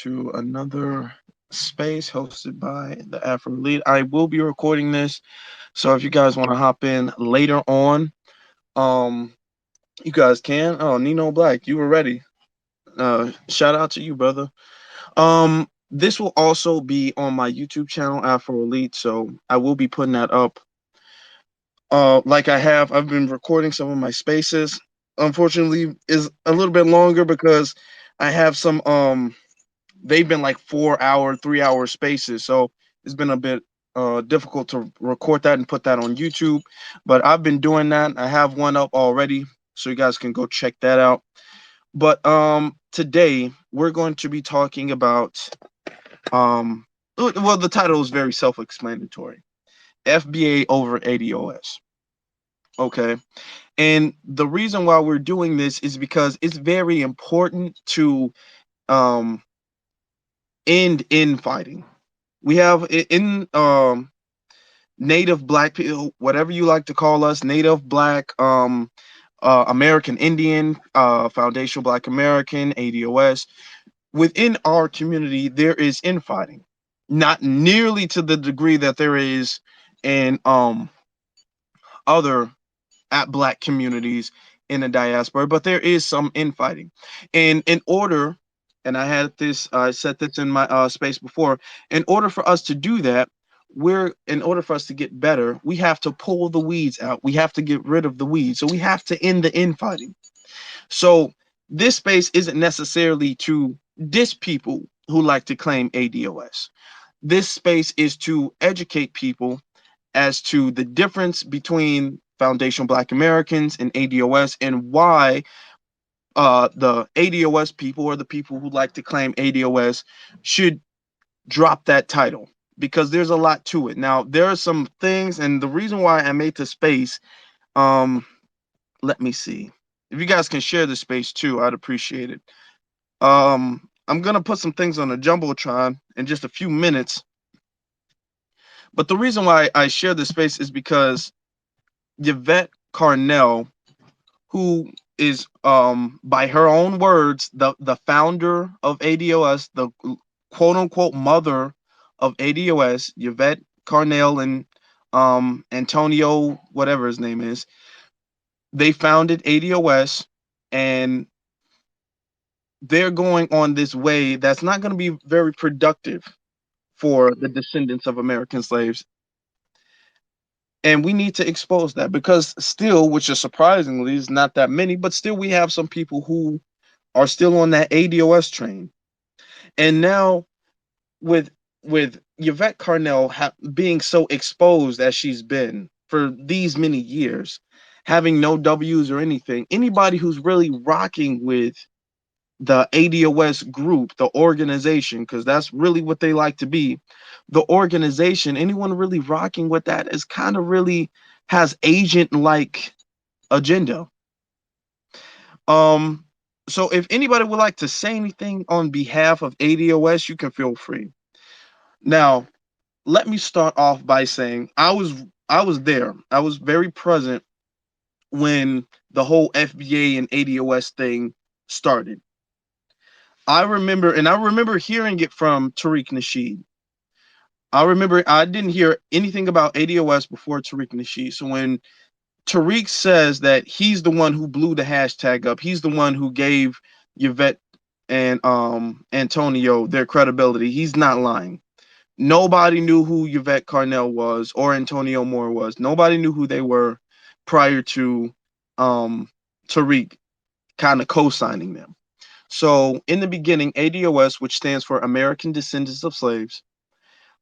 to another space hosted by the Afro Elite. I will be recording this, so if you guys want to hop in later on, um, you guys can. Oh, Nino Black, you were ready. Shout out to you, brother. This will also be on my YouTube channel, Afro Elite, so I will be putting that up. Like I've been recording some of my spaces. Unfortunately, is a little bit longer because I have some they've been like 4 hour, 3 hour spaces. So it's been a bit difficult to record that and put that on YouTube. But I've been doing that. I have one up already, so you guys can go check that out. But today we're going to be talking about well, the title is very self-explanatory. FBA over ADOS. Okay. And the reason why we're doing this is because it's very important to um end infighting. We have in native black people, whatever you like to call us, native black, American Indian, foundational black American, ADOS. Within our community, there is infighting, not nearly to the degree that there is in other at black communities in the diaspora, but there is some infighting. And in order, and I said this in my space before, in order for us to do that, in order for us to get better, we have to pull the weeds out. We have to get rid of the weeds. So we have to end the infighting. So this space isn't necessarily to diss people who like to claim ADOS. This space is to educate people as to the difference between foundational black Americans and ADOS, and why the ADOS people, or the people who like to claim ADOS, should drop that title, because there's a lot to it. Now there are some things, and the reason why I made the space, um let me see if you guys can share the space too, I'd appreciate it. I'm gonna put some things on a jumbotron in just a few minutes, but the reason why I share this space is because Yvette Carnell, who is, by her own words, the founder of ADOS, the quote unquote mother of ADOS, Yvette Carnell and Antonio, whatever his name is, they founded ADOS, and they're going on this way that's not going to be very productive for the descendants of American slaves. And we need to expose that, because still, which is surprisingly is not that many, but still we have some people who are still on that ADOS train. And now with Yvette Carnell being so exposed as she's been for these many years, having no W's or anything, anybody who's really rocking with the ADOS group, the organization, because that's really what they like to be, the organization, anyone really rocking with that is kind of really has agent like agenda. Um, so if anybody would like to say anything on behalf of ADOS, you can feel free. Now, let me start off by saying I was there. I was very present when the whole FBA and ADOS thing started. I remember hearing it from Tariq Nasheed. I remember I didn't hear anything about ADOS before Tariq Nasheed. So when Tariq says that he's the one who blew the hashtag up, he's the one who gave Yvette and Antonio their credibility, he's not lying. Nobody knew who Yvette Carnell was or Antonio Moore was. Nobody knew who they were prior to um, Tariq kind of co-signing them. So in the beginning, ADOS, which stands for American Descendants of Slaves,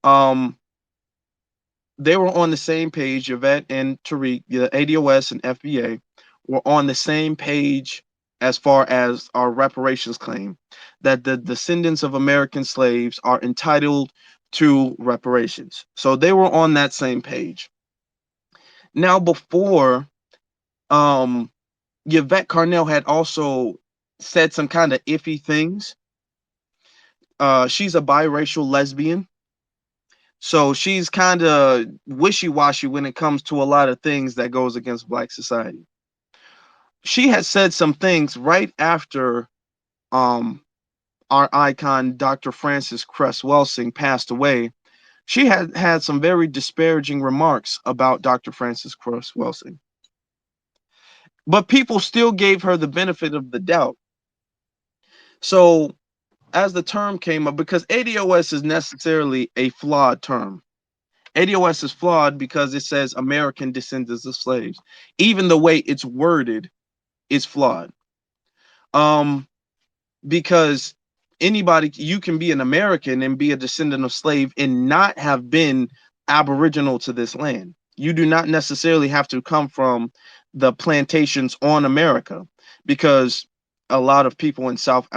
um, they were on the same page. Yvette and Tariq, the ADOS and FBA, were on the same page as far as our reparations claim, that the descendants of American slaves are entitled to reparations. So they were on that same page. Now, before, um, Yvette Carnell had also said some kind of iffy things. She's a biracial lesbian. So she's kind of wishy-washy when it comes to a lot of things that goes against black society. She had said some things right after um our icon, Dr. Frances Cress Welsing, passed away, she had some very disparaging remarks about Dr. Frances Cress Welsing. But people still gave her the benefit of the doubt. So, as the term came up, because ADOS is necessarily a flawed term. ADOS is flawed because it says American descendants of slaves. Even the way it's worded is flawed. Um, because anybody, you can be an American and be a descendant of slave and not have been aboriginal to this land. You do not necessarily have to come from the plantations on America, because a lot of people in South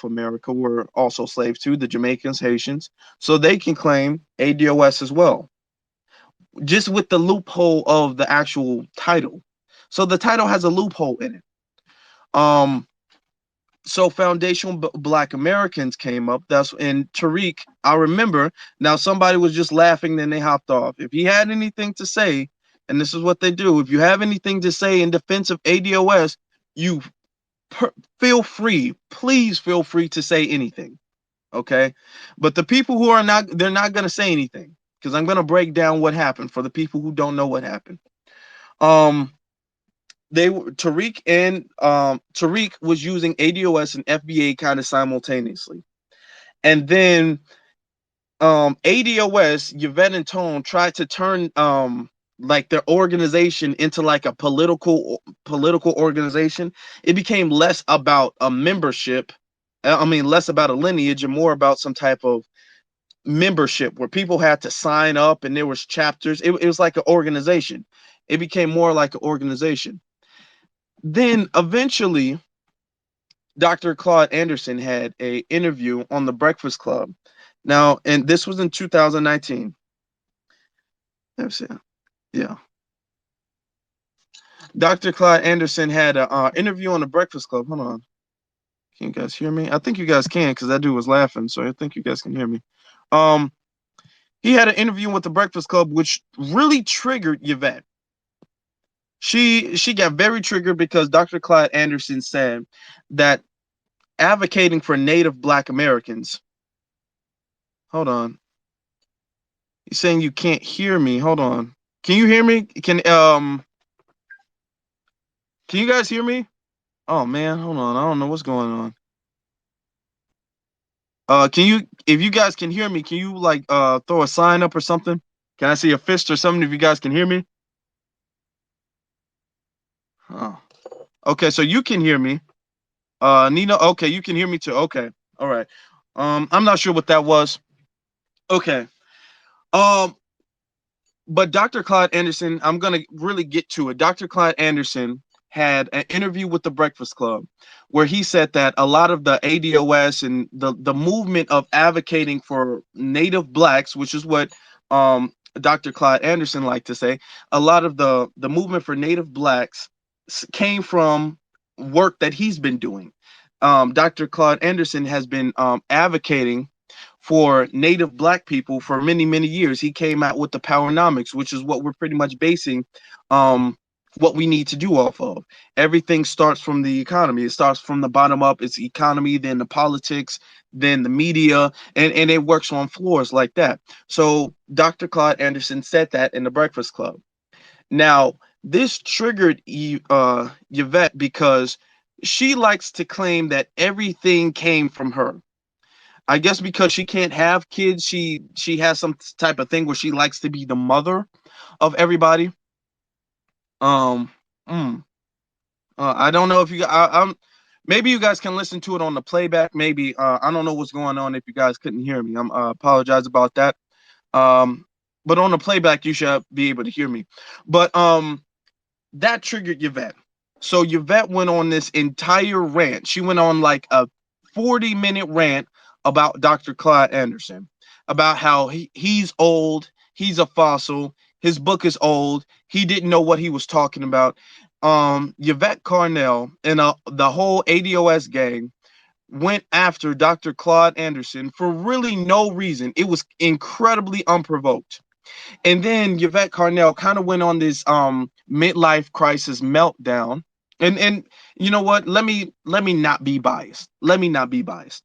America were also slaves too, the Jamaicans, Haitians, so they can claim ADOS as well, just with the loophole of the actual title. So the title has a loophole in it. So foundational Black Americans came up. That's and Tariq. I remember now. Somebody was just laughing, then they hopped off. If he had anything to say, and this is what they do: if you have anything to say in defense of ADOS, you feel free. Please feel free to say anything. Okay, but the people who are not, they're not gonna say anything, because I'm gonna break down what happened for the people who don't know what happened. Um, they were Tariq was using ADOS and FBA kind of simultaneously. And then ADOS, Yvette and Tone tried to turn like their organization into like a political organization. It became less about a membership. I mean, less about a lineage and more about some type of membership where people had to sign up and there was chapters. It was like an organization. It became more like an organization. Then eventually, Dr. Claude Anderson had a interview on the Breakfast Club. Now, and this was in 2019. Let's see. Yeah. Dr. Claude Anderson had an interview on the Breakfast Club. Hold on. Can you guys hear me? I think you guys can, because that dude was laughing, so I think you guys can hear me. Um, he had an interview with the Breakfast Club, which really triggered Yvette. She got very triggered because Dr. Claude Anderson said that advocating for Native Black Americans. Hold on. He's saying you can't hear me. Hold on. Can you hear me? Can you guys hear me? Oh man, hold on. I don't know what's going on. Can you, if you guys can hear me, can you like throw a sign up or something? Can I see a fist or something if you guys can hear me? Oh. Okay, so you can hear me. Nina, okay, you can hear me too. Okay. All right. I'm not sure what that was. Okay. Um, but Dr. Claude Anderson, I'm gonna really get to it. Dr. Claude Anderson had an interview with the Breakfast Club where he said that a lot of the ADOS and the movement of advocating for Native Blacks, which is what Dr. Claude Anderson liked to say, a lot of the movement for Native Blacks came from work that he's been doing. Dr. Claude Anderson has been advocating for Native Black people for many, many years. He came out with the Powernomics, which is what we're pretty much basing what we need to do off of. Everything starts from the economy. It starts from the bottom up. It's economy, then the politics, then the media, and it works on floors like that. So Dr. Claude Anderson said that in the Breakfast Club. Now, this triggered Yvette because she likes to claim that everything came from her. I guess because she can't have kids, she has some type of thing where she likes to be the mother of everybody. Um, mm, I don't know if you, I'm, maybe you guys can listen to it on the playback. Maybe I don't know what's going on if you guys couldn't hear me. I'm apologize about that. Um, but on the playback, you should be able to hear me. But that triggered Yvette. So Yvette went on this entire rant. She went on like a 40-minute rant about Dr. Claude Anderson, about how he's old, he's a fossil, his book is old, he didn't know what he was talking about. Yvette Carnell and the whole ADOS gang went after Dr. Claude Anderson for really no reason. It was incredibly unprovoked. And then Yvette Carnell kind of went on this midlife crisis meltdown. And you know what? Let me not be biased. Let me not be biased.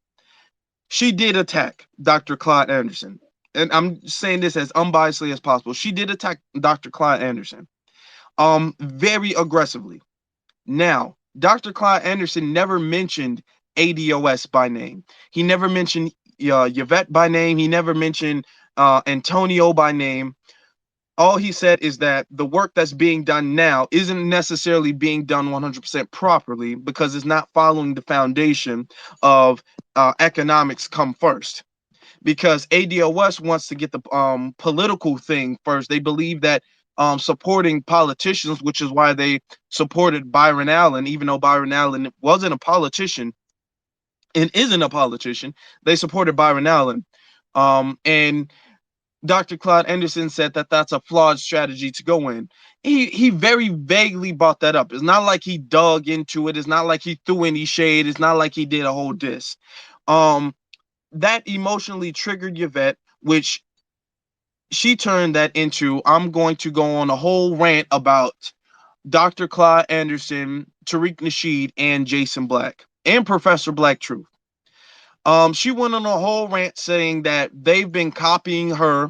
She did attack Dr. Claude Anderson. And I'm saying this as unbiasedly as possible. She did attack Dr. Claude Anderson very aggressively. Now, Dr. Claude Anderson never mentioned ADOS by name. He never mentioned Yvette by name. He never mentioned Antonio by name. All he said is that the work that's being done now isn't necessarily being done 100% properly because it's not following the foundation of economics come first. Because ADOS wants to get the political thing first. They believe that supporting politicians, which is why they supported Byron Allen, even though Byron Allen wasn't a politician and isn't a politician, they supported Byron Allen. And Dr. Claude Anderson said that that's a flawed strategy to go in. He very vaguely brought that up. It's not like he dug into it. It's not like he threw any shade. It's not like he did a whole diss. Um, that emotionally triggered Yvette, which she turned that into I'm going to go on a whole rant about Dr. Claude Anderson, Tariq Nasheed, and Jason Black and Professor Black Truth. She went on a whole rant saying that they've been copying her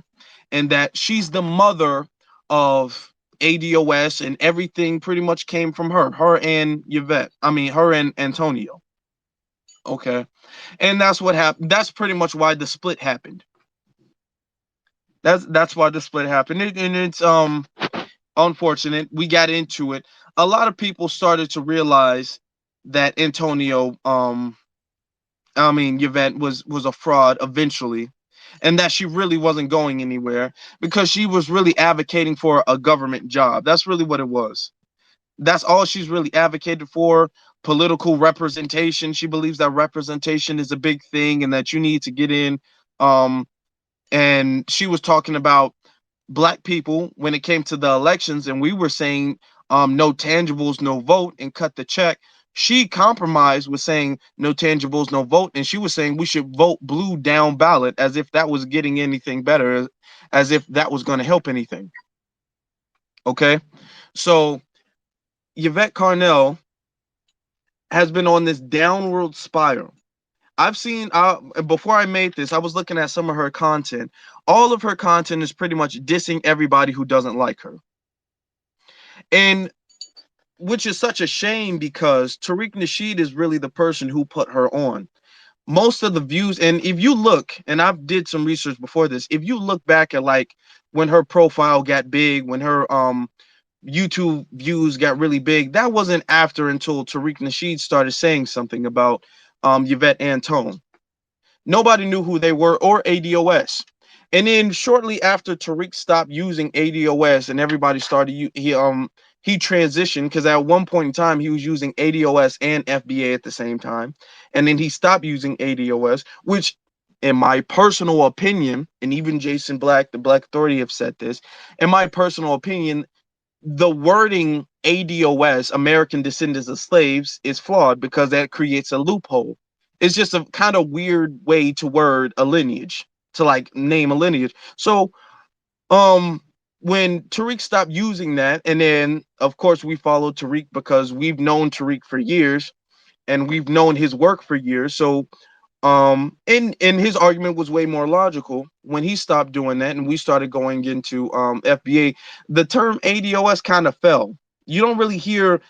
and that she's the mother of ADOS and everything pretty much came from her and Yvette. I mean, her and Antonio. Okay. And that's what happened. That's pretty much why the split happened. That's why the split happened. And it's unfortunate. We got into it. A lot of people started to realize that Antonio I mean Yvette was a fraud eventually, and that she really wasn't going anywhere because she was really advocating for a government job. That's really what it was. That's all she's really advocated for. Political representation. She believes that representation is a big thing and that you need to get in. Um, and she was talking about black people when it came to the elections, and we were saying no tangibles, no vote, and cut the check. She compromised with saying no tangibles, no vote, and she was saying we should vote blue down ballot as if that was getting anything better, as if that was going to help anything. Okay, so Yvette Carnell has been on this downward spiral. I've seen before I made this, I was looking at some of her content. All of her content is pretty much dissing everybody who doesn't like her. And which is such a shame because Tariq Nasheed is really the person who put her on. Most of the views, and if you look, and I've did some research before this, if you look back at like when her profile got big, when her YouTube views got really big, that wasn't after until Tariq Nasheed started saying something about Yvette Antone. Nobody knew who they were or ADOS. And then shortly after Tariq stopped using ADOS and everybody started he transitioned because at one point in time he was using ADOS and FBA at the same time. And then he stopped using ADOS, which in my personal opinion, and even Jason Black, the Black Authority have said this, in my personal opinion, the wording ADOS, American Descendants of Slaves, is flawed because that creates a loophole. It's just a kind of weird way to word a lineage, to like name a lineage. So, um, when Tariq stopped using that, and then of course we followed Tariq because we've known Tariq for years and we've known his work for years. So and his argument was way more logical when he stopped doing that and we started going into FBA. The term ADOS kind of fell. You don't really hear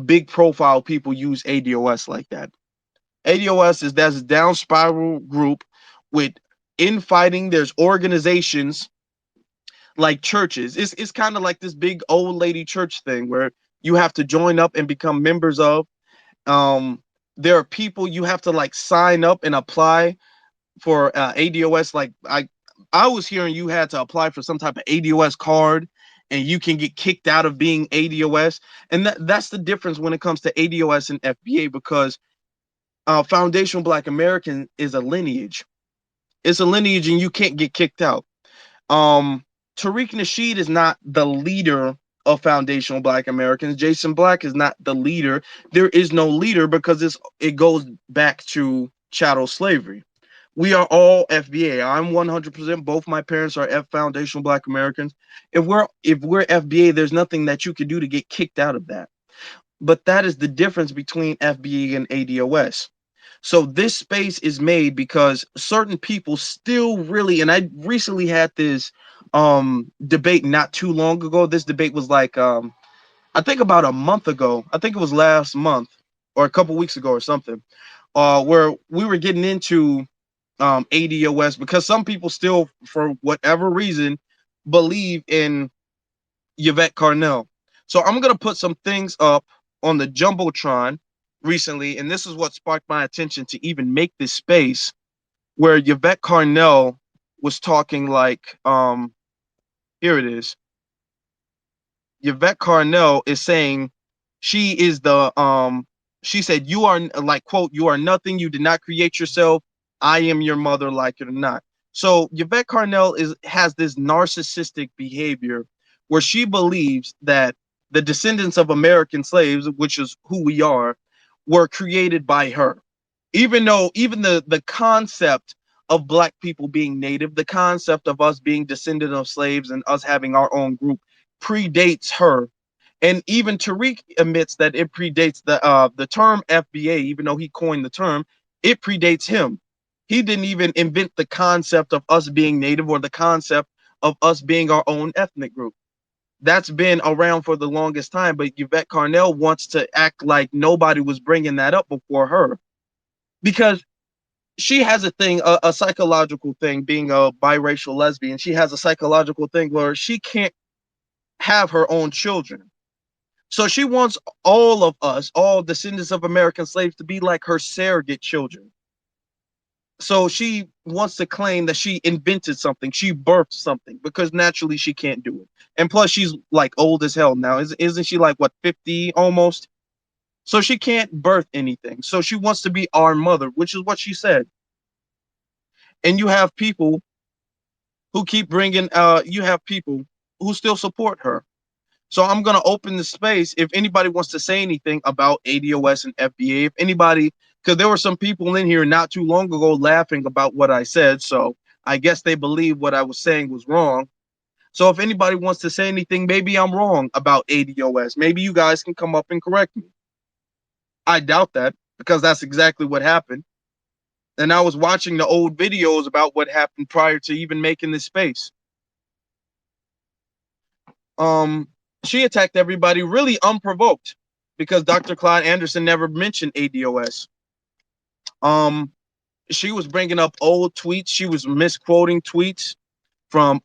big profile people use ADOS like that. ADOS is that's a down spiral group with infighting. There's organizations like churches. It's kind of like this big old lady church thing where you have to join up and become members of. um there are people you have to like sign up and apply for ADOS. Like I was hearing you had to apply for some type of ADOS card and you can get kicked out of being ADOS. And that's the difference when it comes to ADOS and FBA, because Foundational Black American is a lineage. It's a lineage and you can't get kicked out. um Tariq Nasheed is not the leader of Foundational Black Americans. Jason Black is not the leader. There is no leader because it goes back to chattel slavery. We are all FBA. I'm 100%. Both my parents are Foundational Black Americans. If we're FBA, there's nothing that you can do to get kicked out of that. But that is the difference between FBA and ADOS. So this space is made because certain people still really, and I recently had this debate not too long ago. This debate was like I think about a month ago. I think it was last month or a couple weeks ago or something. Where we were getting into ADOS because some people still, for whatever reason, believe in Yvette Carnell. So I'm gonna put some things up on the jumbotron recently, and this is what sparked my attention to even make this space where Yvette Carnell was talking like here it is. Yvette Carnell is saying she is the she said you are like quote you are nothing, you did not create yourself, I am your mother, like it or not. So Yvette Carnell has this narcissistic behavior where she believes that the descendants of American slaves, which is who we are, were created by her, even though even the concept of black people being native, the concept of us being descendant of slaves and us having our own group predates her. And even Tariq admits that it predates the term FBA, even though he coined the term, it predates him. He didn't even invent the concept of us being native or the concept of us being our own ethnic group. That's been around for the longest time, but Yvette Carnell wants to act like nobody was bringing that up before her because she has a thing, a psychological thing, being a biracial lesbian. She has a psychological thing where she can't have her own children. So she wants all of us, all descendants of American slaves, to be like her surrogate children. So she wants to claim that she invented something, she birthed something, because naturally she can't do it. And plus, she's like old as hell now. Isn't she like what 50 almost? So she can't birth anything. So she wants to be our mother, which is what she said. And you have people who keep bringing. You have people who still support her. So I'm gonna open the space if anybody wants to say anything about ADOS and FBA. If anybody, because there were some people in here not too long ago laughing about what I said, so I guess they believe what I was saying was wrong. So if anybody wants to say anything, maybe I'm wrong about ADOS. Maybe you guys can come up and correct me. I doubt that because that's exactly what happened. And I was watching the old videos about what happened prior to even making this space. um she attacked everybody really unprovoked because Dr. Claude Anderson never mentioned ADOS. Um she was bringing up old tweets, she was misquoting tweets from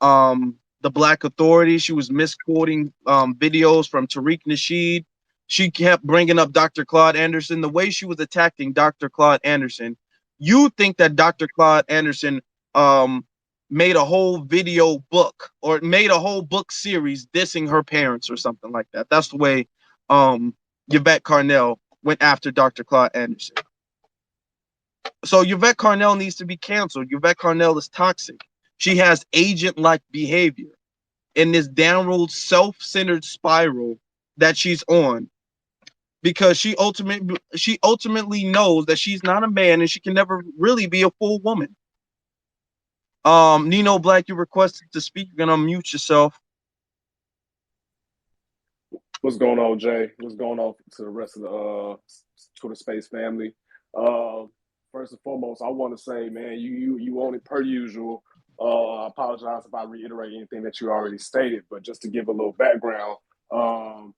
the Black Authority, she was misquoting videos from Tariq Nasheed. She kept bringing up Dr. Claude Anderson. The way she was attacking Dr. Claude Anderson, you think that Dr. Claude Anderson um made a whole video book or made a whole book series dissing her parents or something like that. That's the way Yvette Carnell went after Dr. Claude Anderson. So Yvette Carnell needs to be canceled. Yvette Carnell is toxic. She has agent-like behavior in this downward self-centered spiral that she's on because she ultimately knows that she's not a man and she can never really be a full woman. Nino Black, you requested to speak. You're gonna unmute yourself. What's going on, Jay? What's going on to the rest of the Twitter Space family? Uh, First and foremost, I want to say, man, you own it per usual. I apologize if I reiterate anything that you already stated, but just to give a little background, um,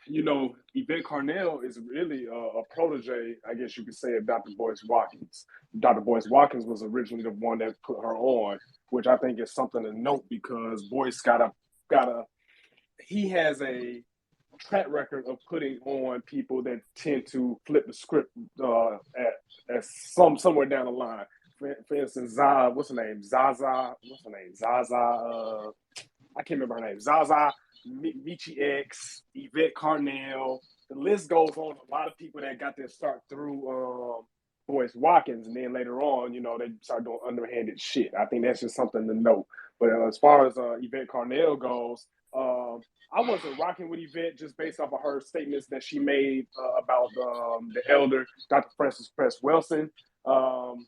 Yvette Carnell is really a protege, I guess you could say, of Dr. Boyce Watkins. Dr. Boyce Watkins was originally the one that put her on, which I think is something to note because Boyce got a he has a track record of putting on people that tend to flip the script at somewhere down the line. For instance, what's her name? Zaza. What's her name? Zaza. I can't remember her name. Zaza, Michi X, Yvette Carnell. The list goes on. A lot of people that got their start through Boyce Watkins, and then later on, they start doing underhanded shit. I think that's just something to note. But as far as Yvette Carnell goes, I wasn't rocking with Yvette just based off of her statements that she made about the elder, Dr. Francis Press Wilson. Um,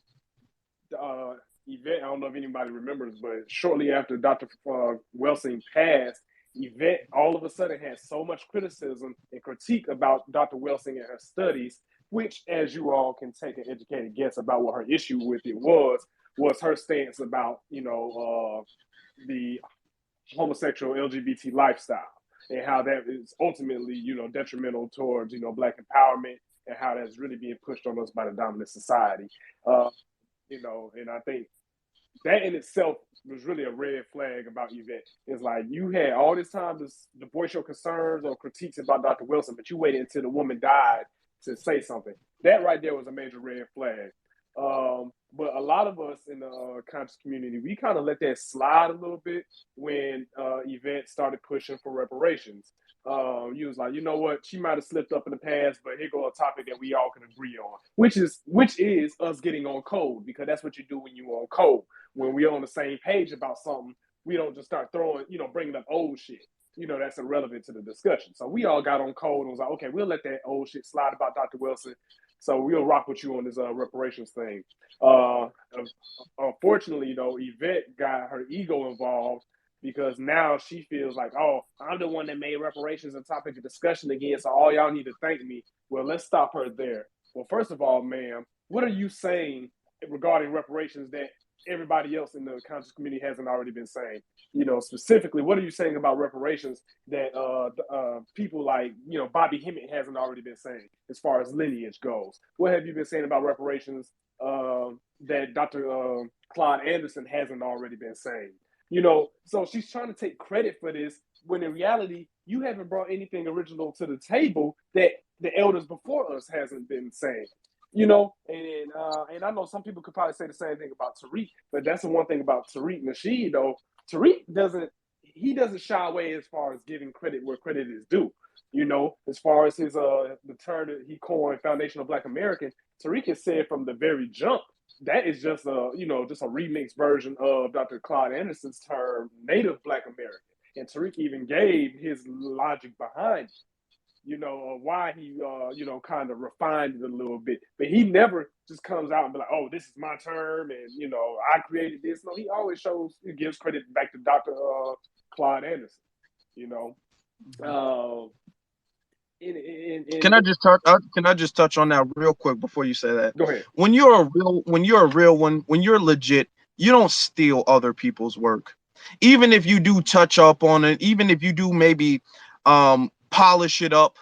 Yvette, I don't know if anybody remembers, but shortly after Dr. Welsing passed, Yvette all of a sudden had so much criticism and critique about Dr. Welsing and her studies which, as you all can take an educated guess about what her issue with it was her stance about, the homosexual LGBT lifestyle and how that is ultimately, detrimental towards, Black empowerment and how that's really being pushed on us by the dominant society. Uh, and I think that in itself was really a red flag about Yvette. It's like you had all this time to voice your concerns or critiques about Dr. Wilson, but you waited until the woman died to say something. That right there was a major red flag. But a lot of us in the conscious community, we kind of let that slide a little bit when Yvette started pushing for reparations. You was like, you know what, she might have slipped up in the past, but here go a topic that we all can agree on, which is us getting on code, because that's what you do when you're on code. When we're on the same page about something, we don't just start throwing, bringing up old shit. That's irrelevant to the discussion. So we all got on code and was like, okay, we'll let that old shit slide about Dr. Wilson. So we'll rock with you on this reparations thing. Uh, Unfortunately, though, Yvette got her ego involved because now she feels like, oh, I'm the one that made reparations a topic of discussion again, so all y'all need to thank me. Well, let's stop her there. Well, first of all, ma'am, what are you saying regarding reparations that everybody else in the conscious community hasn't already been saying? Specifically, what are you saying about reparations that people like, Bobby Hemmett hasn't already been saying as far as lineage goes? What have you been saying about reparations that Dr. Claude Anderson hasn't already been saying? So she's trying to take credit for this when in reality, you haven't brought anything original to the table that the elders before us hasn't been saying. And I know some people could probably say the same thing about Tariq, but that's the one thing about Tariq Nasheed, though. Tariq doesn't shy away as far as giving credit where credit is due. As far as his the term that he coined, foundational Black American, Tariq has said from the very jump that is just a remix version of Dr. Claude Anderson's term, Native Black American. And Tariq even gave his logic behind it, why he, kind of refined it a little bit. But he never just comes out and be like, oh, this is my term and, I created this. No, he always he gives credit back to Dr. Claude Anderson, you know. Uh, Can I just touch? Can I just touch on that real quick before you say that? Go ahead. When you're legit, you don't steal other people's work. Even if you do touch up on it, even if you do maybe polish it up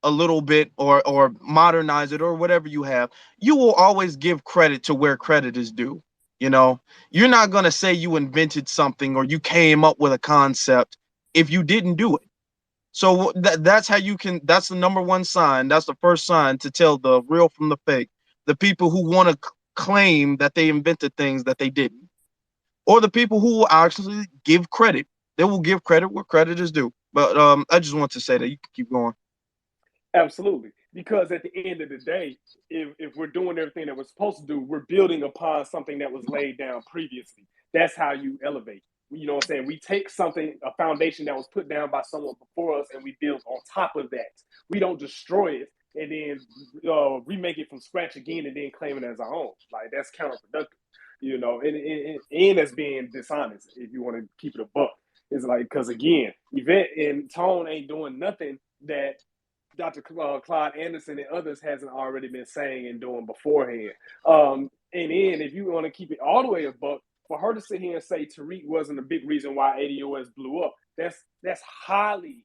a little bit or modernize it or whatever you have, you will always give credit to where credit is due. You're not gonna say you invented something or you came up with a concept if you didn't do it. So that's how you can. That's the number one sign. That's the first sign to tell the real from the fake. The people who want to claim that they invented things that they didn't, or the people who will actually give credit. They will give credit where credit is due. But I just want to say that you can keep going. Absolutely. Because at the end of the day, if we're doing everything that we're supposed to do, we're building upon something that was laid down previously. That's how you elevate. You know what I'm saying? We take something, a foundation that was put down by someone before us, and we build on top of that. We don't destroy it and then remake it from scratch again and then claim it as our own. Like, that's counterproductive, and that's being dishonest if you want to keep it a buck. It's like, because again, Yvette and Tone ain't doing nothing that Dr. Claude Anderson and others hasn't already been saying and doing beforehand. And then if you want to keep it all the way a buck, for her to sit here and say Tariq wasn't a big reason why ADOS blew up, that's highly,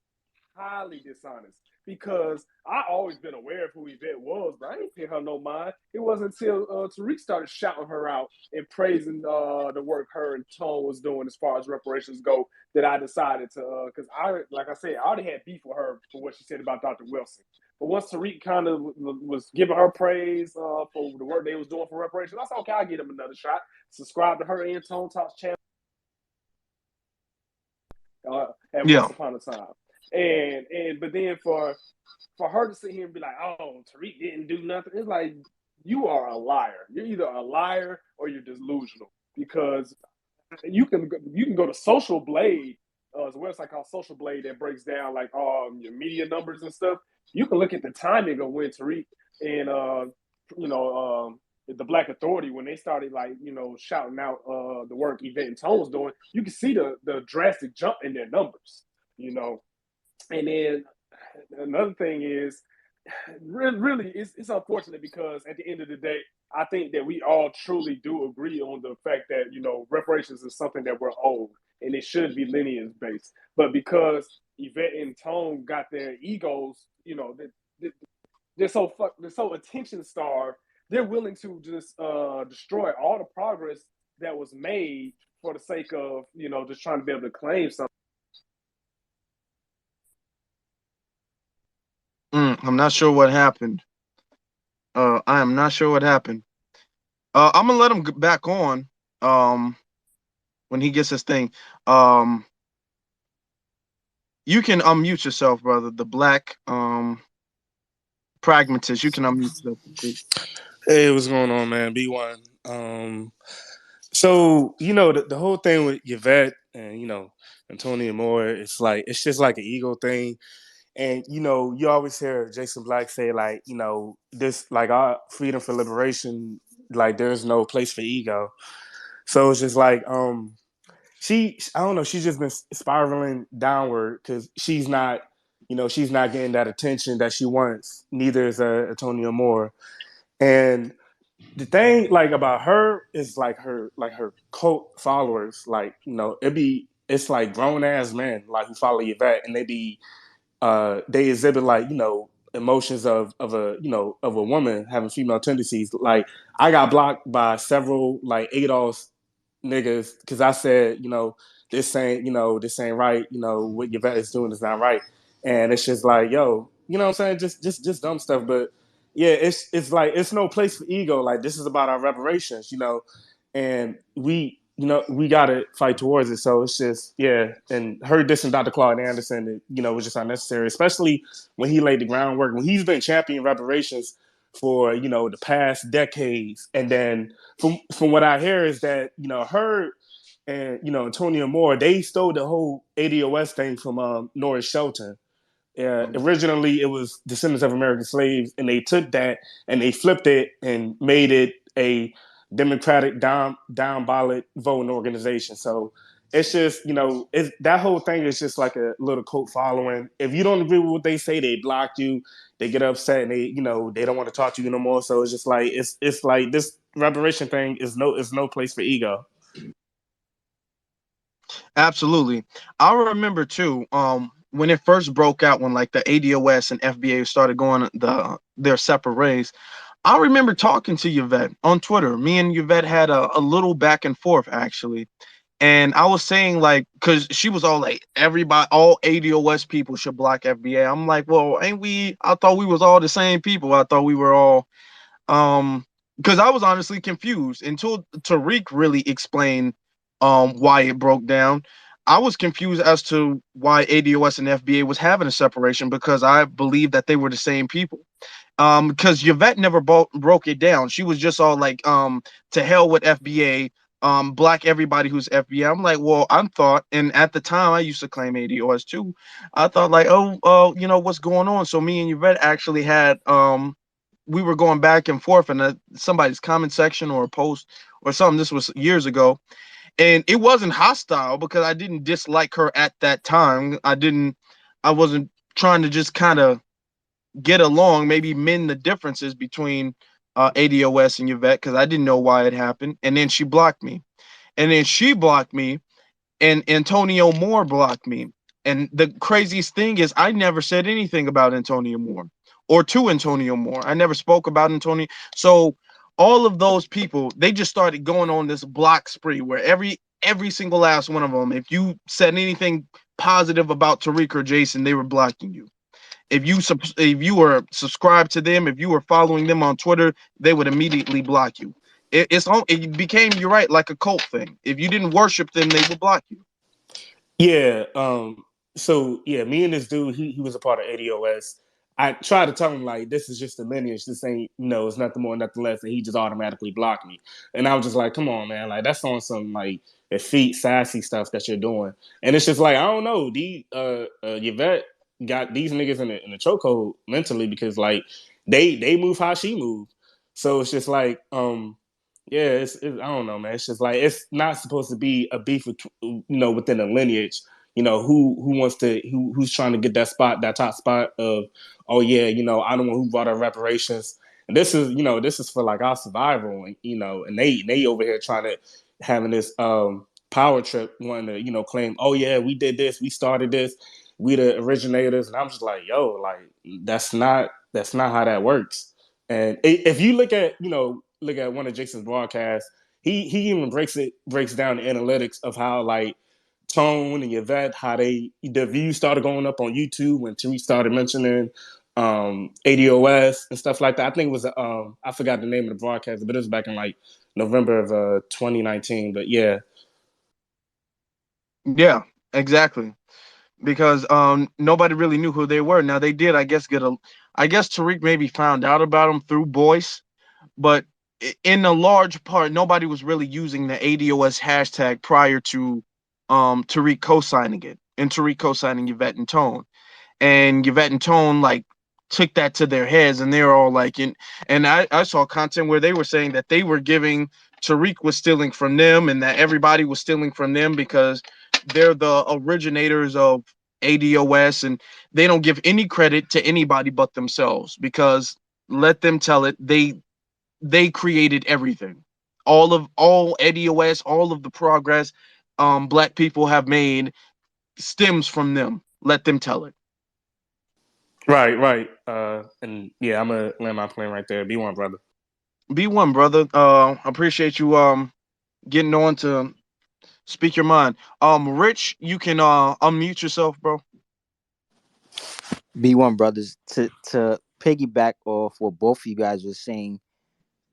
highly dishonest. Because I always been aware of who Yvette was, but I ain't pay her no mind. It wasn't until Tariq started shouting her out and praising the work her and Tone was doing as far as reparations go that I decided to, because like I said, I already had beef with her for what she said about Dr. Wilson. But once Tariq kind of was giving her praise for the work they was doing for reparations, I said, okay, I'll give them another shot. Subscribe to her and Tone Talks channel at Yeah. Once Upon a Time. But then for her to sit here and be like, oh, Tariq didn't do nothing, it's like, you are a liar. You're either a liar or you're delusional, because you can go to Social Blade. There's a website called Social Blade that breaks down like your media numbers and stuff. You can look at the timing of when Tariq and the Black Authority, when they started shouting out the work Yvette and Tone was doing. You can see the drastic jump in their numbers. And then another thing is, really, it's unfortunate because at the end of the day, I think that we all truly do agree on the fact that reparations is something that we're owed and it should be lineage based. But because Yvette and Tone got their egos, they're so attention starved, they're willing to just destroy all the progress that was made for the sake of just trying to be able to claim something. I'm not sure what happened. I am not sure what happened. I'm gonna let him get back on. Um, when he gets his thing. Um, you can unmute yourself, brother. The black pragmatist. You can unmute yourself to speak. Hey, what's going on, man? B1. So the whole thing with Yvette and Antonia Moore, it's like it's just like an ego thing. And you always hear Jason Black say like, this like our freedom for liberation, like there's no place for ego. So it's just like I don't know, she's just been spiraling downward because she's not getting that attention that she wants. Neither is Antonia Moore. And the thing like about her is like her cult followers, like it's like grown ass men like who follow Yvette, and they exhibit like emotions of a woman having female tendencies. Like I got blocked by several like ADOS niggas because I said this ain't right. What Yvette is doing is not right, and it's just like what I'm saying, just dumb stuff. But yeah, it's like it's no place for ego. Like this is about our reparations, and we gotta fight towards it. So it's just and her dissing Dr. Claude Anderson, was just unnecessary, especially when he laid the groundwork when he's been championing reparations for the past decades. And then from what I hear is that her and Antonia Moore, they stole the whole ADOS thing from Norris Shelton. Originally, it was Descendants of American Slaves, and they took that and they flipped it and made it a Democratic down ballot voting organization. So it's just that whole thing is just like a little cult following. If you don't agree with what they say, they block you, they get upset, and they don't want to talk to you no more. So it's just like it's like this reparation thing is no place for ego. Absolutely. I remember too. When it first broke out, when like the ADOS and FBA started going their separate ways. I remember talking to Yvette on Twitter. Me and Yvette had a little back and forth actually. And I was saying like, cause she was all like, everybody, all ADOS people should block FBA. I'm like, well, ain't we? I thought we was all the same people. I thought we were all, because I was honestly confused until Tariq really explained, why it broke down. I was confused as to why ADOS and FBA was having a separation because I believed that they were the same people. Because Yvette never broke it down. She was just all like, to hell with FBA, black everybody who's FBA. I'm like, well, I thought, and at the time I used to claim ADOS too. I thought like, oh, what's going on? So me and Yvette actually had, we were going back and forth in somebody's comment section or a post or something. This was years ago, and it wasn't hostile because I didn't dislike her at that time. I wasn't trying to just kind of get along, maybe mend the differences between ADOS and Yvette because I didn't know why it happened. And then she blocked me. And then she blocked me, and Antonio Moore blocked me. And the craziest thing is, I never said anything about Antonio Moore or to Antonio Moore. I never spoke about Antonio. So all of those people, they just started going on this block spree where every single last one of them, if you said anything positive about Tariq or Jason, they were blocking you. If you were subscribed to them, if you were following them on Twitter, they would immediately block you. It became, you're right, like a cult thing. If you didn't worship them, they would block you. Yeah. So yeah, me and this dude, he was a part of ADOS. I tried to tell him like this is just a lineage. This ain't it's nothing more, nothing less, and he just automatically blocked me. And I was just like, come on, man, like that's on some like effete sassy stuff that you're doing. And it's just like I don't know, Yvette got these niggas in the chokehold mentally because like they move how she moved. So it's just like yeah, I don't know, man. It's just like it's not supposed to be a beef with, within a lineage. who wants to who's trying to get that spot, that top spot of, oh yeah, I'm the one who brought up reparations. And this is for like our survival, and they over here trying to having this power trip, wanting to claim, oh yeah, we did this, we started this, we the originators. And I'm just like, yo, like that's not how that works. And if you look at one of Jason's broadcasts, he even breaks down the analytics of how like Tone and Yvette, how the views started going up on YouTube when Tariq started mentioning ADOS and stuff like that. I think it was I forgot the name of the broadcast, but it was back in like November of 2019. But yeah. Yeah, exactly. Because nobody really knew who they were. Now they did, I guess, I guess Tariq maybe found out about them through Boyce, but in a large part, nobody was really using the ADOS hashtag prior to Tariq co-signing it and Tariq co-signing Yvette and Tone. And Yvette and Tone like took that to their heads, and they were all like, and I saw content where they were saying that they were giving Tariq was stealing from them, and that everybody was stealing from them because they're the originators of ADOS, and they don't give any credit to anybody but themselves because let them tell it, they created everything. All ADOS, all of the progress black people have made stems from them. Let them tell it. Right. And yeah, I'm gonna land my plane right there. B1, brother. B1, brother. Appreciate you getting on to speak your mind. Rich, you can unmute yourself, bro. B1 brothers, to piggyback off what both of you guys were saying,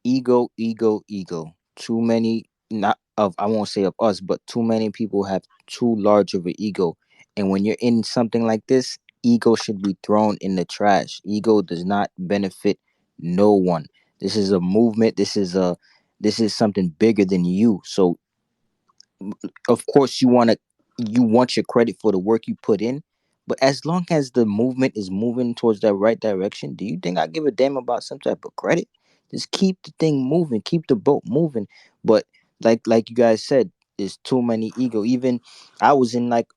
ego, ego, ego. Too many, not of, I won't say of us, but too many people have too large of an ego. And when you're in something like this, ego should be thrown in the trash. Ego does not benefit no one. This is a movement. This is something bigger than you. So of course you want your credit for the work you put in, but as long as the movement is moving towards that right direction, do you think I give a damn about some type of credit? Just keep the thing moving, keep the boat moving. But like you guys said, there's too many ego. Even I was in like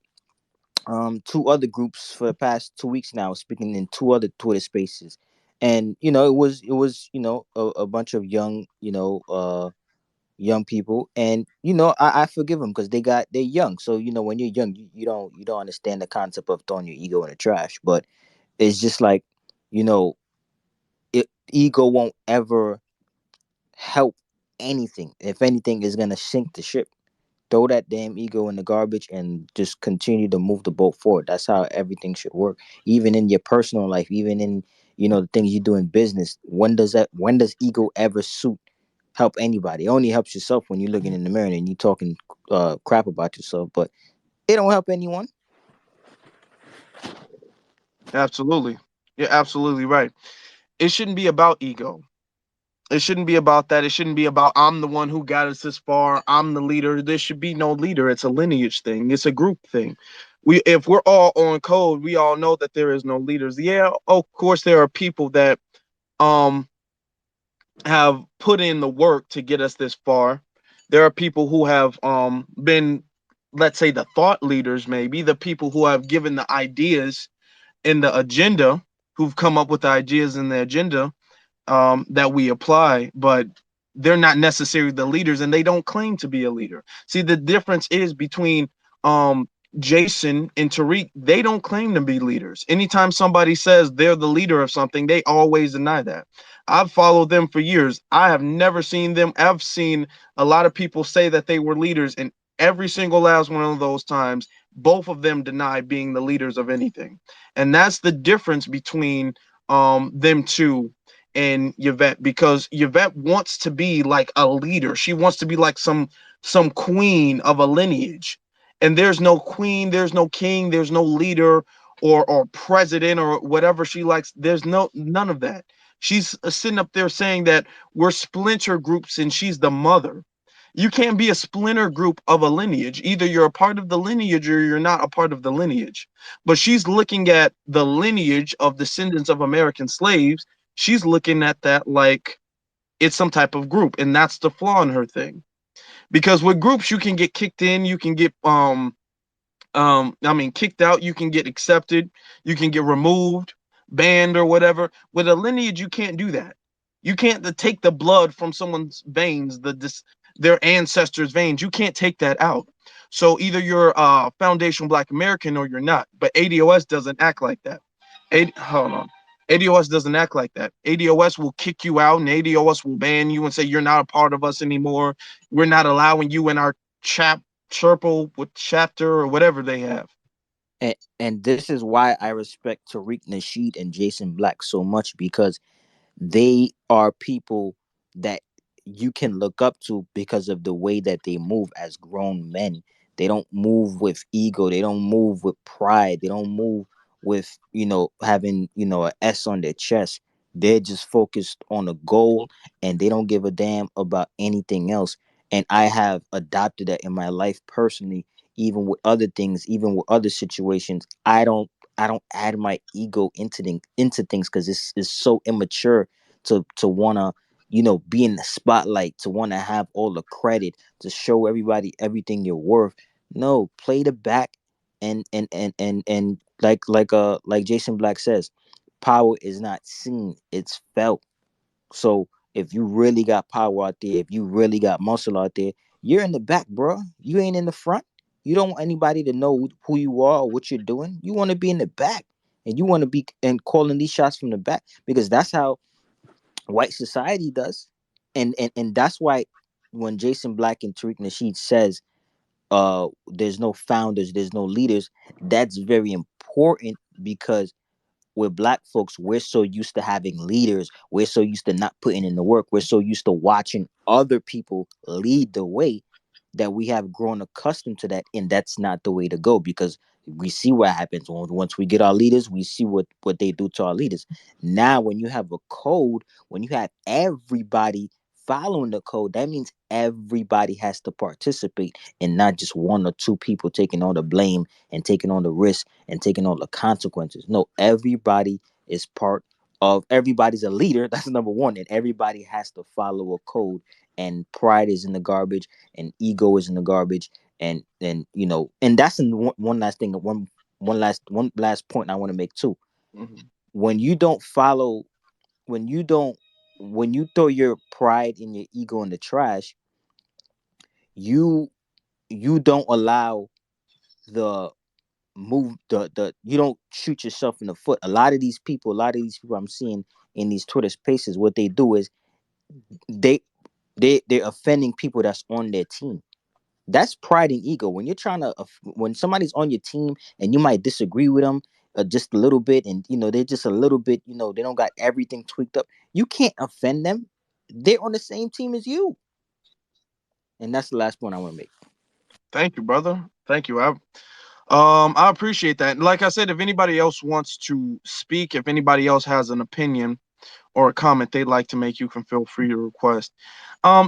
two other groups for the past 2 weeks now, speaking in two other Twitter spaces. And it was a bunch of young people, and I forgive them because they're young. So when you're young, you don't understand the concept of throwing your ego in the trash. But it's just like, you know ego won't ever help anything. If anything, is gonna sink the ship. Throw that damn ego in the garbage and just continue to move the boat forward. That's how everything should work, even in your personal life, even in the things you do in business. When does ego ever suit help anybody? It only helps yourself when you're looking in the mirror and you talking crap about yourself, but it don't help anyone. Absolutely. You're absolutely right. It shouldn't be about ego. It shouldn't be about that. It shouldn't be about I'm the one who got us this far. I'm the leader. There should be no leader. It's a lineage thing. It's a group thing. If we're all on code, we all know that there is no leaders. Yeah, of course there are people that um have put in the work to get us this far. There are people who have been, let's say, the thought leaders, maybe the people who have given the ideas in the agenda, who've come up with the ideas in the agenda that we apply, but they're not necessarily the leaders, and they don't claim to be a leader. See, the difference is between um, Jason and Tariq. They don't claim to be leaders. Anytime somebody says they're the leader of something, they always deny that. I've followed them for years. I have never seen them. I've seen a lot of people say that they were leaders, and every single last one of those times, both of them deny being the leaders of anything. And that's the difference between them two and Yvette, because Yvette wants to be like a leader. She wants to be like some queen of a lineage. And there's no queen, there's no king, there's no leader or president or whatever she likes. There's none of that. She's sitting up there saying that we're splinter groups and she's the mother. You can't be a splinter group of a lineage. Either you're a part of the lineage or you're not a part of the lineage. But she's looking at the lineage of descendants of American slaves. She's looking at that like it's some type of group, and that's the flaw in her thing. Because with groups, you can get kicked in, you can get I mean, kicked out, you can get accepted, you can get removed, banned, or whatever. With a lineage, you can't do that. You can't take the blood from someone's veins, their ancestors' veins. You can't take that out. So either you're foundational Black American or you're not. But ADOS doesn't act like that. Hold on. ADOS doesn't act like that. ADOS will kick you out, and ADOS will ban you and say you're not a part of us anymore. We're not allowing you in our chirple with chapter or whatever they have. And this is why I respect Tariq Nasheed and Jason Black so much, because they are people that you can look up to because of the way that they move as grown men. They don't move with ego, they don't move with pride, they don't move with, having, a S on their chest. They're just focused on a goal, and they don't give a damn about anything else. And I have adopted that in my life personally, even with other things, even with other situations. I don't add my ego into things, because it's so immature to wanna, be in the spotlight, to wanna have all the credit, to show everybody everything you're worth. No, play the back, and like Jason Black says, power is not seen, it's felt. So if you really got power out there, if you really got muscle out there, you're in the back, bro. You ain't in the front. You don't want anybody to know who you are or what you're doing. You want to be in the back, and you want to be and calling these shots from the back, because that's how white society does. And that's why when Jason Black and Tariq Nasheed says, there's no founders, there's no leaders, that's very important, because with black folks, we're so used to having leaders. We're so used to not putting in the work. We're so used to watching other people lead the way, that we have grown accustomed to that. And that's not the way to go, because we see what happens once we get our leaders. We see what they do to our leaders. Now, when you have a code, when you have everybody following the code, that means everybody has to participate, and not just one or two people taking all the blame and taking on the risk and taking all the consequences. No, everybody is part of, everybody's a leader. That's number one. And everybody has to follow a code. And pride is in the garbage, and ego is in the garbage. And that's in one last thing, one last point I want to make too. Mhm. When you don't follow, when you don't when you throw your pride and your ego in the trash, you you don't allow the the you don't shoot yourself in the foot. A lot of these people I'm seeing in these Twitter spaces, what they do is they they're offending people that's on their team. That's pride and ego. When you're trying to when somebody's on your team and you might disagree with them just a little bit, and they're just a little bit, they don't got everything tweaked up, you can't offend them. They're on the same team as you. And that's the last point I want to make. Thank you, brother. Thank you. I appreciate that. Like I said, if anybody else wants to speak, if anybody else has an opinion or a comment they'd like to make, you can feel free to request.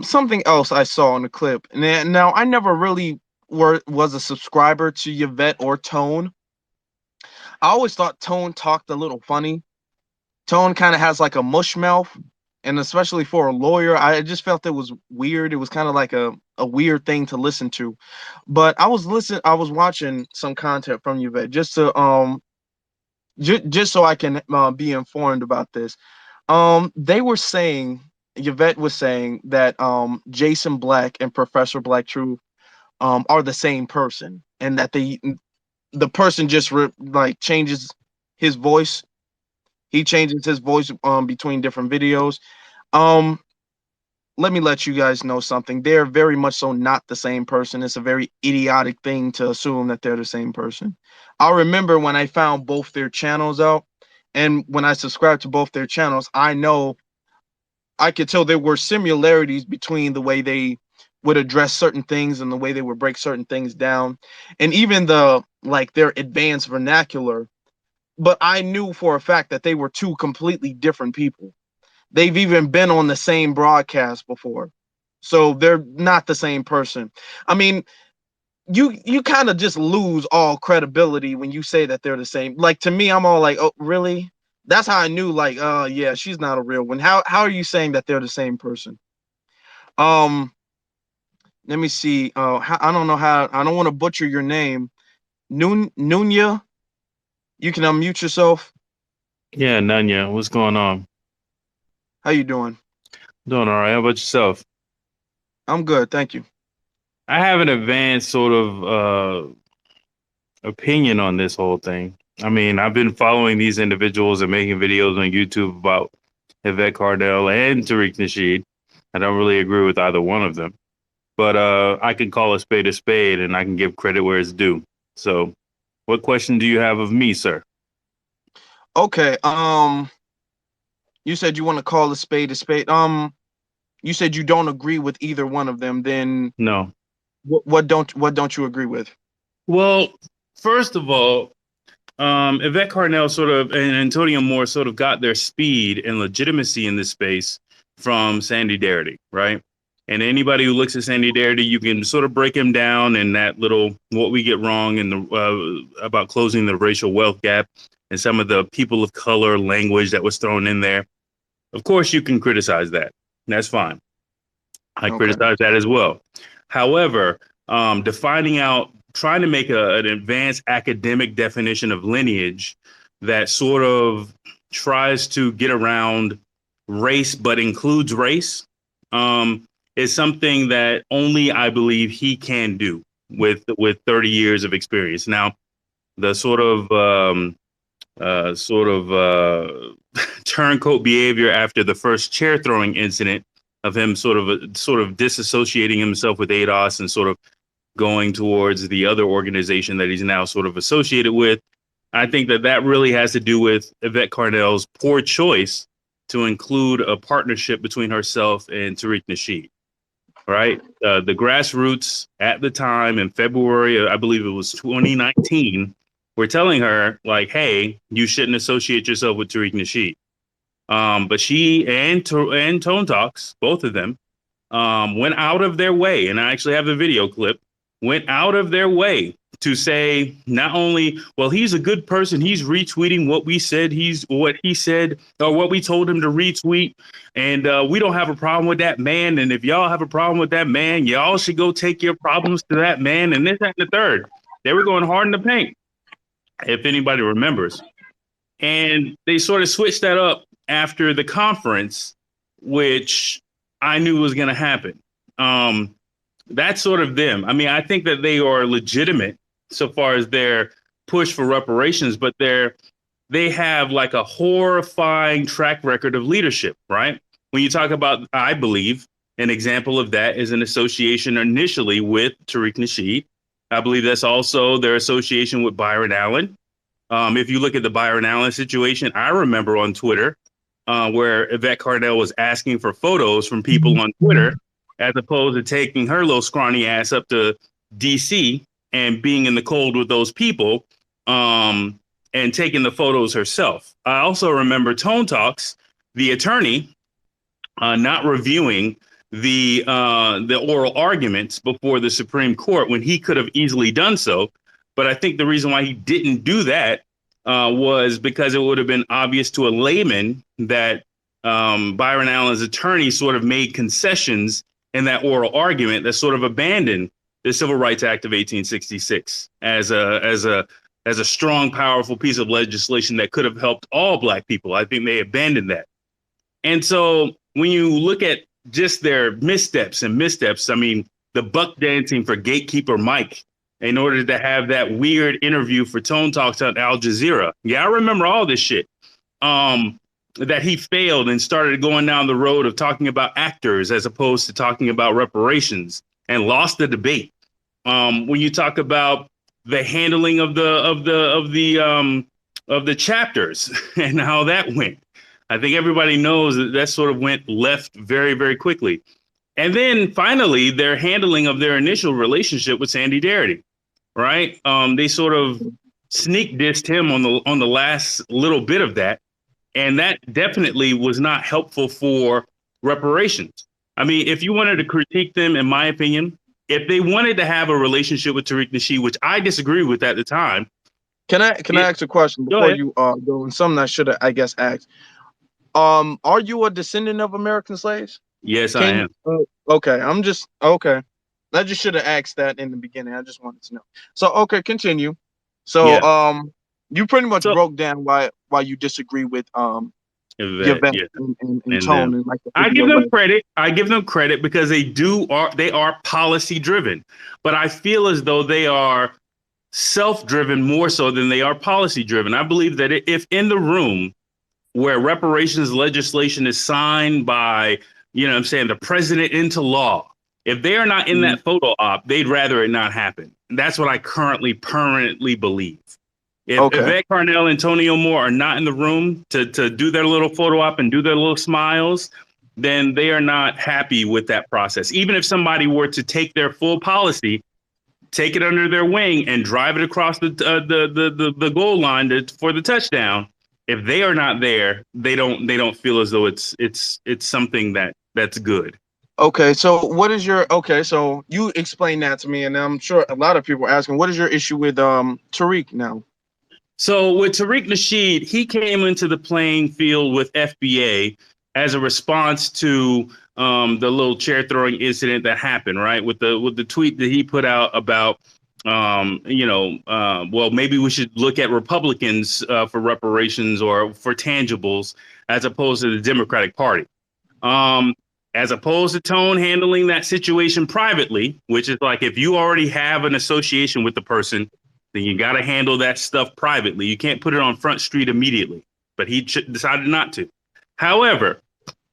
Something else I saw in the clip. Now I never really was a subscriber to Yvette or Tone. I always thought Tone talked a little funny. Tone kind of has like a mush mouth, and especially for a lawyer, I just felt it was weird. It was kind of like a weird thing to listen to. But I was watching some content from Yvette just to just so I can be informed about this. They were saying, Yvette was saying that Jason Black and Professor Black Truth are the same person, and that the person just like changes his voice. He changes his voice between different videos. Um, Let me let you guys know something. They're very much so not the same person. It's a very idiotic thing to assume that they're the same person. I remember when I found both their channels out, and when I subscribed to both their channels, I know I could tell there were similarities between the way they would address certain things and the way they would break certain things down, and even the like their advanced vernacular. But I knew for a fact that they were two completely different people. They've even been on the same broadcast before. So they're not the same person. I mean, you kind of just lose all credibility when you say that they're the same. Like to me, I'm all like, "Oh, really?" That's how I knew like, yeah, she's not a real one. How are you saying that they're the same person? Um, Let me see. I don't know how, I don't want to butcher your name. Nunya, you can unmute yourself. Yeah, Nanya, what's going on? How you doing? Doing all right. How about yourself? I'm good, thank you. I have an advanced sort of opinion on this whole thing. I mean, I've been following these individuals and making videos on YouTube about Yvette Cardell and Tariq Nasheed. I don't really agree with either one of them, but I can call a spade, and I can give credit where it's due. So, what question do you have of me, sir? Okay, you said you want to call a spade a spade. You said you don't agree with either one of them. Then No. what don't you agree with? Well, first of all, Yvette Carnell sort of and Antonio Moore sort of got their speed and legitimacy in this space from Sandy Darity, right? And anybody who looks at Sandy Darity, you can sort of break him down in that little what we get wrong in the about closing the racial wealth gap and some of the people of color language that was thrown in there. Of course, you can criticize that. That's fine. I Okay. criticize that as well. However, defining out, trying to make an advanced academic definition of lineage that sort of tries to get around race but includes race is something that only I believe he can do with 30 years of experience. Now, the turncoat behavior after the first chair throwing incident of him sort of disassociating himself with ADOS and sort of going towards the other organization that he's now sort of associated with. I think that really has to do with Yvette Carnell's poor choice to include a partnership between herself and Tariq Nasheed. Right, the grassroots at the time in February, I believe it was 2019, were telling her like, "Hey, you shouldn't associate yourself with Tariq Nasheed." But she and Tone Talks, both of them, went out of their way, and I actually have the video clip, went out of their way to say not only, well, he's a good person, he's retweeting what we said, what he said, or what we told him to retweet, and we don't have a problem with that man, and if y'all have a problem with that man, y'all should go take your problems to that man, and this, that, and the third. They were going hard in the paint, if anybody remembers. And they sort of switched that up after the conference, which I knew was going to happen. That's sort of them. I mean, I think that they are legitimate so far as their push for reparations, but they have like a horrifying track record of leadership, right? When you talk about, I believe, an example of that is an association initially with Tariq Nasheed. I believe that's also their association with Byron Allen. If you look at the Byron Allen situation, I remember on Twitter where Yvette Cardell was asking for photos from people on Twitter as opposed to taking her little scrawny ass up to DC and being in the cold with those people and taking the photos herself. I also remember Tone Talks, the attorney, not reviewing the oral arguments before the Supreme Court when he could have easily done so. But I think the reason why he didn't do that was because it would have been obvious to a layman that Byron Allen's attorney sort of made concessions in that oral argument that sort of abandoned the Civil Rights Act of 1866 as a strong, powerful piece of legislation that could have helped all Black people. I think they abandoned that. And so when you look at just their missteps, I mean, the buck dancing for gatekeeper Mike in order to have that weird interview for Tone Talks on Al Jazeera. Yeah, I remember all this shit. That he failed and started going down the road of talking about actors as opposed to talking about reparations and lost the debate. When you talk about the handling of the chapters and how that went, I think everybody knows that sort of went left very, very quickly. And then finally, their handling of their initial relationship with Sandy Darity, right? They sort of sneak dissed him on the last little bit of that. And that definitely was not helpful for reparations. I mean, if you wanted to critique them, in my opinion, if they wanted to have a relationship with Tariq Nasheed, which I disagree with at the time. Can I ask a question before you go? And something I should have, I guess, asked. Are you a descendant of American slaves? Yes, I am. Okay, okay. I just should have asked that in the beginning. I just wanted to know. So, okay, continue. So Yeah. you pretty much So broke down why you disagree with that, Yvette yeah, and and them. Tone and like the I give video them way. credit. I give them credit because they are policy driven, but I feel as though they are self-driven more so than they are policy driven. I believe that if in the room where reparations legislation is signed by, you know what I'm saying, the president into law, if they are not in Mhm. that photo op, they'd rather it not happen. That's what I currently permanently believe. If Okay. Yvette Carnell and Antonio Moore are not in the room to do their little photo op and do their little smiles, then they are not happy with that process. Even if somebody were to take their full policy, take it under their wing, and drive it across the goal line for the touchdown, if they are not there, they don't feel as though it's something that's good. Okay. So what is your okay? So you explain that to me, and I'm sure a lot of people are asking, what is your issue with Tariq now? So with Tariq Nasheed, he came into the playing field with FBA as a response to the little chair throwing incident that happened, right? With the tweet that he put out about, well, maybe we should look at Republicans for reparations or for tangibles as opposed to the Democratic Party. Um, as opposed to Tone handling that situation privately, which is like if you already have an association with the person, then you got to handle that stuff privately. You can't put it on Front Street immediately. But he decided not to. However,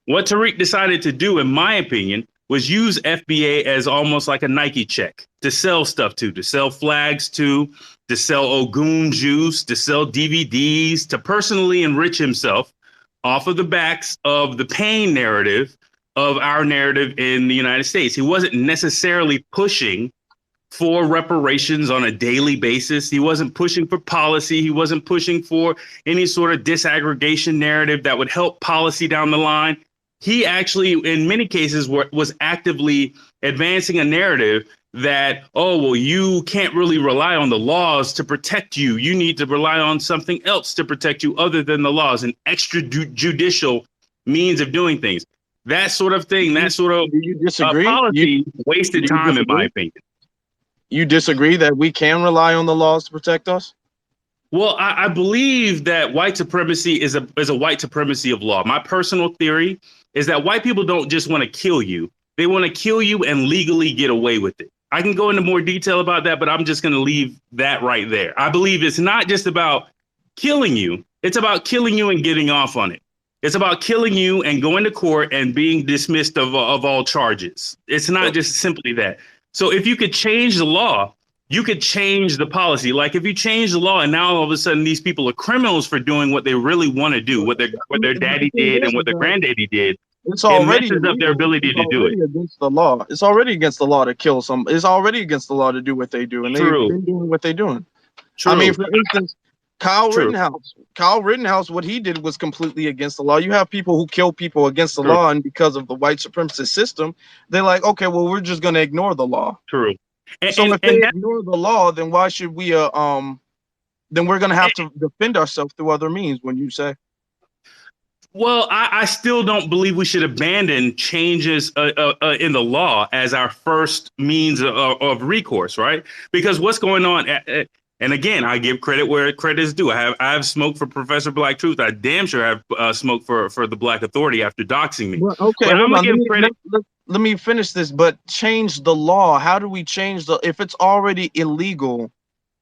what Tariq decided to do, in my opinion, was use FBA as almost like a Nike check to sell stuff to sell flags to sell Ogun juice, to sell DVDs, to personally enrich himself off of the backs of the pain narrative of our narrative in the United States. He wasn't necessarily pushing for reparations on a daily basis. He wasn't pushing for policy. He wasn't pushing for any sort of disaggregation narrative that would help policy down the line. He actually, in many cases, was actively advancing a narrative that, oh, well, you can't really rely on the laws to protect you. You need to rely on something else to protect you other than the laws, an extrajudicial means of doing things. That sort of thing, that sort of Do you disagree? policy wasted Do you time, in my disagree? opinion. You disagree that we can rely on the laws to protect us? Well, I believe that white supremacy is a white supremacy of law. My personal theory is that white people don't just want to kill you. They want to kill you and legally get away with it. I can go into more detail about that, but I'm just going to leave that right there. I believe it's not just about killing you. It's about killing you and getting off on it. It's about killing you and going to court and being dismissed of all charges. It's not just simply that. So if you could change the law, you could change the policy. Like if you change the law and now all of a sudden these people are criminals for doing what they really want to do, what their But the daddy thing did and is what their that granddaddy did, it's it already messes up their illegal. ability It's to do it. already against the law. It's already against the law to kill some. It's already against the law to do what they do, and they've True, been doing what they're doing. I mean, true, for instance, Kyle true, Rittenhouse. Kyle Rittenhouse, what he did was completely against the law. You have people who kill people against the true, law, and because of the white supremacist system, they're like, okay, well, we're just going to ignore the law. true. And So and, if they and that ignore the law, then why should we? Then we're going to have to defend ourselves through other means. When you say, well, I still don't believe we should abandon changes in the law as our first means of recourse, right? Because what's going on, and again, I give credit where credit is due. I have smoked for Professor Black Truth. I damn sure have smoked for the Black Authority after doxing me. well, okay, But I'm hold gonna on. give credit. Let me finish this. But change the law. How do we change the? If it's already illegal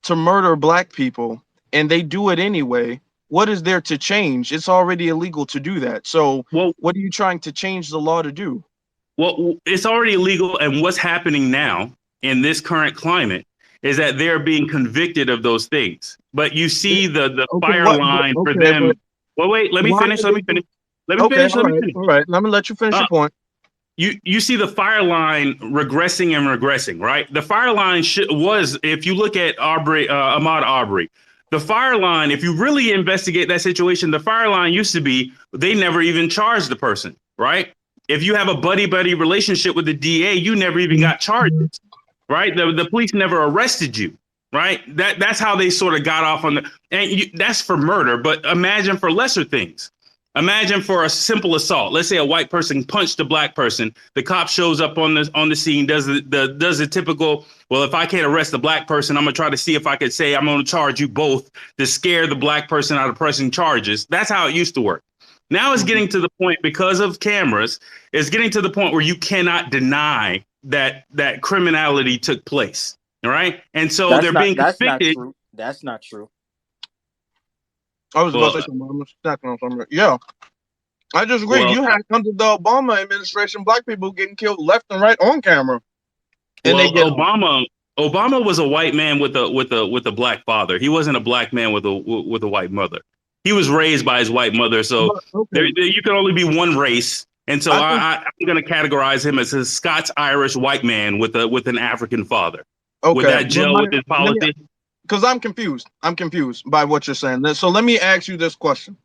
to murder black people and they do it anyway, what is there to change? It's already illegal to do that. So Well, what are you trying to change the law to do? well, it's already illegal, and what's happening now in this current climate is that they're being convicted of those things. But you see the Okay, fire what? line for Okay, but them. Well, wait, let me why finish. are Let they? me finish. Let me Okay, finish. Let me finish. all right. Let me let you finish Uh, your point. you see the fire line regressing and regressing, right? The fire line was, if you look at Ahmaud Arbery, the fire line, if you really investigate that situation, the fire line used to be they never even charged the person, right? If you have a buddy relationship with the DA, you never even got charges, right? The police never arrested you, right? That's how they sort of got off on that's for murder, but imagine for lesser things. Imagine for a simple assault. Let's say a white person punched a black person. The cop shows up on the scene, does the typical. Well, if I can't arrest the black person, I'm gonna try to see if I could say I'm gonna charge you both to scare the black person out of pressing charges. That's how it used to work. Now it's getting to the point because of cameras. It's getting to the point where you cannot deny that criminality took place. All right, and so they're being That's not convicted. true. That's not true. I was about Well, to say something. I'm stacking on something. Yeah, I just agree. well, You had under the Obama administration, black people getting killed left and right on camera, and they Well, get Obama was a white man with a black father. He wasn't a black man with a white mother. He was raised by his white mother, so but, okay. you can only be one race. And so I think I'm going to categorize him as a Scots-Irish white man with an African father. Would okay, that gel with his policy? because I'm confused. I'm confused by what you're saying. So let me ask you this question.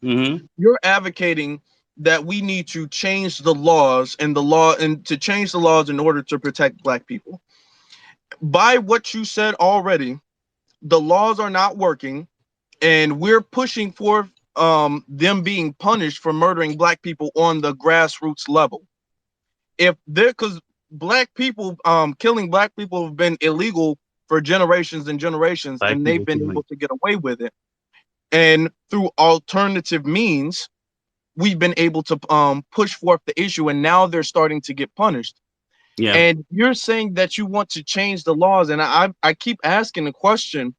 Mm-hmm. You're advocating that we need to change the laws and to change the laws in order to protect black people. By what you said already, the laws are not working, and we're pushing for them being punished for murdering black people on the grassroots level. If they're because black people killing black people have been illegal for generations and generations, Black and they've people been killing. able to get away with it. And through alternative means, we've been able to push forth the issue, and now they're starting to get punished. Yeah. And you're saying that you want to change the laws, and I keep asking the question,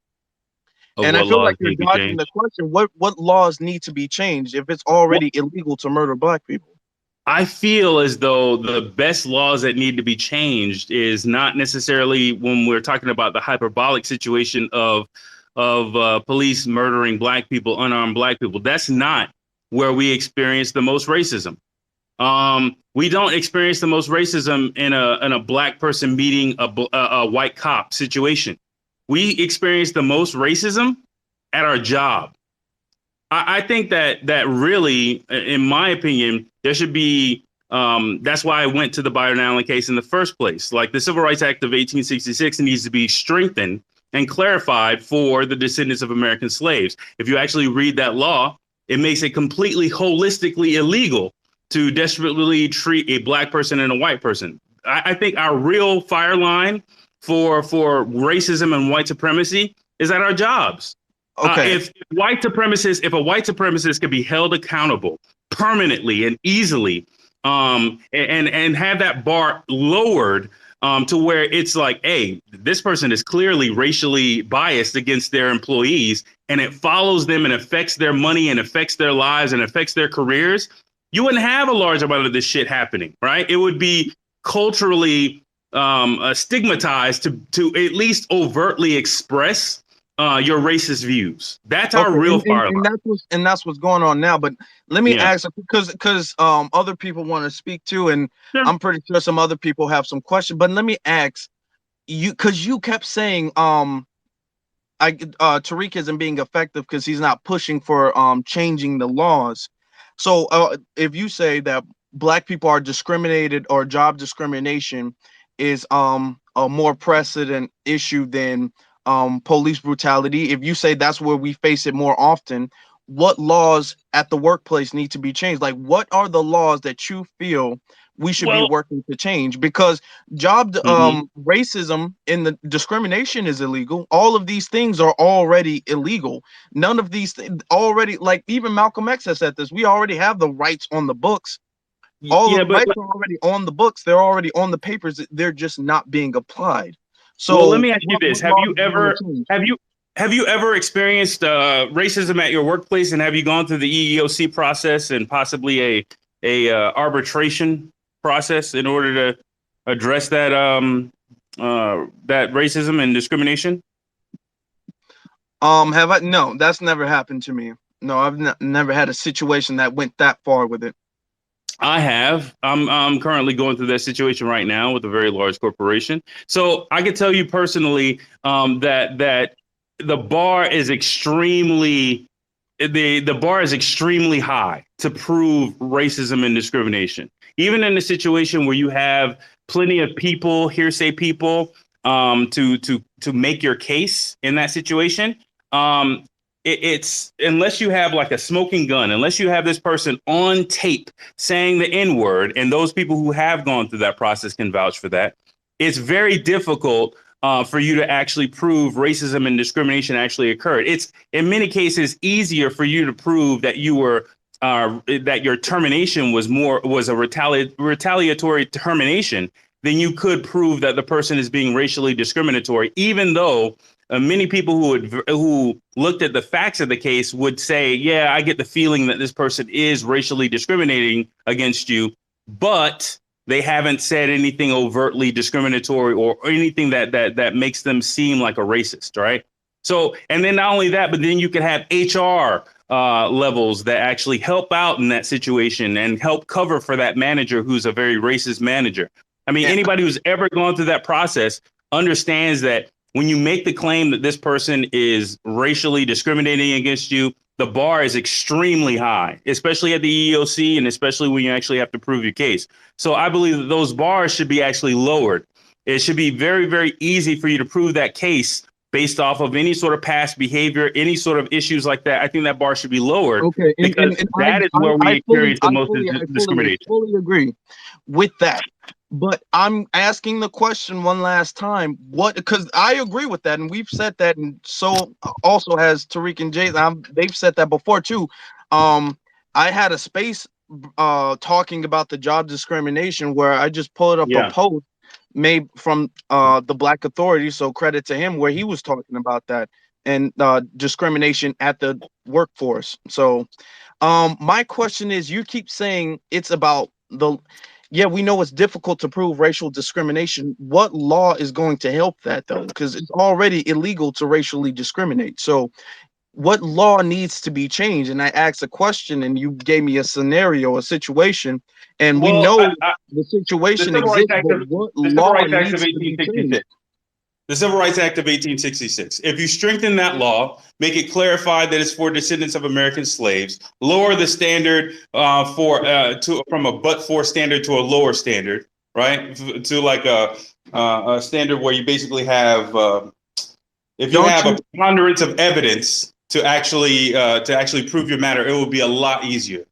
Of and I what feel like laws you're need to be dodging the changed? question. What laws need to be changed if it's already illegal to murder black people? I feel as though the best laws that need to be changed is not necessarily when we're talking about the hyperbolic situation of police murdering black people, unarmed black people. That's not where we experience the most racism. We don't experience the most racism in a black person meeting a white cop situation. We experience the most racism at our job. I think that really, in my opinion, there should be. That's why I went to the Byron Allen case in the first place. Like the Civil Rights Act of 1866 needs to be strengthened and clarified for the descendants of American slaves. If you actually read that law, it makes it completely holistically illegal to desperately treat a black person and a white person. I think our real fire line for racism and white supremacy is at our jobs. Okay, If a white supremacist could be held accountable permanently and easily, and have that bar lowered to where it's like, hey, this person is clearly racially biased against their employees, and it follows them and affects their money and affects their lives and affects their careers, you wouldn't have a large amount of this shit happening, right? It would be culturally stigmatized to at least overtly express your racist views. That's our okay, real and, fire line. that's what's going on now. But let me Yeah. ask, because other people want to speak too, and Sure. I'm pretty sure some other people have some questions. But let me ask you, because you kept saying Tariq isn't being effective because he's not pushing for changing the laws. So if you say that black people are discriminated or job discrimination is a more precedent issue than police brutality, if you say that's where we face it more often, what laws at the workplace need to be changed? Like, what are the laws that you feel we should be Well, working to change? Because job mhm. racism and the discrimination is illegal. All of these things are already illegal. None of these things already, like even Malcolm X has said this, we already have the rights on the books. All of Yeah, the rights are already on the books. They're already on the papers. They're just not being applied. well, let So me ask you this: what laws do you want to change? have you ever experienced racism at your workplace, and have you gone through the EEOC process and possibly a arbitration process in order to address that racism and discrimination? Have I? No, that's never happened to me. No, I've never had a situation that went that far with it. I have. I'm currently going through that situation right now with a very large corporation. So I can tell you personally that the bar is the bar is extremely high to prove racism and discrimination. Even in a situation where you have plenty of people, hearsay people, to make your case in that situation. it's unless you have like a smoking gun, unless you have this person on tape saying the N word, and those people who have gone through that process can vouch for that, it's very difficult for you to actually prove racism and discrimination actually occurred. It's in many cases easier for you to prove that you were that your termination was a retaliatory termination than you could prove that the person is being racially discriminatory, even though many people who looked at the facts of the case would say, yeah, I get the feeling that this person is racially discriminating against you, but they haven't said anything overtly discriminatory or anything that makes them seem like a racist, right? So, and then not only that, but then you can have HR levels that actually help out in that situation and help cover for that manager who's a very racist manager. I mean, anybody who's ever gone through that process understands that when you make the claim that this person is racially discriminating against you, the bar is extremely high, especially at the EEOC and especially when you actually have to prove your case. So I believe that those bars should be actually lowered. It should be very, very easy for you to prove that case based off of any sort of past behavior, any sort of issues like that. I think that bar should be lowered because that is where we experience the most discrimination. I fully agree with that. But I'm asking the question one last time. What? Because I agree with that, and we've said that, and so also has Tariq and Jason. They've said that before too. I had a space talking about the job discrimination where I just pulled up a post made from the Black Authority. So credit to him, where he was talking about that and discrimination at the workforce. So my question is, you keep saying it's about yeah, we know it's difficult to prove racial discrimination. What law is going to help that, though? Because it's already illegal to racially discriminate. So what law needs to be changed? And I asked a question and you gave me a scenario, a situation, and we know the situation exists, but what law needs to be changed? The Civil Rights Act of 1866. If you strengthen that law, make it clarified that it's for descendants of American slaves, lower the standard from a but-for standard to a lower standard, right? To like a standard where you basically have, if you have a preponderance of evidence to actually prove your matter, it will be a lot easier.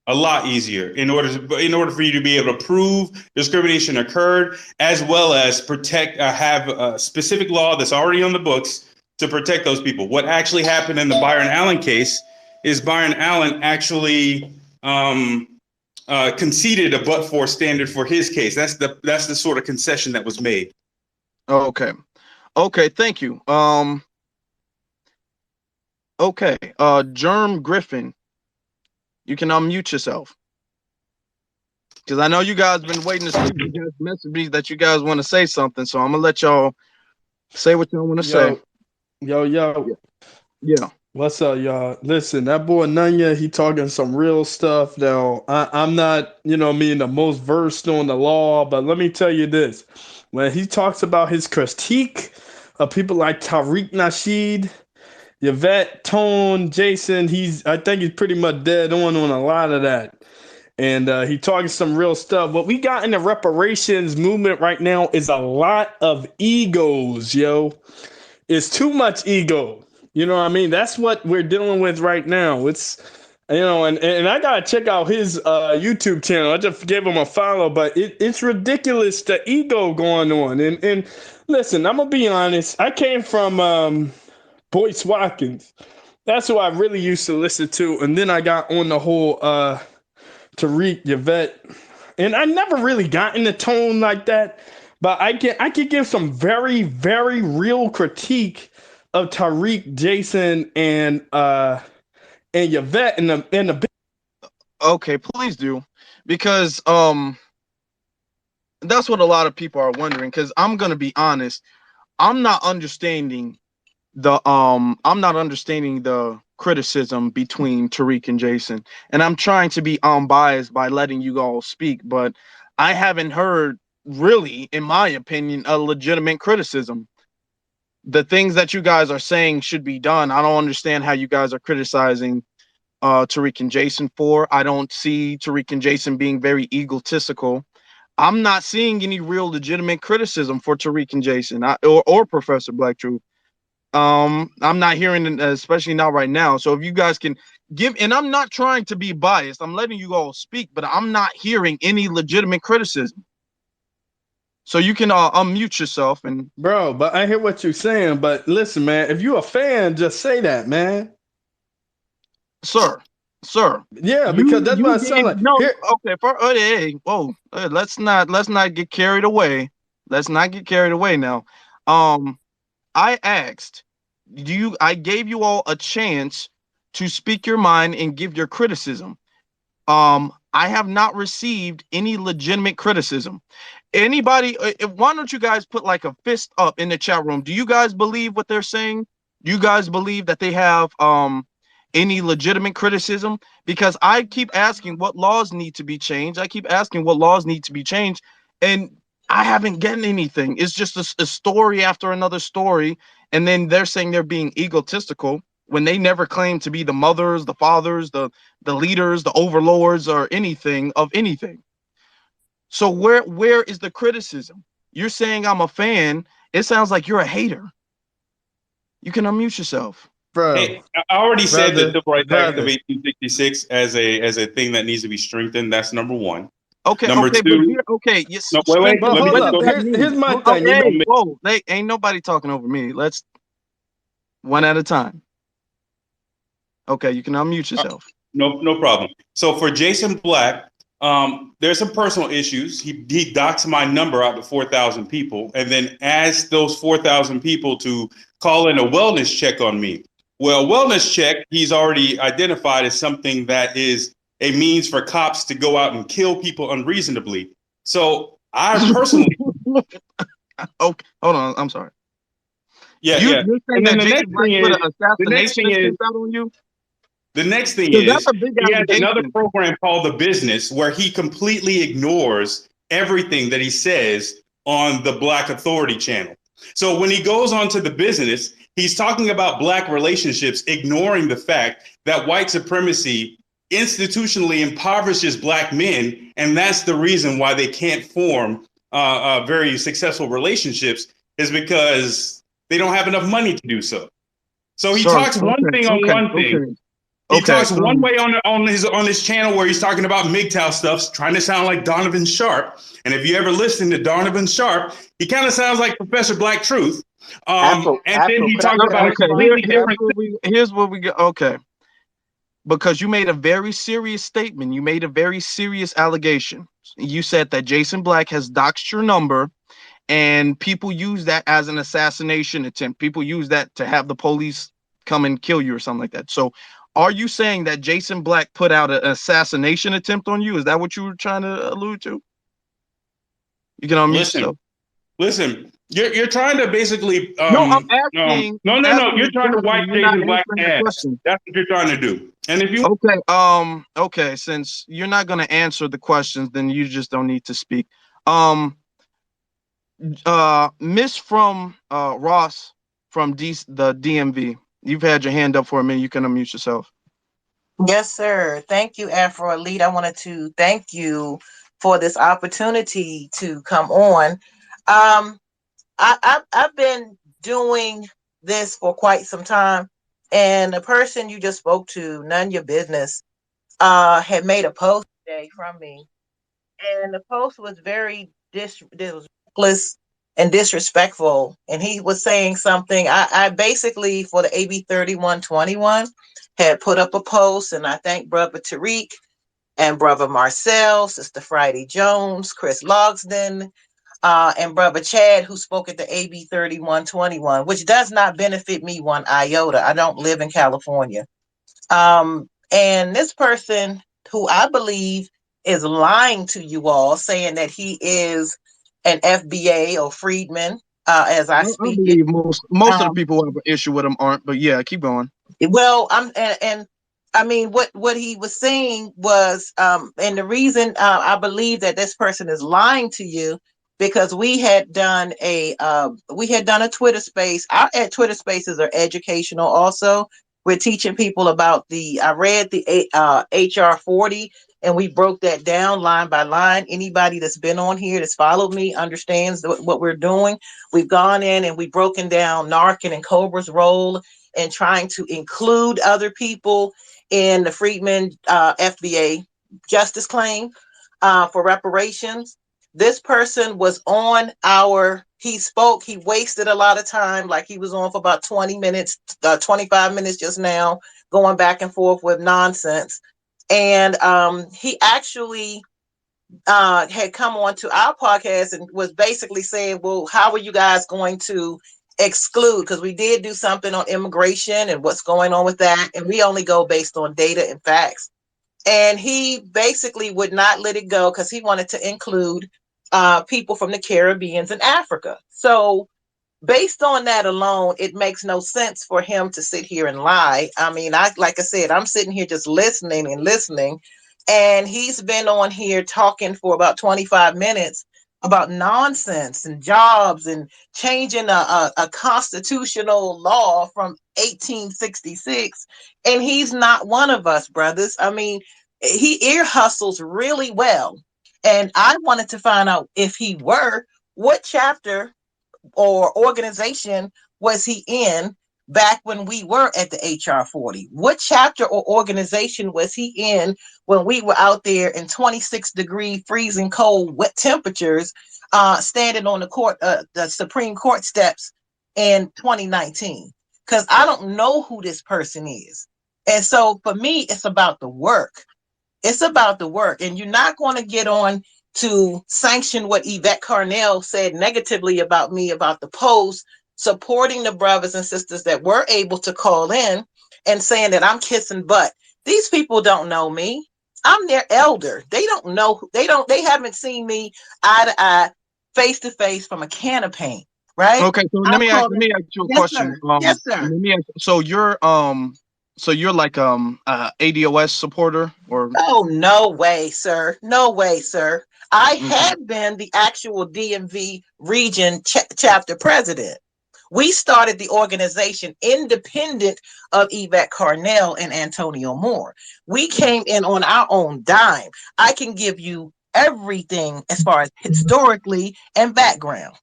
A lot easier in order for you to be able to prove discrimination occurred, as well as have a specific law that's already on the books to protect those people. What actually happened in the Byron Allen case is Byron Allen actually conceded a but-for standard for his case. That's the sort of concession that was made. Okay, thank you. Okay, Germ Griffin. You can unmute yourself. Because I know you guys been waiting to see you guys message me that you guys want to say something. So I'm going to let y'all say what y'all want to say. Yo. Yeah. What's up, y'all? Listen, that boy Nanya, he talking some real stuff now. I'm not, the most versed on the law, but let me tell you this. When he talks about his critique of people like Tariq Nasheed, Yvette, Tone, Jason, I think he's pretty much dead on a lot of that. And he talking some real stuff. What we got in the reparations movement right now is a lot of egos, yo. It's too much ego. You know what I mean? That's what we're dealing with right now. It's, and I got to check out his YouTube channel. I just gave him a follow, but it's ridiculous, the ego going on. And listen, I'm going to be honest. I came from Boyce Watkins. That's who I really used to listen to. And then I got on the whole Tariq, Yvette. And I never really got in the tone like that. But I could give some very, very real critique of Tariq, Jason, and Yvette and the Okay, please do. Because that's what a lot of people are wondering. Because I'm gonna be honest, I'm not understanding the criticism between Tariq and Jason, and I'm trying to be unbiased by letting you all speak, but I haven't heard, really, in my opinion, a legitimate criticism. The things that you guys are saying should be done. I don't understand how you guys are criticizing Tariq and Jason for. I don't see Tariq and Jason being very egotistical. I'm not seeing any real legitimate criticism for Tariq and Jason or Professor Black Truth. I'm not hearing it, especially not right now. So if you guys can give, and I'm not trying to be biased, I'm letting you all speak, but I'm not hearing any legitimate criticism. So you can unmute yourself and Bro, but I hear what you're saying. But listen, man, if you a fan, just say that, man. sir, sir, Yeah, because that's what you it sounds gave like. no Here, okay for hey whoa let's not get carried away. Let's not get carried away now. Um, I asked I gave you all a chance to speak your mind and give your criticism. I have not received any legitimate criticism. Anybody, why don't you guys put like a fist up in the chat room? Do you guys believe what they're saying? Do you guys believe that they have any legitimate criticism? Because I keep asking what laws need to be changed. I keep asking what laws need to be changed, and I haven't gotten anything. It's just a story after another story, and then they're saying they're being egotistical when they never claim to be the mothers, the fathers, the leaders, the overlords, or anything of anything. So where is the criticism? You're saying I'm a fan. It sounds like you're a hater. You can unmute yourself. bro, Hey, I already said the brother, Civil Rights Act of brother. 1866 as a thing that needs to be strengthened. That's number one. Okay, Number okay, but two, here, okay, yes, no, wait, wait. strengthen But Let it. me hold What just does up. go. that Here's mean? my Oh, thing. You know, okay, Don't make- whoa, they ain't nobody talking over me. Let's one at a time. Okay, you can unmute yourself. no problem. So for Jason Black, there's some personal issues. He docks my number out to 4,000 people, and then asks those 4,000 people to call in a wellness check on me. Well, wellness check he's already identified as something that is a means for cops to go out and kill people unreasonably. So I personally, Okay, hold on. I'm sorry. yeah, You yeah. you're saying And then that Jason Black put an the next assassination thing is attempt out on you? The next thing Because that's is a big he has another allegation. program called The Business where he completely ignores everything that he says on the Black Authority channel. So when he goes on to The Business, he's talking about Black relationships, ignoring the fact that white supremacy institutionally impoverishes Black men. And that's the reason why they can't form very successful relationships, is because they don't have enough money to do so. So he Sir, talks one okay, thing on okay, one thing. okay. He Okay. talks one way on his channel where he's talking about MGTOW stuff, trying to sound like Donovan Sharp. And if you ever listen to Donovan Sharp, he kind of sounds like Professor Black Truth. And then he talks about a Okay, completely different thing. here's where we go. Okay. Because you made a very serious statement. You made a very serious allegation. You said that Jason Black has doxed your number, and people use that as an assassination attempt. People use that to have the police come and kill you or something like that. So are you saying that Jason Black put out an assassination attempt on you? Is that what you were trying to allude to? You can unmute Listen, yourself. listen. You're trying to basically No, I'm no. asking You're a trying to wipe question. You're not Jason Black's answering the ass. question. That's what you're trying to do. And if you Okay, since you're not going to answer the questions, then you just don't need to speak. Um, Miss from Ross from the DMV, you've had your hand up for a minute. You can unmute yourself. Yes, sir. Thank you, Afro Elite. I wanted to thank you for this opportunity to come on. I've been doing this for quite some time, and the person you just spoke to, none your business, had made a post today from me, and the post was very reckless and disrespectful. And he was saying something. I basically, for the AB 3121, had put up a post, and I thank Brother Tariq and Brother Marcel, Sister Friday Jones, Chris Logsden, and Brother Chad, who spoke at the AB 3121, which does not benefit me one iota. I don't live in California. And this person, who I believe is lying to you all, saying that he is an FBA or freedman, as I I speak it. believe most of the Um, people who have an issue with him aren't, but yeah, keep going. well, and I mean, what he was saying was, and the reason I believe that this person is lying to you, because we had done a Twitter space. Our Twitter spaces are educational. Also, we're teaching people about I read the HR 40 and we broke that down line by line. Anybody that's been on here that's followed me understands what we're doing. We've gone in and we've broken down Narcan and Cobra's role in trying to include other people in the Freedmen FBA justice claim for reparations. This person was on he spoke, he wasted a lot of time, like he was on for about 20 minutes, 25 minutes just now, going back and forth with nonsense. And he actually had come on to our podcast and was basically saying, well, how are you guys going to exclude? Because we did do something on immigration and what's going on with that. And we only go based on data and facts. And he basically would not let it go because he wanted to include people from the Caribbean and Africa. So based on that alone, it makes no sense for him to sit here and lie. I mean, like I said, I'm sitting here just listening and listening, and he's been on here talking for about 25 minutes about nonsense and jobs and changing a constitutional law from 1866, and he's not one of us, brothers. I mean, he ear hustles really well, and I wanted to find out, if he were, what chapter or organization was he in back when we were at the HR 40? What chapter or organization was he in when we were out there in 26-degree freezing cold wet temperatures, standing on the Supreme Court steps in 2019? Because I don't know who this person is. And so for me, it's about the work. It's about the work. And you're not going to get on to sanction what Yvette Carnell said negatively about me about the post, supporting the brothers and sisters that were able to call in and saying that I'm kissing butt. These people don't know me. I'm their elder. They don't know. They haven't seen me eye to eye, face to face from a can of paint. Right? Okay, so let I'm me ask calling. you a Yes, question. sir. Yes, sir. So you're like ADOS supporter or Oh, no way, sir. No way, sir. I okay. had been the actual DMV region chapter president. We started the organization independent of Yvette Carnell and Antonio Moore. We came in on our own dime. I can give you everything as far as historically and background.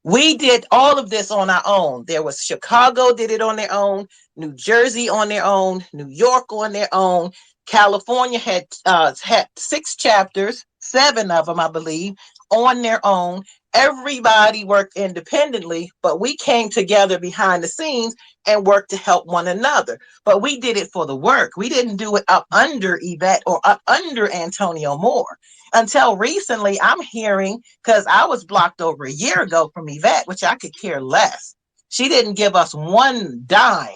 We did all of this on our own. There was Chicago did it on their own, New Jersey on their own, New York on their own. California had 6 chapters, 7 of them, I believe, on their own. Everybody worked independently, but we came together behind the scenes and worked to help one another. But we did it for the work. We didn't do it up under Yvette or up under Antonio Moore. Until recently, I'm hearing, because I was blocked over a year ago from Yvette, which I could care less. She didn't give us one dime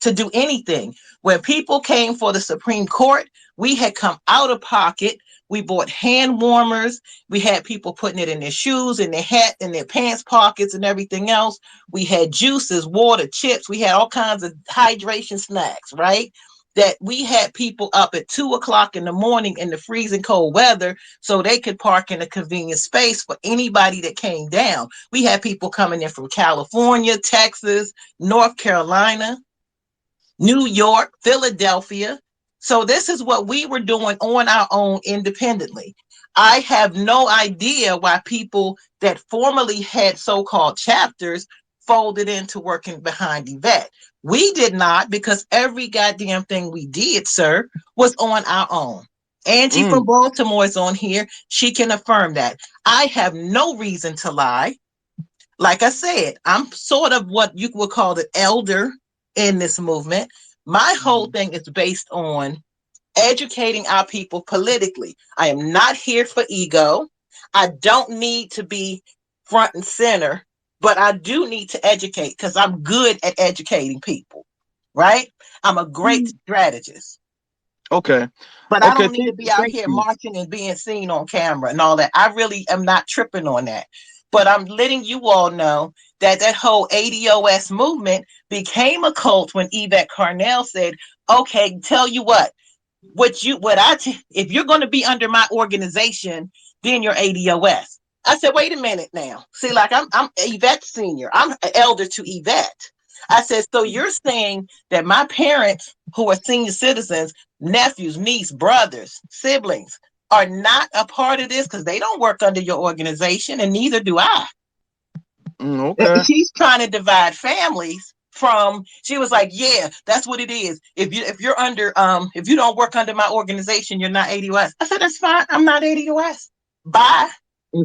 to do anything. When people came for the Supreme Court, we had come out of pocket. We bought hand warmers. We had people putting it in their shoes, in their hat, in their pants pockets, and everything else. We had juices, water, chips. We had all kinds of hydration snacks, right? That we had people up at 2 o'clock in the morning in the freezing cold weather so they could park in a convenient space for anybody that came down. We had people coming in from California, Texas, North Carolina, New York, Philadelphia. So this is what we were doing on our own independently. I have no idea why people that formerly had so-called chapters folded into working behind Yvette. We did not, because every goddamn thing we did, sir, was on our own. Angie from Baltimore is on here. She can affirm that. I have no reason to lie. Like I said, I'm sort of what you would call the elder in this movement. My whole thing is based on educating our people politically. I am not here for ego. I don't need to be front and center, but I do need to educate because I'm good at educating people, right? I'm a great strategist, Okay. but I Okay, don't need to be out thank here you. marching and being seen on camera and all that. I really am not tripping on that. But I'm letting you all know that that whole ADOS movement became a cult when Yvette Carnell said, okay, tell you if you're going to be under my organization, then you're ADOS. I said, wait a minute now. See, like I'm Yvette Senior. I'm an elder to Yvette. I said, so you're saying that my parents, who are senior citizens, nephews, niece, brothers, siblings, are not a part of this because they don't work under your organization, and neither do I. Okay. She's trying to divide families from. She was like, yeah, that's what it is. If you're under if you don't work under my organization, you're not ADOS. I said, that's fine. I'm not ADOS. Bye.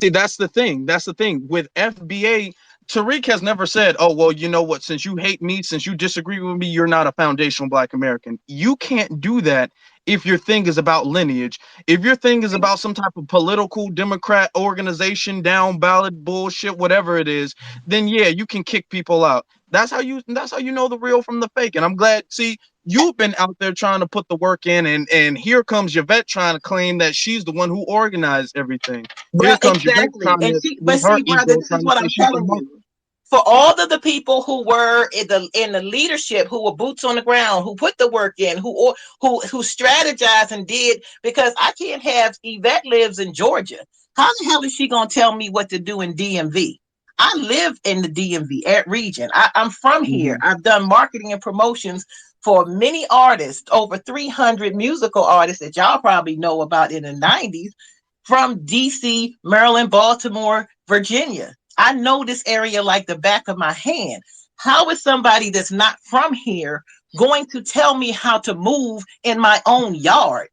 See, that's the thing. That's the thing with FBA. Tariq has never said, "Oh, well, you know what? Since you hate me, since you disagree with me, you're not a foundational Black American." You can't do that if your thing is about lineage. If your thing is about some type of political Democrat organization, down ballot bullshit, whatever it is, then yeah, you can kick people out. That's how you. That's how you know the real from the fake. And I'm glad. See, you've been out there trying to put the work in, and here comes Yvette trying to claim that she's the one who organized everything. Here But comes Yvette exactly. trying And to, see, but with her see, brother, ego, this is trying to what say I'm she's the telling mother. you. For all of the people who were in the leadership, who were boots on the ground, who put the work in, who strategized and did, because I can't have Yvette lives in Georgia. How the hell is she gonna tell me what to do in DMV? I live in the DMV region. I'm from here. Mhm. I've done marketing and promotions for many artists, over 300 musical artists that y'all probably know about in the 90s, from DC, Maryland, Baltimore, Virginia. I know this area like the back of my hand. How is somebody that's not from here going to tell me how to move in my own yard?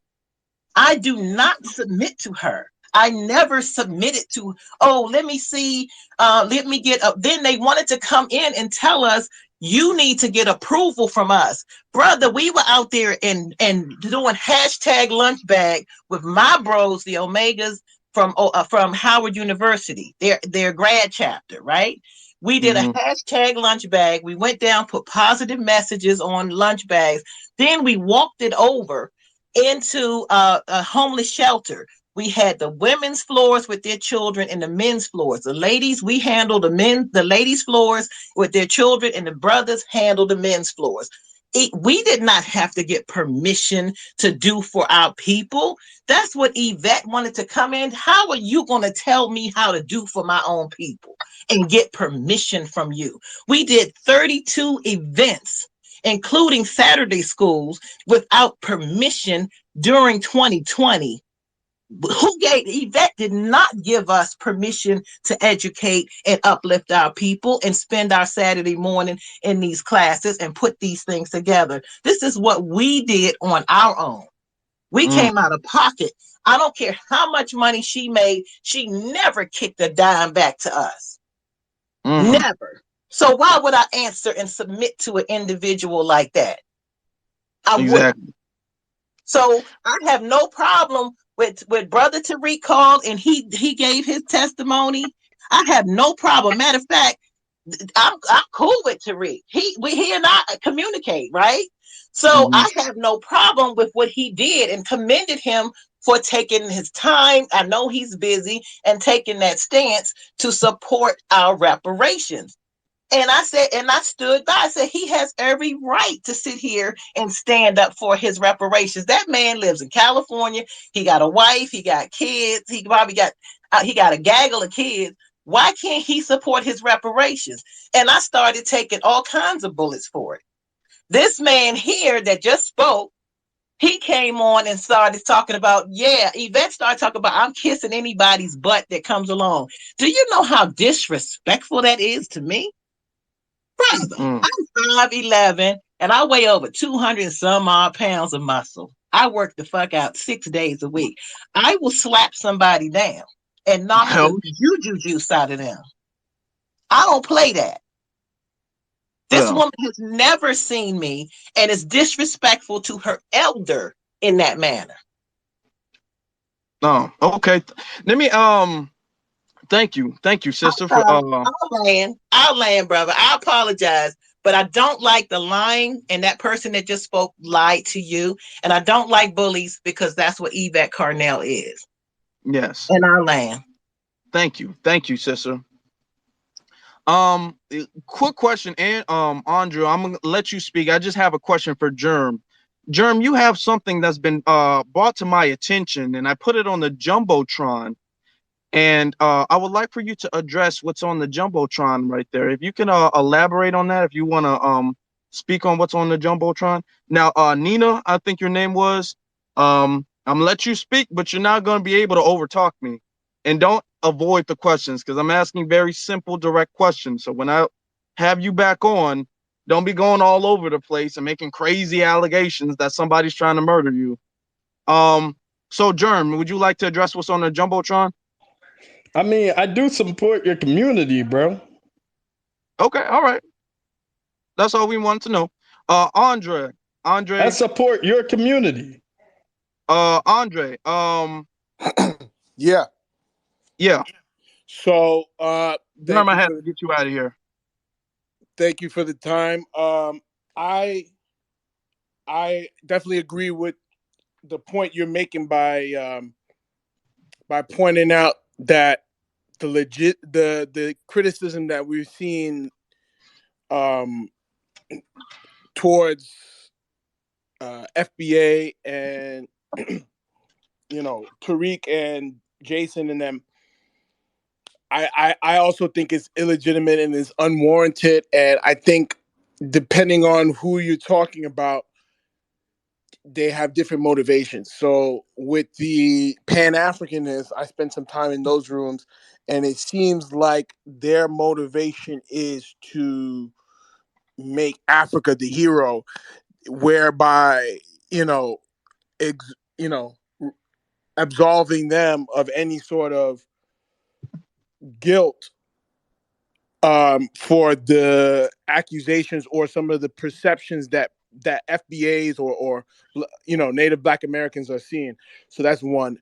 I do not submit to her. I never submitted to, oh, let me see, let me get up. Then they wanted to come in and tell us, you need to get approval from us. Brother, we were out there and doing hashtag lunch bag with my bros, the Omegas from Howard University, their grad chapter, right? We did a Mhm. hashtag lunch bag. We went down, put positive messages on lunch bags. Then we walked it over into a homeless shelter. We had the women's floors with their children and the men's floors. The ladies, we handled the ladies' floors with their children, and the brothers handled the men's floors. We did not have to get permission to do for our people. That's what Yvette wanted to come in. How are you going to tell me how to do for my own people and get permission from you? We did 32 events, including Saturday schools, without permission during 2020. Who gave? Yvette did not give us permission to educate and uplift our people and spend our Saturday morning in these classes and put these things together. This is what we did on our own. We Mm. came out of pocket. I don't care how much money she made, she never kicked a dime back to us. Mhm. Never. So why would I answer and submit to an individual like that? I wouldn't. Exactly. So I have no problem with Brother Tariq called and he gave his testimony. I have no problem. Matter of fact, I'm cool with Tariq. He and I communicate, right? So Mhm. I have no problem with what he did and commended him for taking his time. I know he's busy and taking that stance to support our reparations. And I said, and I stood by. I said, he has every right to sit here and stand up for his reparations. That man lives in California. He got a wife. He got kids. He got a gaggle of kids. Why can't he support his reparations? And I started taking all kinds of bullets for it. This man here that just spoke, he came on and started talking about, yeah, Yvette started talking about, I'm kissing anybody's butt that comes along. Do you know how disrespectful that is to me? Brother, Mm. I'm 5'11" and I weigh over 200 and some odd pounds of muscle. I work the fuck out 6 days a week. I will slap somebody down and knock the Hell, juju juice out of them. I don't play that. This yeah. woman has never seen me and is disrespectful to her elder in that manner. Oh, okay. Let me thank you, I'm sister, for sorry. I'll land, brother. I apologize, but I don't like the lying, and that person that just spoke lied to you. And I don't like bullies because that's what Yvette Carnell is. yes. And I'll land. Thank you, sister. Quick question, and Andrew, I'm gonna let you speak. I just have a question for Germ. Germ, you have something that's been brought to my attention, and I put it on the jumbotron. And I would like for you to address what's on the jumbotron right there. If you can elaborate on that, if you want to speak on what's on the jumbotron. Now, Nina, I think your name was. I'm gonna let you speak, but you're not gonna be able to overtalk me. And don't avoid the questions because I'm asking very simple, direct questions. So when I have you back on, don't be going all over the place and making crazy allegations that somebody's trying to murder you. Um, so Germ, would you like to address what's on the jumbotron? I mean, I do support your community, bro. Okay, all right. That's all we wanted to know. Andre, I Andre, support your community. Andre. Yeah. Yeah, So Germ, I have to get you out of here. thank you for the time. I I definitely agree with the point you're making by pointing out that the criticism that we're seeing um, towards FBA and Tariq and Jason and them. I also think it's illegitimate and is unwarranted. And I think depending on who you're talking about, they have different motivations. So with the Pan Africanists, I spent some time in those rooms, and it seems like their motivation is to make Africa the hero, whereby you know, ex, you know, absolving them of any sort of guilt for the accusations or some of the perceptions that FBAs or Native Black Americans are seeing. So that's one,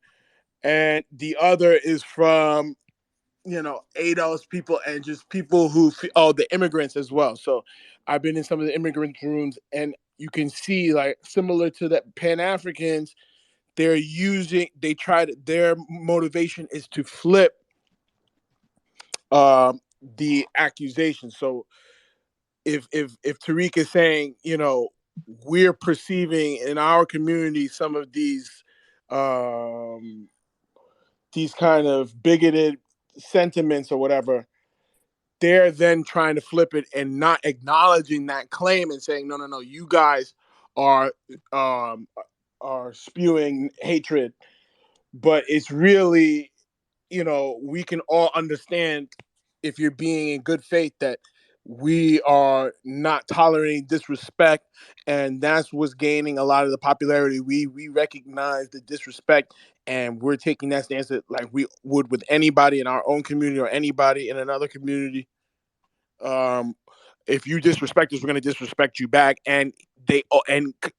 and the other is from ADOS people and just people who the immigrants as well. So I've been in some of the immigrant rooms, and you can see like similar to that Pan Africans, their motivation is to flip the accusation. So if Tariq is saying, we're perceiving in our community some of these kind of bigoted sentiments or whatever, they're then trying to flip it and not acknowledging that claim and saying, no, you guys are um, are spewing hatred. But it's really, we can all understand, if you're being in good faith, that we are not tolerating disrespect, and that's what's gaining a lot of the popularity. We recognize the disrespect, and we're taking that stance like we would with anybody in our own community or anybody in another community. um, if you disrespect us, we're going to disrespect you back. And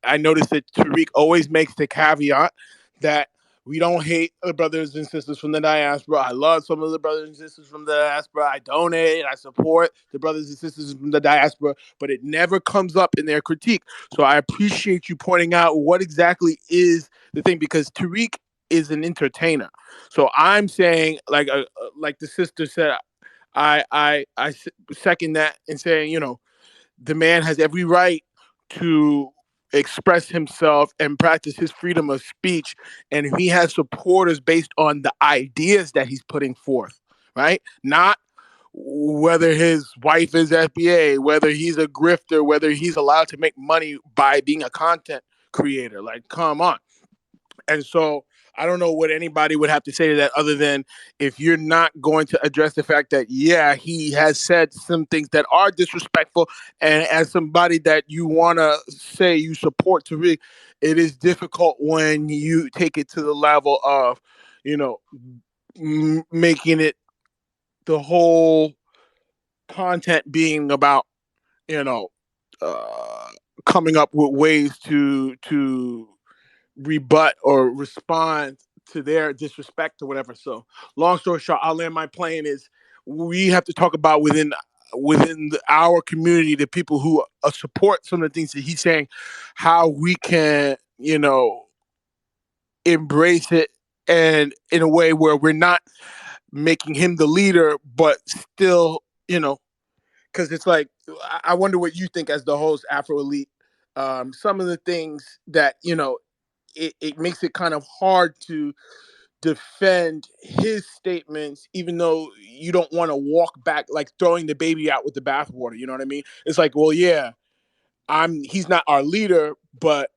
I noticed that Tariq always makes the caveat that we don't hate the brothers and sisters from the diaspora. I love some of the brothers and sisters from the diaspora. I donate and I support the brothers and sisters from the diaspora, but it never comes up in their critique. So I appreciate you pointing out what exactly is the thing, because Tariq is an entertainer. So I'm saying, like the sister said, I second that and saying, the man has every right to express himself and practice his freedom of speech, and he has supporters based on the ideas that he's putting forth, right? Not whether his wife is FBA, whether he's a grifter, whether he's allowed to make money by being a content creator. Like, come on. And so I don't know what anybody would have to say to that, other than if you're not going to address the fact that, yeah, he has said some things that are disrespectful. And as somebody that you want to say you support Tariq, it is difficult when you take it to the level of, you know, making it the whole content being about, you know, uh, coming up with ways to rebut or respond to their disrespect or whatever. So, long story short, I'll land my plane is we have to talk about our community, the people who support some of the things that he's saying, how we can, embrace it, and in a way where we're not making him the leader, but still, because it's like, I wonder what you think as the host, Afro Elite. Some of the things that it makes it kind of hard to defend his statements, even though you don't want to walk back, like throwing the baby out with the bathwater. You know what I mean? It's like, well, yeah, he's not our leader, but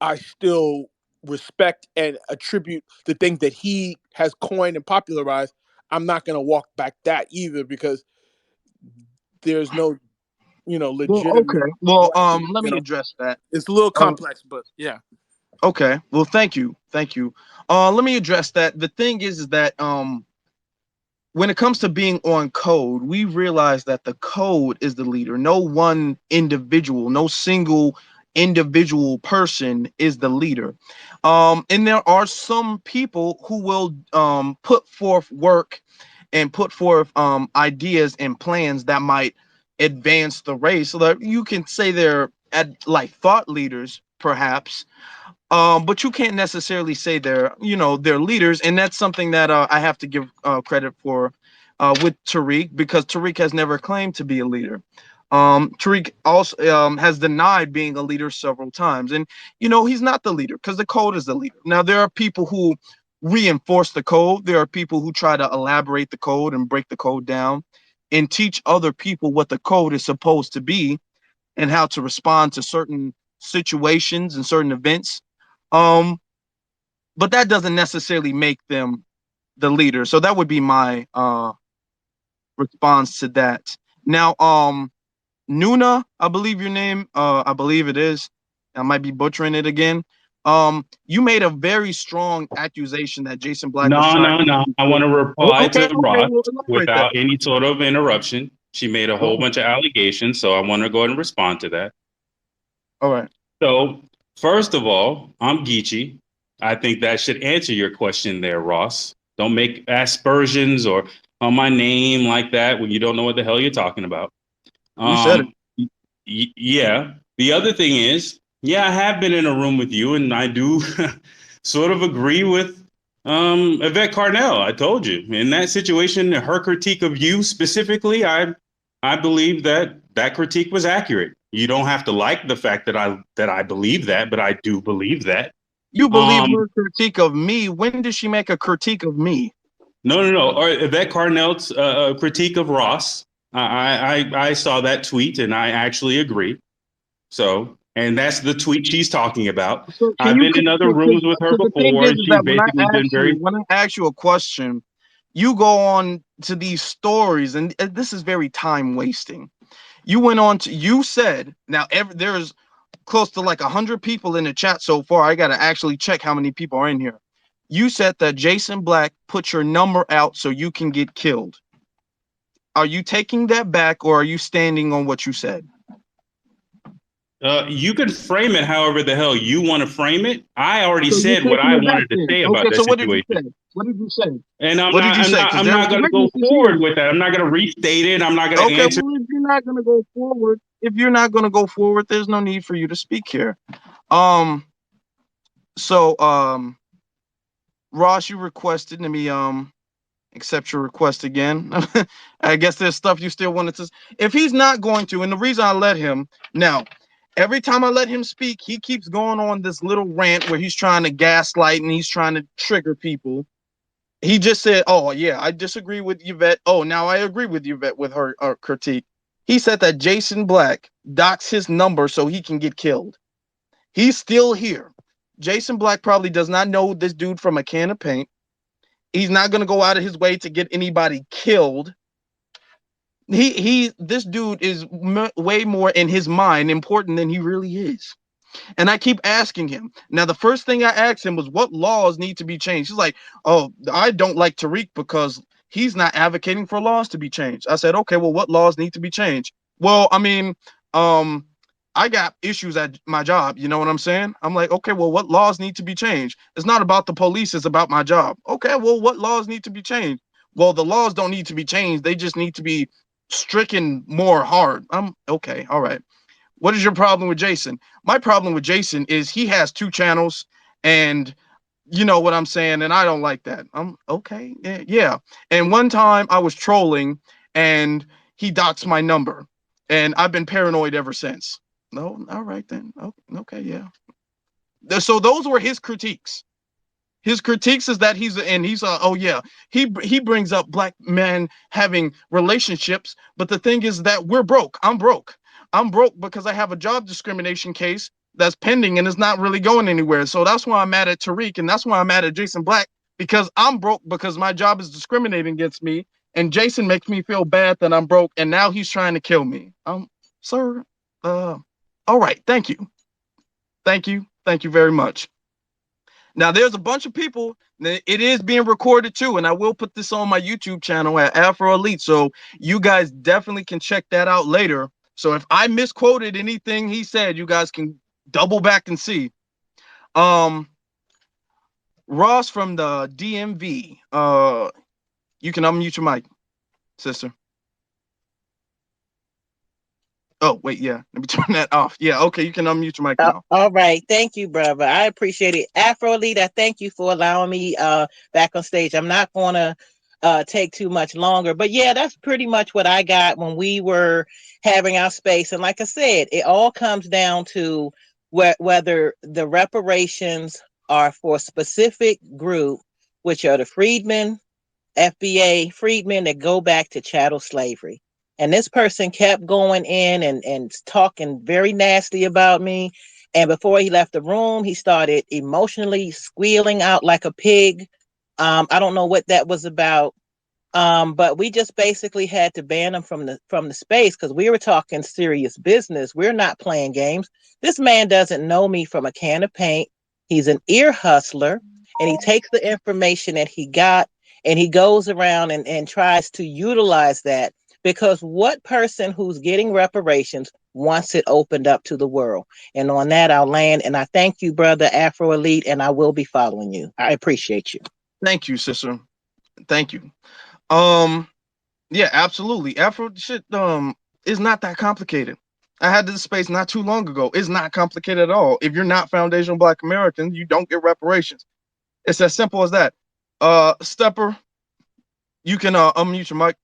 I still respect and attribute the things that he has coined and popularized. I'm not going to walk back that either, because there's no, Well, okay. legitimate Well, right. let me address that. It's a little Uh, complex, but yeah. okay. Well, thank you. Thank you. Let me address that. The thing is that when it comes to being on code, we realize that the code is the leader. No one individual, no single individual person is the leader. And there are some people who will put forth work and put forth ideas and plans that might advance the race. So that you can say they're like thought leaders, perhaps, but you can't necessarily say they're leaders, and that's something that I have to give credit for with Tariq, because Tariq has never claimed to be a leader. Tariq also has denied being a leader several times, and he's not the leader because the code is the leader. Now there are people who reinforce the code. There are people who try to elaborate the code and break the code down and teach other people what the code is supposed to be and how to respond to certain situations and certain events. um, but that doesn't necessarily make them the leader. So that would be my response to that. Now, Nuna, I believe your name, I believe it is. I might be butchering it again. You made a very strong accusation that Jason Black was No, trying no, no. to. I want to reply Okay, to okay, Ross well, elaborate that. without any sort of interruption. She made a whole Go. bunch of allegations, so I want to go ahead and respond to that. All right. So, first of all, I'm Geechee. I think that should answer your question there, Ross. Don't make aspersions or on my name like that when you don't know what the hell you're talking about. You said it. Um, yeah. The other thing is, yeah, I have been in a room with you, and I do sort of agree with Yvette Carnell. I told you in that situation, her critique of you specifically, I believe that that critique was accurate. You don't have to like the fact that I believe that, but I do believe that. You believe Um, her critique of me. When did she make a critique of me? no, no, no. Or Yvette Carnell's critique of Ross. I saw that tweet, and I actually agree. So, and that's the tweet she's talking about. So can I've you? been in other rooms with her So the thing before, and is she's that when basically been very. I ask you a question, you go on to these stories, and this is very time wasting. You said now there's close to like 100 people in the chat so far. I gotta actually check how many people are in here. You said that Jason Black put your number out so you can get killed. Are you taking that back, or are you standing on what you said? You can frame it however the hell you want to frame it. I already So you're said what taking I it back wanted to then. say about Okay, that so what did you situation. say? What did you say? And I'm What did not, you I'm say? not, Because I'm there's not going to go witnesses here. forward with that. I'm not going to restate it. I'm not going to Okay, answer. well, if you're not gonna go forward, there's no need for you to speak here. Um, so Ross, you requested. Let me accept your request again. I guess there's stuff you still wanted to. If he's not going to, and the reason I let him now, every time I let him speak, he keeps going on this little rant where he's trying to gaslight and he's trying to trigger people. He just said, "Oh yeah, I disagree with Yvette. Oh, now I agree with Yvette with her critique." He said that Jason Black docks his number so he can get killed. He's still here. Jason Black probably does not know this dude from a can of paint. He's not gonna go out of his way to get anybody killed. This dude is way more in his mind important than he really is. And I keep asking him. Now, the first thing I asked him was, what laws need to be changed? He's like, oh, I don't like Tariq because he's not advocating for laws to be changed. I said, okay, well, what laws need to be changed? Well, I mean, um, I got issues at my job. You know what I'm saying? I'm like, okay, well, what laws need to be changed? It's not about the police, it's about my job. Okay, well, what laws need to be changed? Well, the laws don't need to be changed. They just need to be stricken more hard. I'm okay, all right. What is your problem with Jason? My problem with Jason is he has two channels, and you know what I'm saying, and I don't like that. I'm okay. Yeah. And one time I was trolling and he doxed my number, and I've been paranoid ever since. No, all right then. Oh, okay, yeah. So those were his critiques. His critiques is that oh yeah, he brings up black men having relationships, but the thing is that we're broke. I'm broke because I have a job discrimination case that's pending and it's not really going anywhere. So that's why I'm mad at Tariq, and that's why I'm mad at Jason Black, because I'm broke because my job is discriminating against me, and Jason makes me feel bad that I'm broke, and now he's trying to kill me. Sir, all right, thank you very much. Now, there's a bunch of people. It is being recorded too, and I will put this on my YouTube channel at Afro Elite, so you guys definitely can check that out later. So if I misquoted anything he said, you guys can double back and see. Ross from the DMV. You can unmute your mic, sister. Oh, wait, yeah. Let me turn that off. Yeah, okay, you can unmute your mic now. All right. Thank you, brother. I appreciate it. Afro Elite, I thank you for allowing me back on stage. I'm not going to take too much longer. But yeah, that's pretty much what I got when we were having our space. And like I said, it all comes down to whether the reparations are for a specific group, which are the freedmen, FBA freedmen that go back to chattel slavery. And this person kept going in and talking very nasty about me. And before he left the room, he started emotionally squealing out like a pig. I don't know what that was about. But we just basically had to ban him from the space because we were talking serious business. We're not playing games. This man doesn't know me from a can of paint. He's an ear hustler, and he takes the information that he got and he goes around and tries to utilize that, because what person who's getting reparations wants it opened up to the world? And on that, I'll land. And I thank you, brother Afro Elite, and I will be following you. I appreciate you. Thank you, sister. Thank you. Um, yeah, absolutely. Afro shit is not that complicated. I had this space not too long ago. It's not complicated at all. If you're not foundational Black American, you don't get reparations. It's as simple as that. Stepper, you can unmute your mic.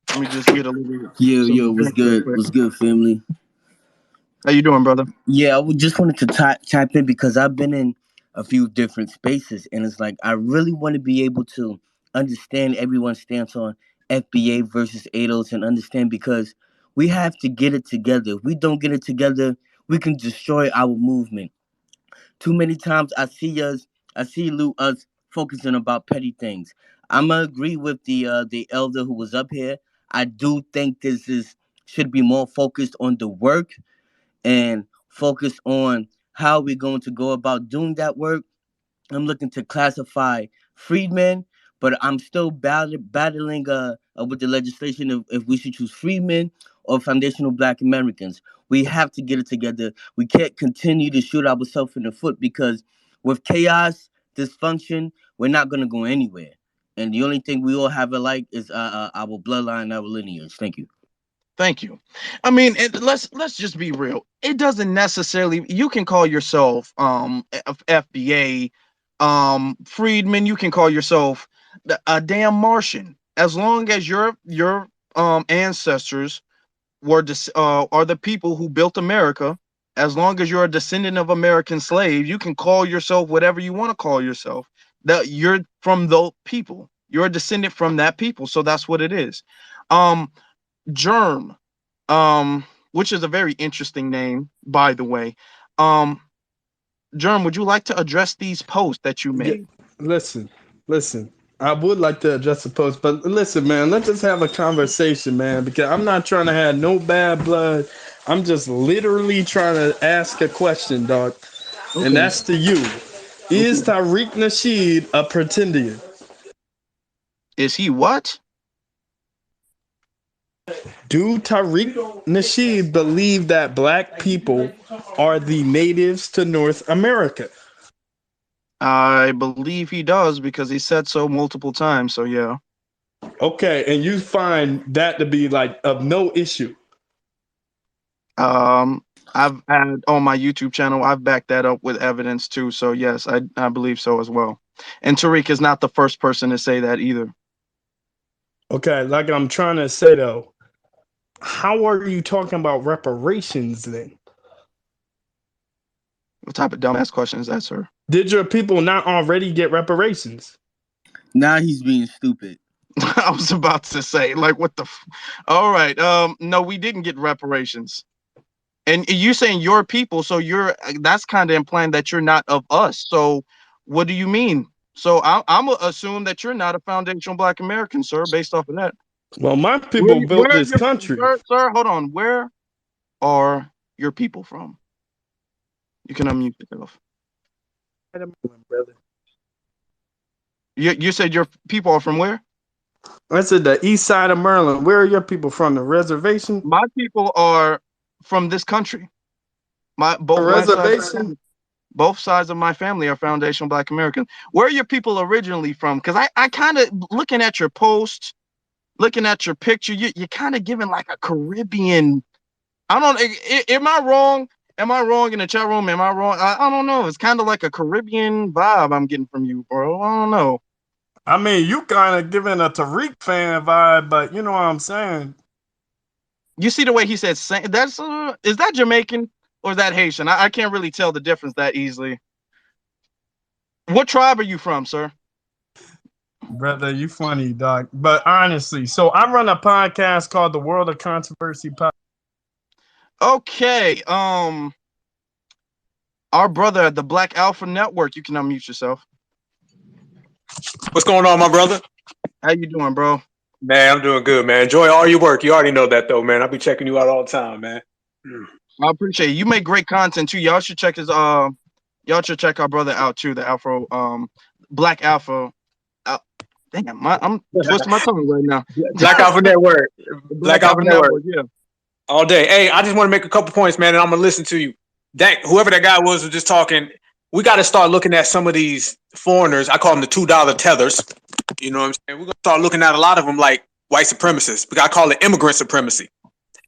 Let me just get a little Yo, some what's drink real good? quick. What's good, family? How you doing, brother? Yeah, just wanted to chime in because I've been in a few different spaces, and it's like I really want to be able to understand everyone's stance on FBA versus ADOS and understand, because we have to get it together. If we don't get it together, we can destroy our movement. Too many times I see us focusing about petty things. I'ma agree with the elder who was up here. I do think should be more focused on the work and focus on how we're going to go about doing that work. I'm looking to classify freedmen, but I'm still battling with the legislation if we should choose freedmen or foundational Black Americans. We have to get it together. We can't continue to shoot ourselves in the foot, because with chaos, dysfunction, we're not going to go anywhere. And the only thing we all have alike is our bloodline, our lineage. Thank you. Thank you. I mean, let's just be real. It doesn't necessarily. You can call yourself FBA, freedman. You can call yourself a damn Martian, as long as your ancestors are the people who built America. As long as you're a descendant of American slaves, you can call yourself whatever you want to call yourself. That you're from those people. You're a descendant from that people, so that's what it is. Um, Germ, which is a very interesting name, by the way. Um, Germ, would you like to address these posts that you Yeah, made? listen. I would like to address the post, but listen, man, let's just have a conversation, man, because I'm not trying to have no bad blood. I'm just literally trying to ask a question, dog, and Okay. that's to you. Is Okay. Tariq Nasheed a pretender? Is he what? Do Tariq Nasheed believe that black people are the natives to North America? I believe he does because he said so multiple times. So yeah. Okay, and you find that to be like of no issue. Um, I've had on my YouTube channel. I've backed that up with evidence too. So yes, I believe so as well. And Tariq is not the first person to say that either. Okay, like I'm trying to say though, how are you talking about reparations then? What type of dumbass question is that, sir? Did your people not already get reparations? Now he's being stupid. I was about to say, like, what the? All right. No, we didn't get reparations. And you saying your people, so that's kind of implying that you're not of us. So, what do you mean? So I'm gonna assume that you're not a foundational Black American, sir, based off of that. Well, my people built Where this country. sir, hold on. Where are your people from? You can unmute yourself. Brother. You said your people are from where? I said the east side of Maryland. Where are your people from? The reservation? My people are from this country. Both sides of my family are foundational Black Americans. Where are your people originally from? Because I kind of, looking at your post, looking at your picture, you're kind of giving like a Caribbean. I don't. Am I wrong? Am I wrong in the chat room? Am I wrong? I don't know. It's kind of like a Caribbean vibe I'm getting from you, bro. I don't know. I mean, you kind of giving a Tariq fan vibe, but you know what I'm saying. You see the way he said, that's is that Jamaican or is that Haitian? I can't really tell the difference that easily. What tribe are you from, sir? Brother, you funny, dog. But honestly, so I run a podcast called The World of Controversy Podcast. Okay. Our brother at the Black Alpha Network, you can unmute yourself. What's going on, my brother? How you doing, bro? Man, I'm doing good, man. Enjoy all your work. You already know that, though, man. I'll be checking you out all the time, man. I appreciate it. You make great content too. Y'all should check our brother out too. The Afro, Black Alpha. Damn, I'm twisting my tongue right now. Black Alpha Network. Black Alpha Network. Yeah. All day. Hey, I just want to make a couple points, man, and I'm gonna listen to you. Whoever that guy was just talking. We got to start looking at some of these foreigners. I call them the $2 tethers. You know what I'm saying? We're gonna start looking at a lot of them like white supremacists. We got to call it immigrant supremacy.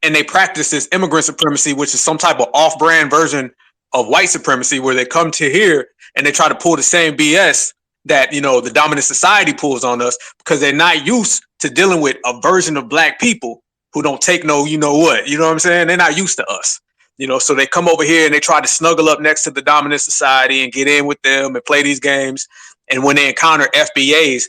And they practice this immigrant supremacy, which is some type of off-brand version of white supremacy, where they come to here and they try to pull the same BS that, you know, the dominant society pulls on us, because they're not used to dealing with a version of Black people who don't take no, you know what I'm saying? They're not used to us, you know, so they come over here and they try to snuggle up next to the dominant society and get in with them and play these games. And when they encounter FBAs,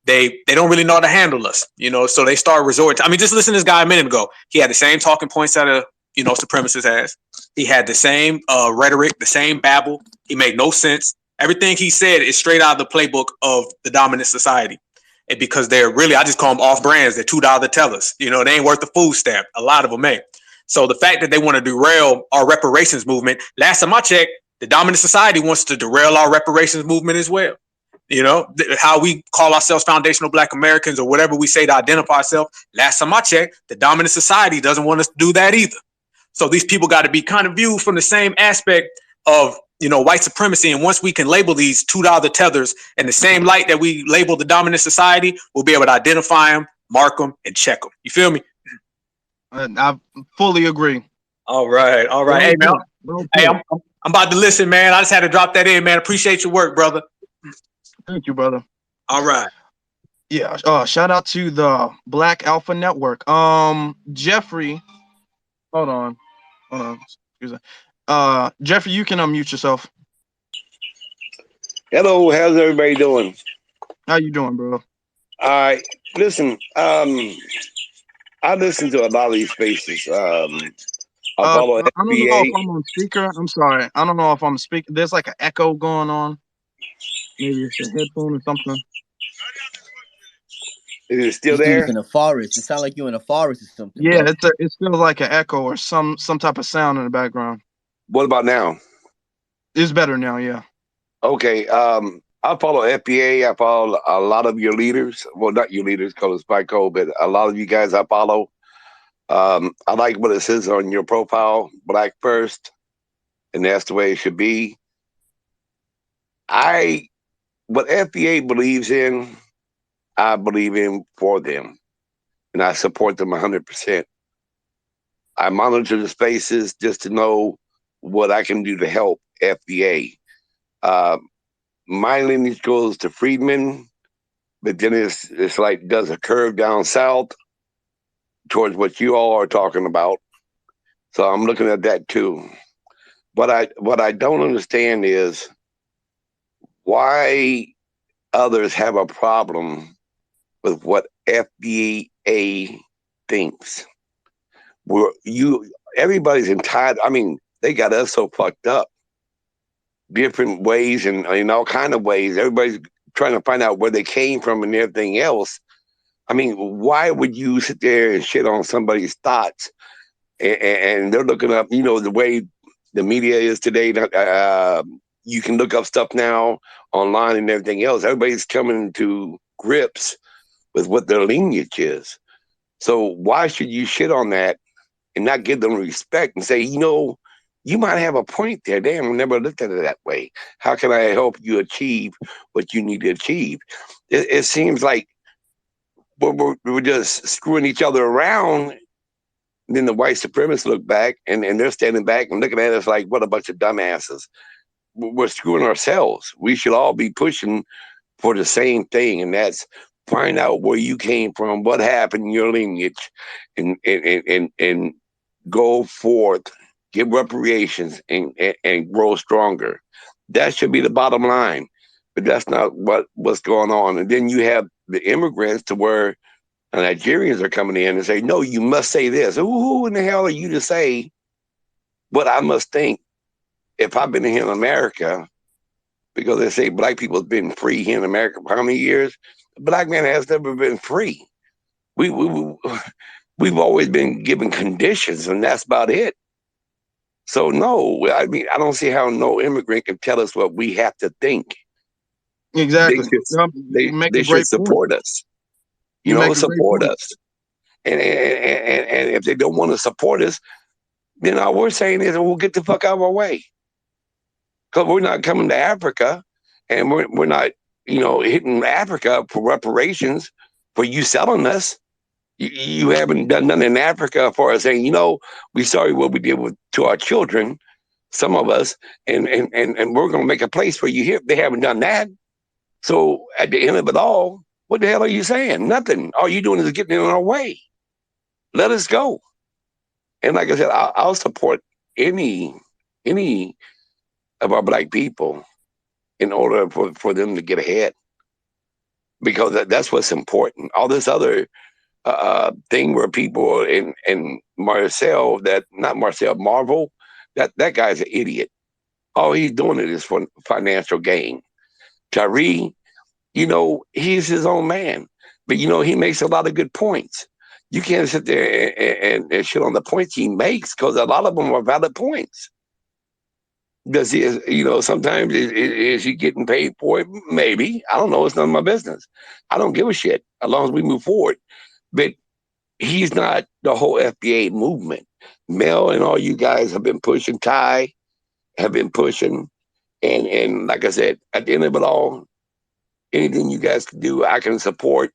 they don't really know how to handle us, you know, so they start resorting to, I mean, just listen to this guy a minute ago. He had the same talking points that a, you know, supremacist has. He had the same rhetoric, the same babble. He made no sense. Everything he said is straight out of the playbook of the dominant society. And because they're really, I just call them off brands. They're $2 tellers. You know, they ain't worth the food stamp. A lot of them ain't. So the fact that they want to derail our reparations movement, last time I checked, the dominant society wants to derail our reparations movement as well. You know, how we call ourselves foundational Black Americans or whatever we say to identify ourselves. Last time I checked, the dominant society doesn't want us to do that either. So these people got to be kind of viewed from the same aspect of, you know, white supremacy. And once we can label these $2 tethers in the same light that we label the dominant society, we'll be able to identify them, mark them, and check them. You feel me? I fully agree. All right. Hey, man. Hey, I'm about to listen, man. I just had to drop that in, man. Appreciate your work, brother. Thank you, brother. All right. Yeah. Shout out to the Black Alpha Network. Jeffrey, hold on. Excuse me. Jeffrey, you can unmute yourself. Hello, how's everybody doing? How you doing, bro? Listen, I listen to a lot of these spaces. I follow FBA. I don't know if I'm on speaker. I'm sorry. I don't know if I'm speaking. There's like an echo going on. Maybe it's a headphone or something. Is it still there? In a forest. It sounds like you're in a forest or something. Yeah, it feels like an echo or some type of sound in the background. What about now? It's better now, yeah. Okay. I follow FBA. I follow a lot of your leaders. Well, not your leaders, because it's FICO, but a lot of you guys I follow. I like what it says on your profile, Black first, and that's the way it should be. What FBA believes in, I believe in for them, and I support them 100%. I monitor the spaces just to know what I can do to help FBA. My lineage goes to Freedman, but then it's like does a curve down south towards what you all are talking about. So I'm looking at that too. what I don't understand is why others have a problem with what FBA thinks. Where everybody's entitled. I mean, they got us so fucked up, different ways and in all kind of ways. Everybody's trying to find out where they came from and everything else. I mean, why would you sit there and shit on somebody's thoughts? And they're looking up, the way the media is today. You can look up stuff now online and everything else. Everybody's coming to grips with what their lineage is. So why should you shit on that and not give them respect and say, you might have a point there. Damn, I never looked at it that way. How can I help you achieve what you need to achieve? It seems like we're just screwing each other around. Then the white supremacists look back and they're standing back and looking at us like, what a bunch of dumbasses. We're screwing ourselves. We should all be pushing for the same thing, and that's find out where you came from, what happened in your lineage, and go forth, give reparations, and grow stronger. That should be the bottom line. But that's not what's going on. And then you have the immigrants to where the Nigerians are coming in and say, no, you must say this. Who in the hell are you to say what I must think if I've been here in America? Because they say black people have been free here in America for how many years? The black man has never been free. We've always been given conditions, and that's about it. So no, I mean, I don't see how no immigrant can tell us what we have to think. They Exactly. should You make a they should great point. support us. You make a great Support point. us. And if they don't want to support us, then all we're saying is we'll get the fuck out of our way. Because we're not coming to Africa, and we're not, hitting Africa for reparations for you selling us. You haven't done nothing in Africa for us saying, we sorry what we did to our children, some of us, and we're going to make a place for you here. They haven't done that. So at the end of it all, what the hell are you saying? Nothing. All you're doing is getting in our way. Let us go. And like I said, I'll support any of our black people in order for them to get ahead, because that's what's important. All this other thing where people and Marcel, not Marcel, Marvel, that guy's an idiot. All he's doing it is for financial gain. Tyree, he's his own man, but he makes a lot of good points. You can't sit there and shit on the points he makes, because a lot of them are valid points. Does he, sometimes is he getting paid for it? Maybe. I don't know. It's none of my business. I don't give a shit as long as we move forward. But he's not the whole FBA movement. Mel and all you guys have been pushing. Ty have been pushing. And like I said, at the end of it all, anything you guys can do, I can support.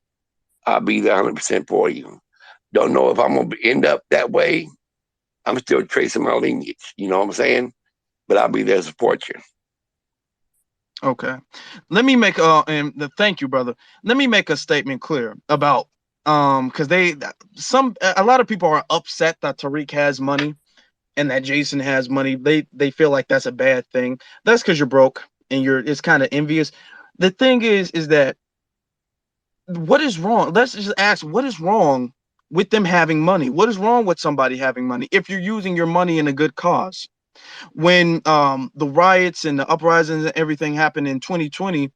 I'll be there 100% for you. Don't know if I'm going to end up that way. I'm still tracing my lineage. You know what I'm saying? But I'll be there to support you. Okay. Let me make thank you, brother. Let me make a statement clear about because a lot of people are upset that Tariq has money and that Jason has money. They feel like that's a bad thing. That's because you're broke and it's kind of envious. The thing is that what is wrong? Let's just ask, what is wrong with them having money? What is wrong with somebody having money if you're using your money in a good cause? When the riots and the uprisings and everything happened in 2020,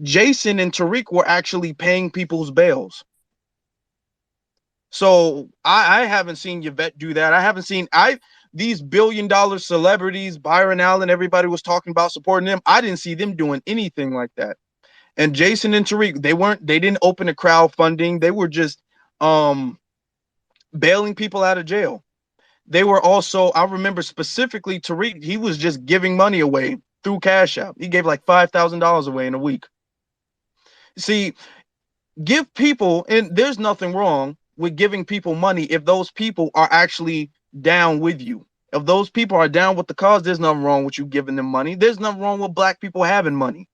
Jason and Tariq were actually paying people's bails. So I haven't seen Yvette do that. I haven't seen these billion-dollar celebrities, Byron Allen, everybody was talking about supporting them. I didn't see them doing anything like that. And Jason and Tariq, they didn't open a crowdfunding. They were just bailing people out of jail. They were also, I remember specifically Tariq, he was just giving money away through Cash App. He gave like $5,000 away in a week. See, give people, and there's nothing wrong with giving people money if those people are actually down with you. If those people are down with the cause, there's nothing wrong with you giving them money. There's nothing wrong with black people having money.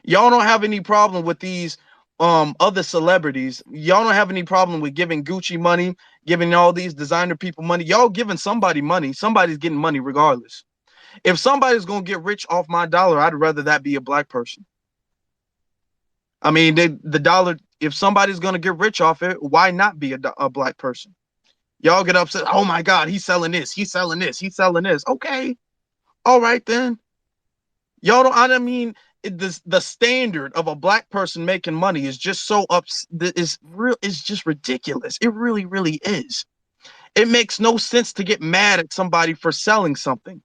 Y'all don't have any problem with these other celebrities. Y'all don't have any problem with giving Gucci money, giving all these designer people money. Y'all giving somebody money. Somebody's getting money regardless. If somebody's gonna get rich off my dollar, I'd rather that be a black person. I mean, the dollar. If somebody's gonna get rich off it, why not be a black person? Y'all get upset. Oh my God, he's selling this. He's selling this. He's selling this. Okay, all right then. Y'all don't. I mean, the standard of a black person making money is just so is real. It's just ridiculous. It really, really is. It makes no sense to get mad at somebody for selling something.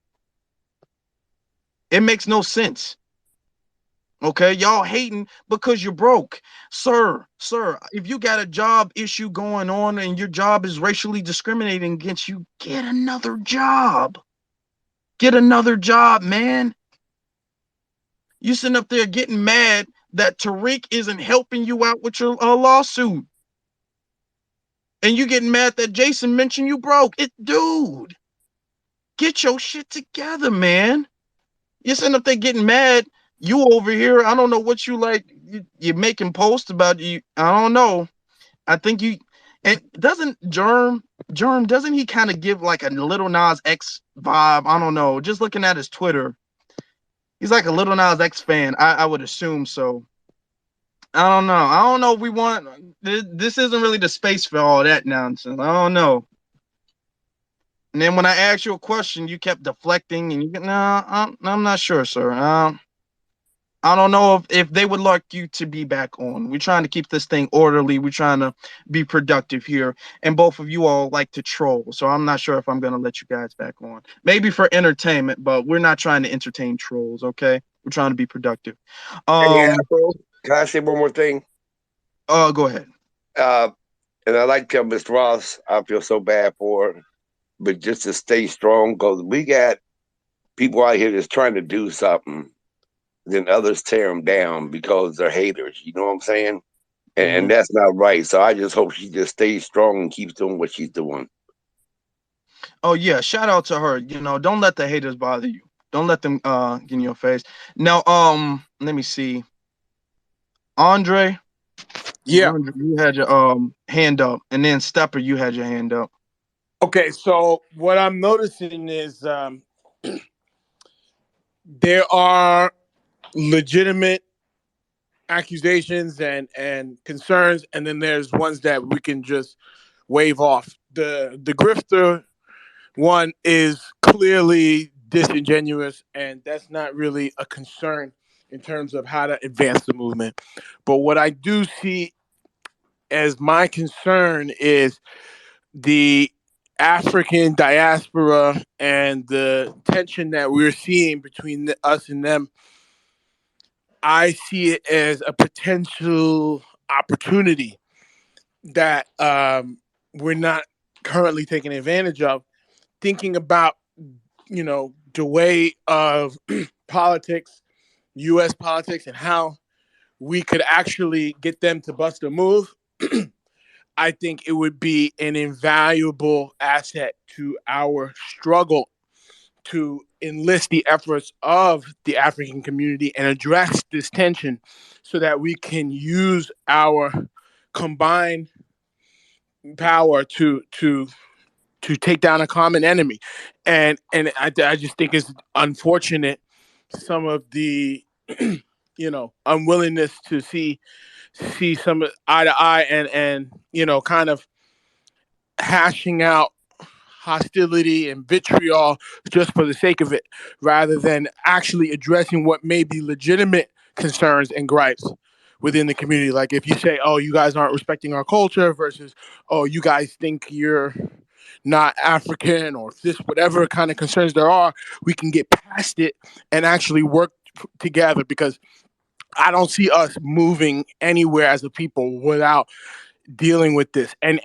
It makes no sense. Okay, y'all hating because you're broke. Sir, if you got a job issue going on and your job is racially discriminating against you, get another job. Get another job, man. You sitting up there getting mad that Tariq isn't helping you out with your lawsuit. And you getting mad that Jason mentioned you broke. Dude, get your shit together, man. You're sitting up there getting mad. You over here, I don't know what you like. You're making posts about you. I don't know. I think you, and doesn't Germ, doesn't he kind of give like a Little Nas X vibe? I don't know. Just looking at his Twitter, he's like a Little Nas X fan. I would assume so. I don't know. I don't know if we want, this isn't really the space for all that nonsense. I don't know. And then when I asked you a question, you kept deflecting, and you no, I'm not sure, sir. I don't know if they would like you to be back on. We're trying to keep this thing orderly. We're trying to be productive here, and both of you all like to troll, so I'm not sure if I'm gonna let you guys back on. Maybe for entertainment, but we're not trying to entertain trolls. Okay, we're trying to be productive. Hey, Afro, can I say one more thing? Go ahead. And I like to tell Mr. Ross, I feel so bad for her, but just to stay strong, because we got people out here that's trying to do something, then others tear them down because they're haters. You know what I'm saying? And that's not right. So I just hope she just stays strong and keeps doing what she's doing. Oh yeah, shout out to her. You know, don't let the haters bother you. Don't let them get in your face. Now, let me see. Andre, Yeah. you had your hand up, and then Stepper, you had your hand up. Okay, so what I'm noticing is there are legitimate accusations and concerns, and then there's ones that we can just wave off. The grifter one is clearly disingenuous, and that's not really a concern in terms of how to advance the movement. But what I do see as my concern is the African diaspora and the tension that we're seeing between us and them. I see it as a potential opportunity that we're not currently taking advantage of. Thinking about, the way of politics, U.S. politics, and how we could actually get them to bust a move. I think it would be an invaluable asset to our struggle to enlist the efforts of the African community and address this tension so that we can use our combined power to take down a common enemy. And I just think it's unfortunate some of the unwillingness to see some eye to eye and kind of hashing out hostility and vitriol just for the sake of it, rather than actually addressing what may be legitimate concerns and gripes within the community. Like if you say, oh, you guys aren't respecting our culture versus, oh, you guys think you're not African, or this, whatever kind of concerns there are, we can get past it and actually work together, because I don't see us moving anywhere as a people without dealing with this. And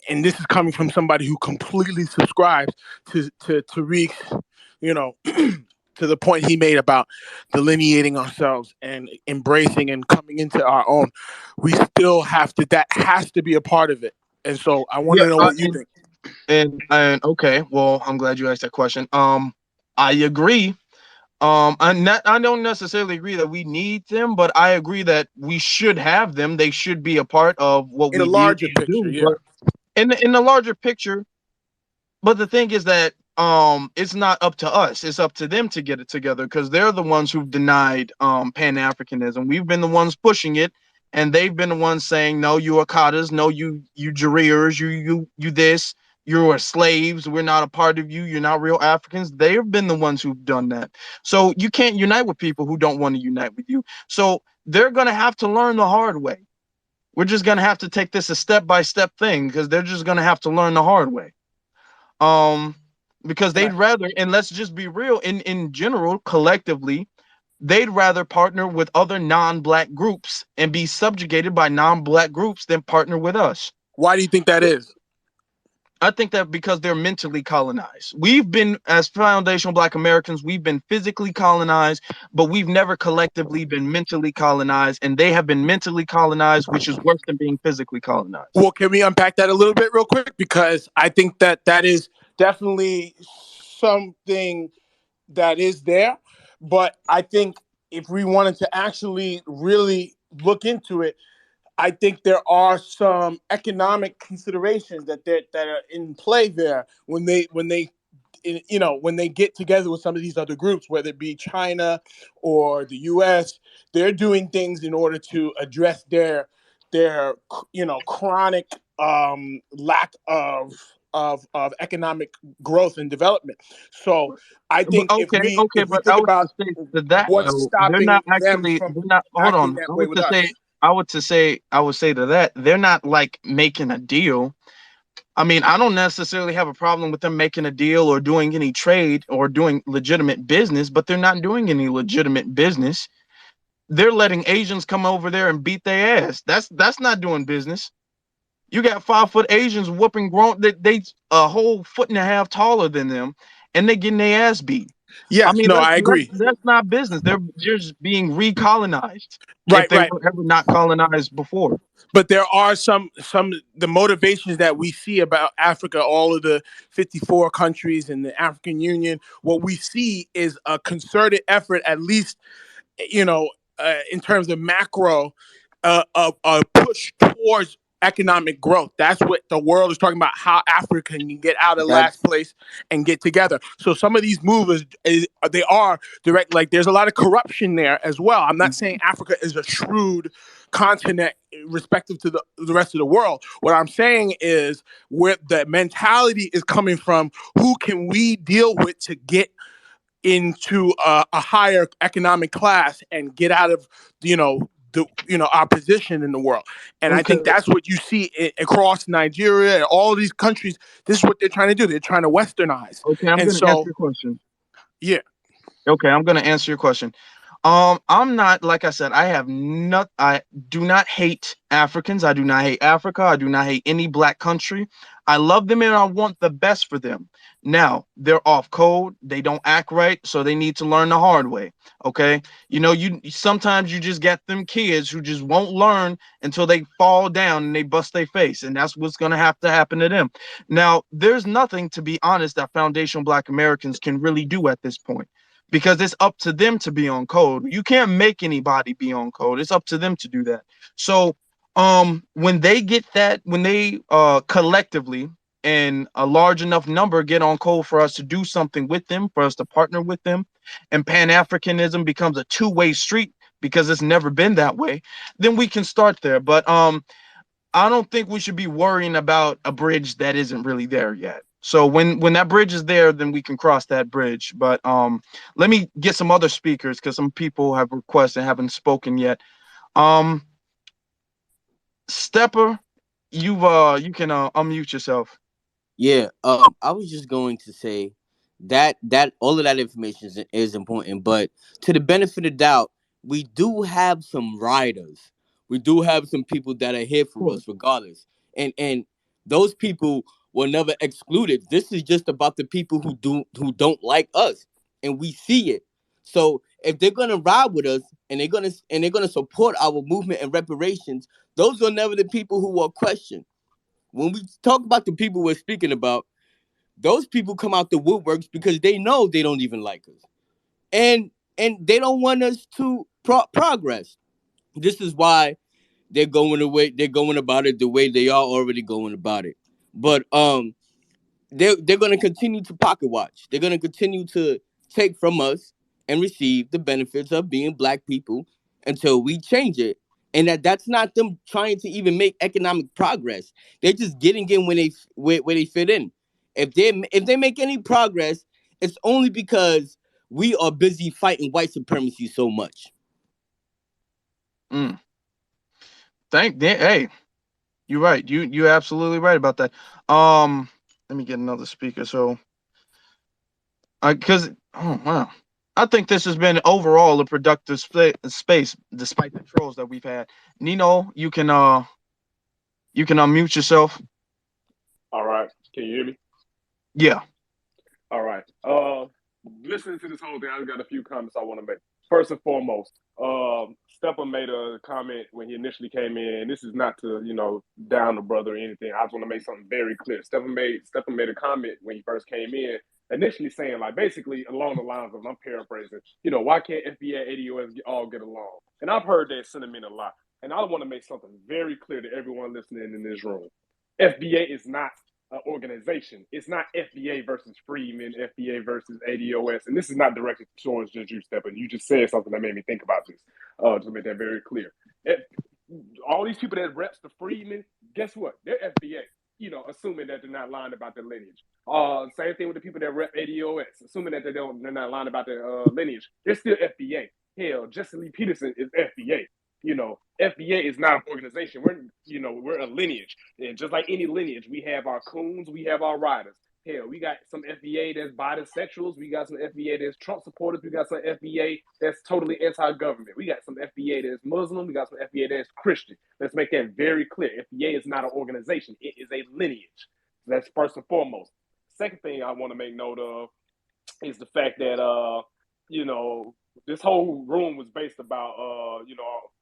this is coming from somebody who completely subscribes to Tariq's, to the point he made about delineating ourselves and embracing and coming into our own. We still have to, that has to be a part of it. And so I want to know what you think. And okay, well, I'm glad you asked that question. I agree. I don't necessarily agree that we need them, but I agree that we should have them. They should be a part of what In we a need larger to picture, do. yeah. But in the larger picture, but the thing is that it's not up to us, it's up to them to get it together, because they're the ones who've denied pan-africanism. We've been the ones pushing it, and they've been the ones saying, no, you Akatas, no, you Jareers, you this, you are slaves, we're not a part of you, you're not real Africans. They've been the ones who've done that. So you can't unite with people who don't want to unite with you. So they're going to have to learn the hard way. We're just going to have to take this a step-by-step thing, because they're just going to have to learn the hard way. um because And they'd rather, and let's just be real, in general, collectively, they'd rather partner with other non-black groups and be subjugated by non-black groups than partner with us. why do you think that is? I think that because they're mentally colonized. We've been, as foundational Black Americans, we've been physically colonized, but we've never collectively been mentally colonized, and they have been mentally colonized, which is worse than being physically colonized. Well, can we unpack that a little bit real quick? Because I think that that is definitely something that is there. But I think if we wanted to actually really look into it, I think there are some economic considerations that are in play there when they get together with some of these other groups, whether it be China or the U.S. They're doing things in order to address their chronic lack of economic growth and development. So I But think okay, if we but think I would to about say to that what's though, they're stopping not them actually, from they're not, hold acting on. that way with us. I would say to that, they're not like making a deal. I mean, I don't necessarily have a problem with them making a deal or doing any trade or doing legitimate business, but they're not doing any legitimate business. They're letting Asians come over there and beat their ass. That's not doing business. You got 5 foot Asians whooping grown, they a whole foot and a half taller than them, and they getting their ass beat. I Yes, mean, no, I agree. that's not business. They're just being recolonized if Right, they right. were ever not colonized before. But there are some the motivations that we see about Africa, all of the 54 countries in the African Union. What we see is a concerted effort, at least in terms of macro, a push towards economic growth. That's what the world is talking about. How Africa can get out of That's last place and get together. So some of these moves they are direct. Like there's a lot of corruption there as well. I'm not saying Africa is a shrewd continent respective to the rest of the world. What I'm saying is where the mentality is coming from. Who can we deal with to get into a higher economic class and get out of our position in the world. And I Okay, think that's what you see across Nigeria and all these countries. This is what they're trying to do. They're trying to westernize. okay, I'm And gonna answer so your question. yeah. Okay, I'm gonna answer your question. I'm not, like I said, I do not hate Africans. I do not hate Africa. I do not hate any black country. I love them and I want the best for them. Now, they're off code. They don't act right, so they need to learn the hard way. Okay? You sometimes you just get them kids who just won't learn until they fall down and they bust their face, and that's what's gonna have to happen to them. Now, there's nothing, to be honest, that foundational Black Americans can really do at this point, because it's up to them to be on code. You can't make anybody be on code. It's up to them to do that. So when they get that, when they collectively and a large enough number get on code for us to do something with them, for us to partner with them, and Pan-Africanism becomes a two-way street because it's never been that way, then we can start there. But I don't think we should be worrying about a bridge that isn't really there yet. So when that bridge is there, then we can cross that bridge. But let me get some other speakers, because some people have requested and haven't spoken yet. Um, Stepper, you can unmute yourself. Yeah, I was just going to say that all of that information is important, but to the benefit of doubt, we do have some riders. We do have some people that are here for Cool. us, regardless, and those people were never excluded. This is just about the people who don't like us, and we see it. So if they're gonna ride with us and they're gonna support our movement and reparations, those are never the people who are questioned. When we talk about the people we're speaking about, those people come out the woodworks because they know they don't even like us, and they don't want us to progress. This is why they're going about it the way they are already going about it. But they're going to continue to pocket watch. They're going to continue to take from us and receive the benefits of being black people until we change it. And that's not them trying to even make economic progress. They're just getting in when where they fit in. If they make any progress, it's only because we are busy fighting white supremacy so much. Mm. Hey, you're right. You're absolutely right about that. Let me get another speaker. So, because oh wow, I think this has been overall a productive space, despite the trolls that we've had. Nino, you can unmute yourself. All right. Can you hear me? Yeah. All right. Listening to this whole thing, I've got a few comments I want to make. First and foremost, Steppa made a comment when he initially came in. This is not to, down the brother or anything. I just want to make something very clear. Steppa made a comment when he first came in, initially saying, like, basically along the lines of, I'm paraphrasing, why can't FBA, ADOS all get along? And I've heard that sentiment a lot. And I want to make something very clear to everyone listening in this room. FBA is not organization. It's not FBA versus Freeman, FBA versus ADOS, and this is not directed towards just you, Stephen. You just said something that made me think about this. To make that very clear, all these people that reps the Freeman, guess what? They're FBA. Assuming that they're not lying about their lineage. Same thing with the people that rep ADOS, assuming that they're not lying about their lineage. They're still FBA. Hell, Jesse Lee Peterson is FBA. FBA is not an organization. We're a lineage. And just like any lineage, we have our coons, we have our riders. Hell, we got some FBA that's bisexuals. We got some FBA that's Trump supporters. We got some FBA that's totally anti-government. We got some FBA that's Muslim. We got some FBA that's Christian. Let's make that very clear. FBA is not an organization. It is a lineage. That's first and foremost. Second thing I want to make note of is the fact that, this whole room was based about,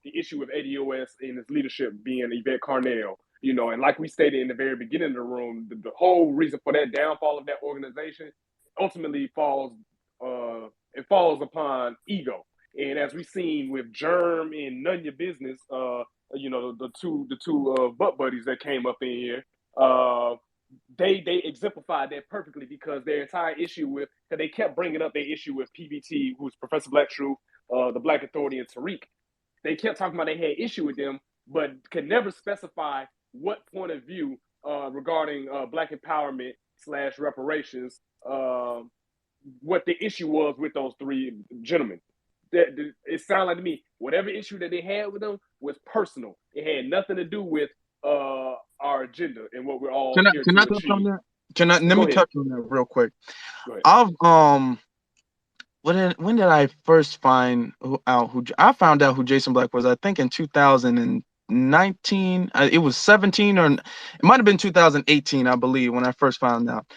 the issue with ADOS and its leadership being Yvette Carnell. And like we stated in the very beginning of the room, the whole reason for that downfall of that organization ultimately falls upon ego. And as we've seen with Germ and None Your Business, the two butt buddies that came up in here, they exemplified that perfectly because their entire issue with, because they kept bringing up their issue with PBT, who's Professor Black Truth, the Black Authority, and Tariq. They kept talking about they had issue with them, but could never specify what point of view regarding Black empowerment / reparations, what the issue was with those three gentlemen. It sounded like to me, whatever issue that they had with them was personal. It had nothing to do with our agenda and what we're all here Can to I touch on achieve. that? Let me touch on that real quick. Go ahead. I've when did I first find out who I found out who Jason Black was? I think in 2019. It was 17 or it might have been 2018, I believe, when I first found out.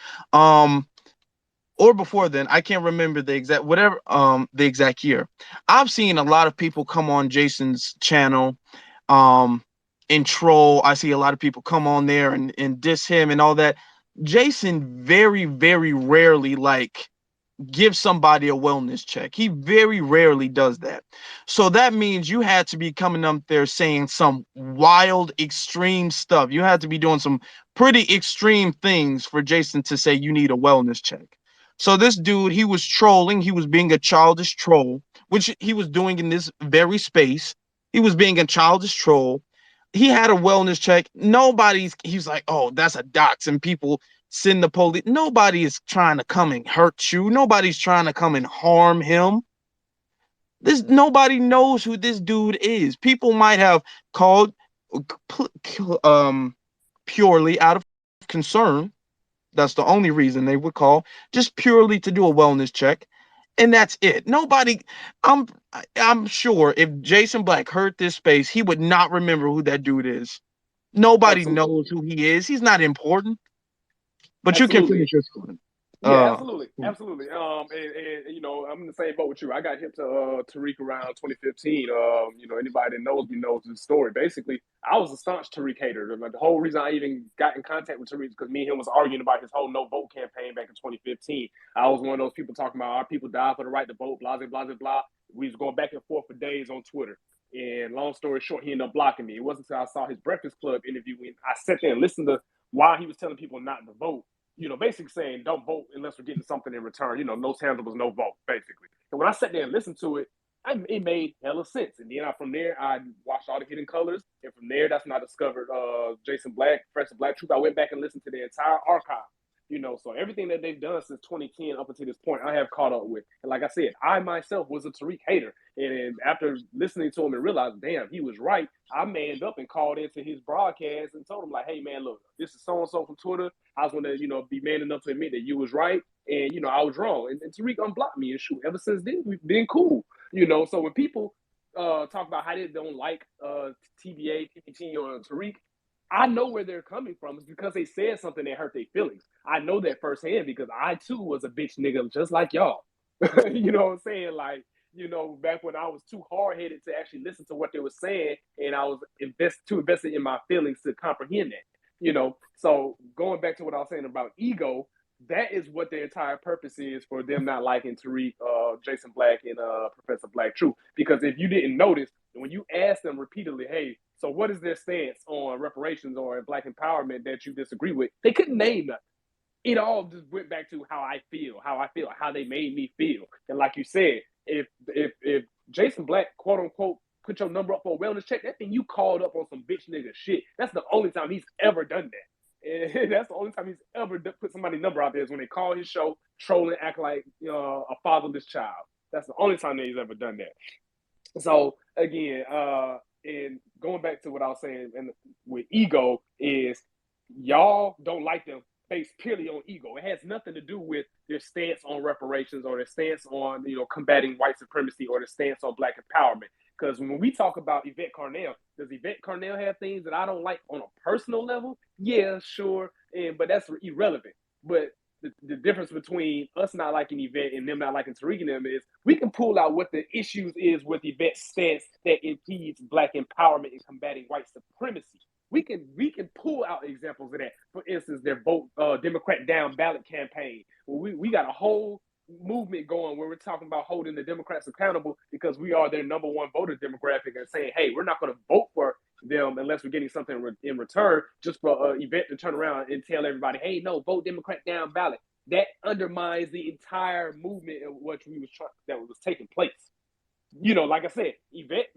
Or before then, I can't remember the exact year. I've seen a lot of people come on Jason's channel, and troll. I see a lot of people come on there and diss him and all that. Jason very, very rarely give somebody a wellness check. He very rarely does that. So that means you had to be coming up there saying some wild, extreme stuff. You had to be doing some pretty extreme things for Jason to say you need a wellness check. So this dude, he was trolling. He was being a childish troll, which he was doing in this very space. He was being a childish troll. He had a wellness check. He's like, oh, that's a dox, and people send the police. Nobody is trying to come and hurt you. Nobody's trying to come and harm him. Nobody knows who this dude is. People might have called purely out of concern. That's the only reason they would call, just purely to do a wellness check. And that's it. I'm sure if Jason Black heard this space, he would not remember who that dude is. Nobody Absolutely. knows who he is. He's not important. But Absolutely. You can finish your story. Yeah, absolutely. And I'm in the same boat with you. I got hip to Tariq around 2015. Anybody that knows me knows the story. Basically, I was a staunch Tariq hater. The whole reason I even got in contact with Tariq is because me and him was arguing about his whole no vote campaign back in 2015. I was one of those people talking about our people died for the right to vote, blah, blah, blah, blah. We was going back and forth for days on Twitter. And long story short, he ended up blocking me. It wasn't until I saw his Breakfast Club interview and I sat there and listened to why he was telling people not to vote. basically saying don't vote unless we're getting something in return. No tangibles, no vote, basically. And when I sat there and listened to it, it made hella sense. And then from there, I watched all the Hidden Colors, and from there, that's when I discovered Jason Black, Professor Black Truth. I went back and listened to the entire archive. So everything that they've done since 2010 up until this point, I have caught up with. And like I said, I myself was a Tariq hater. And after listening to him and realizing, damn, he was right, I manned up and called into his broadcast and told him, like, hey, man, look, this is so-and-so from Twitter. I was going to, be man enough to admit that you was right. And, I was wrong. And Tariq unblocked me. And shoot, ever since then, we've been cool. So when people talk about how they don't like TBA, PPT, or Tariq, I know where they're coming from. It's because they said something that hurt their feelings. I know that firsthand because I too was a bitch nigga just like y'all. You know what I'm saying? Like, back when I was too hard headed to actually listen to what they were saying, and I was too invested in my feelings to comprehend that. So going back to what I was saying about ego, that is what the entire purpose is for them not liking Tariq, Jason Black, and Professor Black Truth. Because if you didn't notice, when you ask them repeatedly, hey, so what is their stance on reparations or Black empowerment that you disagree with? They couldn't name nothing. It all just went back to how they made me feel. And like you said, if Jason Black, quote unquote, put your number up for a wellness check, that thing you called up on some bitch nigga shit. That's the only time he's ever done that. And that's the only time he's ever put somebody's number out there is when they call his show, trolling, act like a fatherless child. That's the only time that he's ever done that. So again, and going back to what I was saying, and with ego is y'all don't like them based purely on ego. It has nothing to do with their stance on reparations or their stance on combating white supremacy or their stance on Black empowerment. Because when we talk about Yvette Carnell, does Yvette Carnell have things that I don't like on a personal level? Yeah, sure, but that's irrelevant. But the difference between us not liking Yvette and them not liking Tariq and them is we can pull out what the issues is with Yvette's stance that impedes Black empowerment in combating white supremacy. We can pull out examples of that. For instance, their vote Democrat down ballot campaign. We got a whole movement going where we're talking about holding the Democrats accountable because we are their number one voter demographic and saying, hey, we're not going to vote for them unless we're getting something in return, just for Yvette to turn around and tell everybody, hey, no, vote Democrat down ballot. That undermines the entire movement of what that was taking place. Like I said, Yvette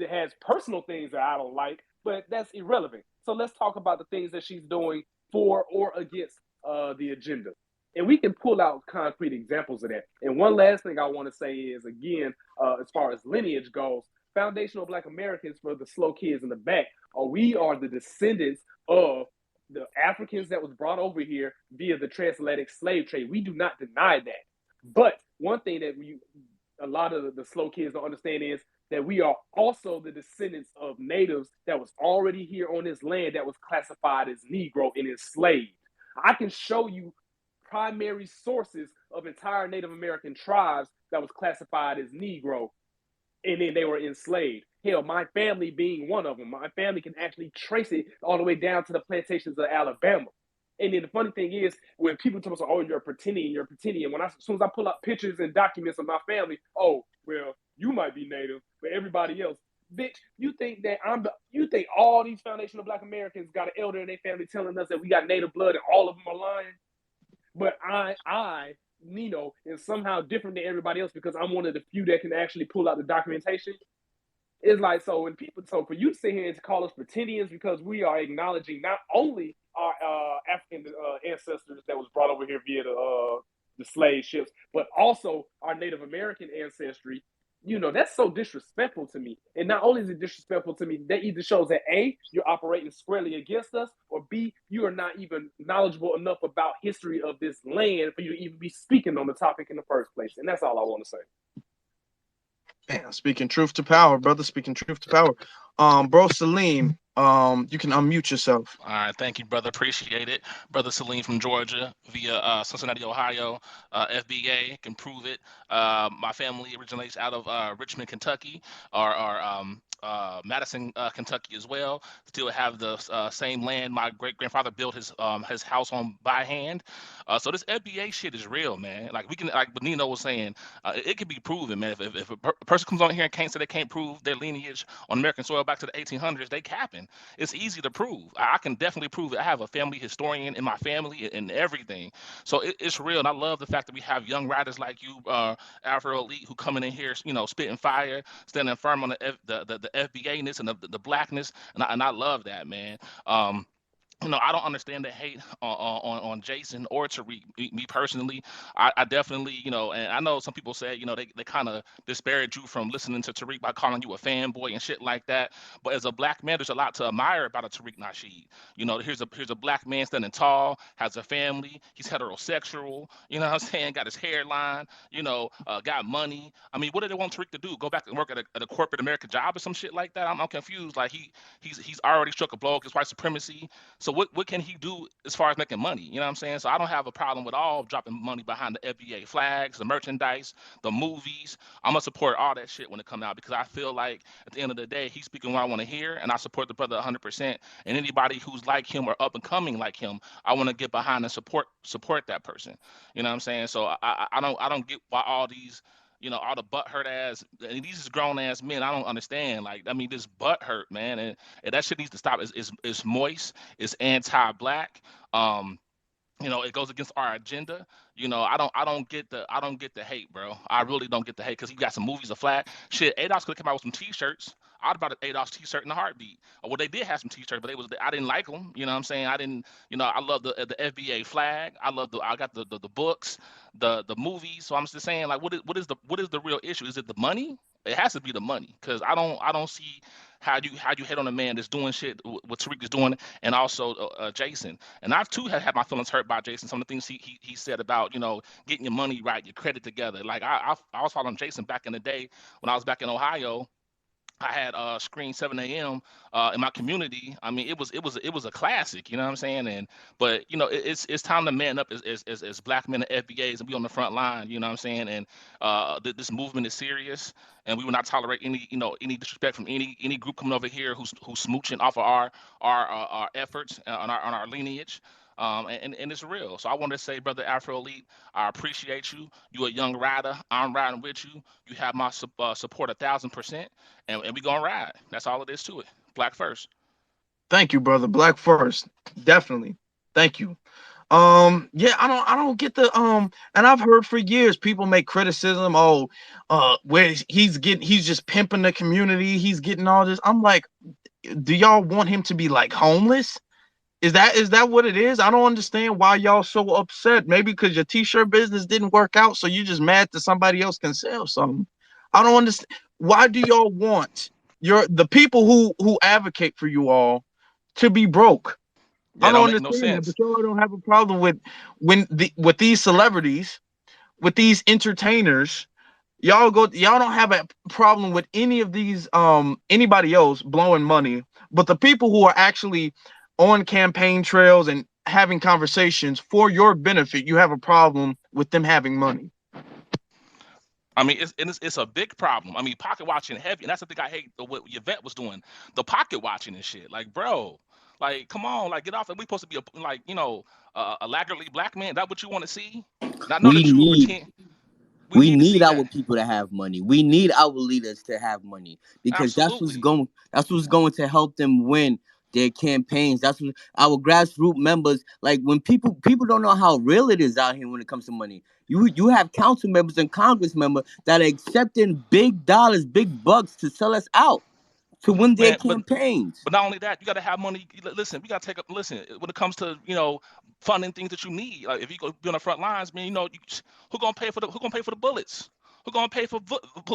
has personal things that I don't like, but that's irrelevant. So let's talk about the things that she's doing for or against the agenda. And we can pull out concrete examples of that. And one last thing I want to say is, again, as far as lineage goes, foundational Black Americans, for the slow kids in the back, we are the descendants of the Africans that was brought over here via the transatlantic slave trade. We do not deny that. But one thing that a lot of the slow kids don't understand is that we are also the descendants of natives that was already here on this land that was classified as Negro and enslaved. I can show you primary sources of entire Native American tribes that was classified as Negro, and then they were enslaved. Hell, my family being one of them. My family can actually trace it all the way down to the plantations of Alabama. And then the funny thing is, when people talk about, oh, you're pretending, as soon as I pull up pictures and documents of my family, oh, well, you might be Native, but everybody else, bitch, you think all these foundational Black Americans got an elder in their family telling us that we got Native blood and all of them are lying? But I, Nino, is somehow different than everybody else because I'm one of the few that can actually pull out the documentation. It's like, so for you to sit here and to call us pretendians because we are acknowledging not only our African ancestors that was brought over here via the slave ships, but also our Native American ancestry, that's so disrespectful to me. And not only is it disrespectful to me, that either shows that A, you're operating squarely against us, or B, you are not even knowledgeable enough about history of this land for you to even be speaking on the topic in the first place. And that's all I want to say. Man, speaking truth to power, brother. Speaking truth to power. Bro Salim, you can unmute yourself. All right, thank you, brother. Appreciate it. Brother Salim from Georgia via Cincinnati, Ohio. FBA can prove it. My family originates out of Richmond, Kentucky. Our Madison, Kentucky as well. Still have the same land my great grandfather built his house on by hand. So this FBA shit is real, man. Like we can, like Benino was saying, it can be proven, man. If a person comes on here and can't say they can't prove their lineage on American soil back to the 1800s, they capping. It's easy to prove. I can definitely prove it. I have a family historian in my family and everything. So it's real, and I love the fact that we have young writers like you, Afro Elite, who coming in here, spitting fire, standing firm on the FBA ness and the blackness, and I love that, man. Um, I don't understand the hate on Jason or Tariq. Me personally, I definitely, and I know some people say, they kind of disparage you from listening to Tariq by calling you a fanboy and shit like that. But as a black man, there's a lot to admire about a Tariq Nasheed. Here's a black man standing tall, has a family, he's heterosexual. You know what I'm saying? Got his hairline. Got money. I mean, what do they want Tariq to do? Go back and work at a corporate American job or some shit like that? I'm confused. Like he's already struck a blow against white supremacy. So what can he do as far as making money? You know what I'm saying? So I don't have a problem with all dropping money behind the FBA flags, the merchandise, the movies. I'm gonna support all that shit when it come out because I feel like at the end of the day, he's speaking what I want to hear, and I support the brother 100%. And anybody who's like him or up and coming like him, I want to get behind and support that person. You know what I'm saying? So I don't get why all these all the butt hurt ass, and these is grown ass men. I don't understand. Like, I mean, this butt hurt, man, and that shit needs to stop. It's moist. It's anti-black. Um, it goes against our agenda. I don't get the hate, bro. I really don't get the hate because you got some movies of flat shit. ADOS could have come out with some T-shirts. I'd bought an ADOS T-shirt in a heartbeat. Well, they did have some T-shirts, but I didn't like them. You know what I'm saying? I didn't. I love the FBA flag. I got the books, the movies. So I'm just saying, like, what is the real issue? Is it the money? It has to be the money because I don't see how you hate on a man that's doing shit what Tariq is doing, and also Jason. And I've too had my feelings hurt by Jason. Some of the things he said about getting your money right, your credit together. Like I was following Jason back in the day when I was back in Ohio. I had Screen 7 a.m. In my community. I mean, it was a classic. You know what I'm saying? But it's time to man up as black men and FBAs and be on the front line. You know what I'm saying? And this movement is serious, and we will not tolerate any disrespect from any group coming over here who's smooching off of our efforts on our lineage. And it's real. So I want to say, brother Afro Elite, I appreciate you. You a young rider. I'm riding with you. You have my support 1,000%, and we gonna ride. That's all it is to it. Black first. Thank you, brother. Black first, definitely. Thank you. Yeah, I don't get and I've heard for years people make criticism. Oh, where he's just pimping the community. He's getting all this. I'm like, do y'all want him to be like homeless? Is that what it is? I don't understand why y'all so upset. Maybe because your t-shirt business didn't work out, so you just mad that somebody else can sell something. I don't understand. Why do y'all want the people who advocate for you all to be broke? Yeah, I it don't don't make no understand that, but sense. y'all don't have a problem with these celebrities, with these entertainers. Y'all don't have a problem with any of these anybody else blowing money, but the people who are actually on campaign trails and having conversations for your benefit, you have a problem with them having money. I mean, it's a big problem. I mean, pocket watching heavy, and that's the thing I hate what Yvette was doing, the pocket watching and shit. Like, bro, like, come on, like, get off. We supposed to be a laggardly black man. That what you want to see? Not know the We true need pretend. We we need to need see our that. people to have money. We need our leaders to have money because Absolutely. that's what's going to help them win their campaigns. That's what our grassroots members like when people don't know how real it is out here when it comes to money. You have council members and congress members that are accepting big dollars, big bucks to sell us out to win their Man, but campaigns. But not only that, you got to have money. Listen, we got to take up. Listen, when it comes to funding things that you need, like if you go be on the front lines, man, who gonna pay for the bullets? Who gonna pay for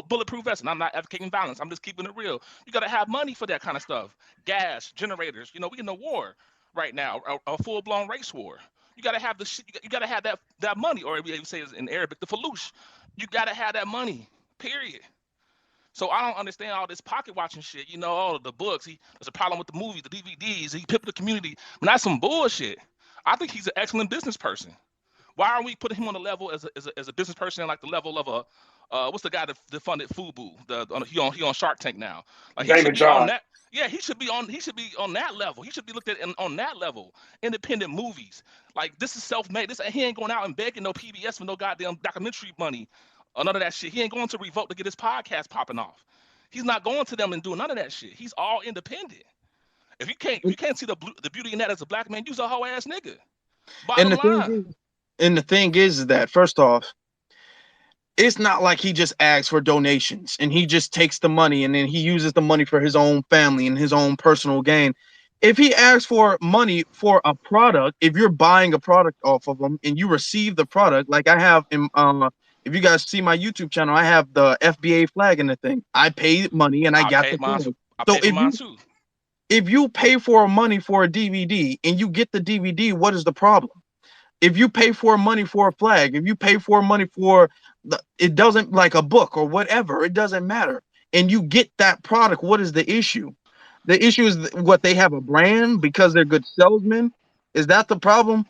bulletproof vests? And I'm not advocating violence. I'm just keeping it real. You got to have money for that kind of stuff. Gas, generators. We in a war right now, a full blown race war. You got to have the shit. You got to have that money, or we say it's in Arabic, the falouche. You got to have that money. Period. So I don't understand all this pocket watching shit. All of the books. There's a problem with the movies, the DVDs. He pimped the community. But that's some bullshit. I think he's an excellent business person. Why aren't we putting him on the level as a business person, like the level of a what's the guy that funded Fubu? He on Shark Tank now. Like he should Damon be on John. that. Yeah, he should be on that level. He should be looked at on that level. Independent movies. Like this is self-made. He ain't going out and begging no PBS for no goddamn documentary money or none of that shit. He ain't going to Revolt to get his podcast popping off. He's not going to them and doing none of that shit. He's all independent. If you can't see the beauty in that as a black man, you's a hoe ass nigga. And Bottom the thing line. is, and the thing is that first off, it's not like he just asks for donations and he just takes the money and then he uses the money for his own family and his own personal gain. If he asks for money for a product, if you're buying a product off of him and you receive the product, like I have in if you guys see my YouTube channel, I have the FBA flag in the thing. I paid money and I I got paid the mine. product. I So paid for mine too. if you pay for money for a DVD and you get the DVD, what is the problem? If you pay for money for a flag, if you pay for money for it doesn't like a book or whatever, it doesn't matter. And you get that product, what is the issue? The issue is what they have a brand because they're good salesmen. Is that the problem?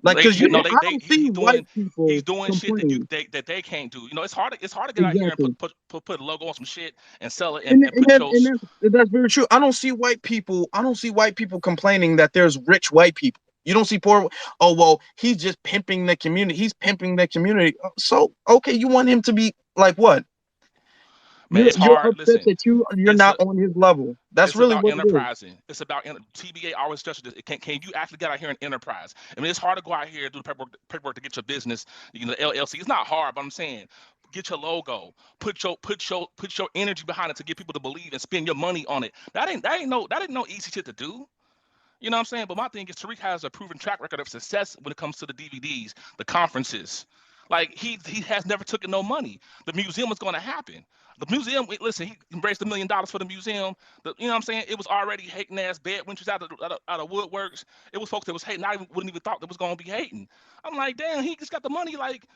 Like, They because you no know, they I they don't see white he's people doing shit that complain. they can't do. It's hard to get out here and Exactly. put a logo on some shit and sell it and, And and put your that's very true. I don't see white people. I don't see white people complaining that there's rich white people. You don't see poor. Oh well, he's just pimping the community. He's pimping the community. So okay, you want him to be like what? man. It's You're hard. upset Listen, that you're it's not on his level. That's it's really about what it is. enterprising. It's about TBA always stressed this. Can you actually get out here and enterprise? I mean, it's hard to go out here and do the paperwork to get your business, the LLC. It's not hard, but I'm saying get your logo, put your energy behind it to get people to believe and spend your money on it. That ain't no easy shit to do. You know what I'm saying? But my thing is Tariq has a proven track record of success when it comes to the DVDs, the conferences. Like he has never taken no money. The museum is going to happen. The museum, listen, he raised $1 million for the museum. You know what I'm saying? It was already hating ass bed wenches out of woodworks. It was folks that was hating. Wouldn't even thought that was going to be hating. I'm like, damn, he just got the money like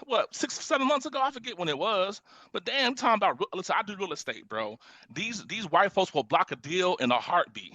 what 6 7 months ago. I forget when it was. But damn, I'm talking about listen. I do real estate, bro. These white folks will block a deal in a heartbeat.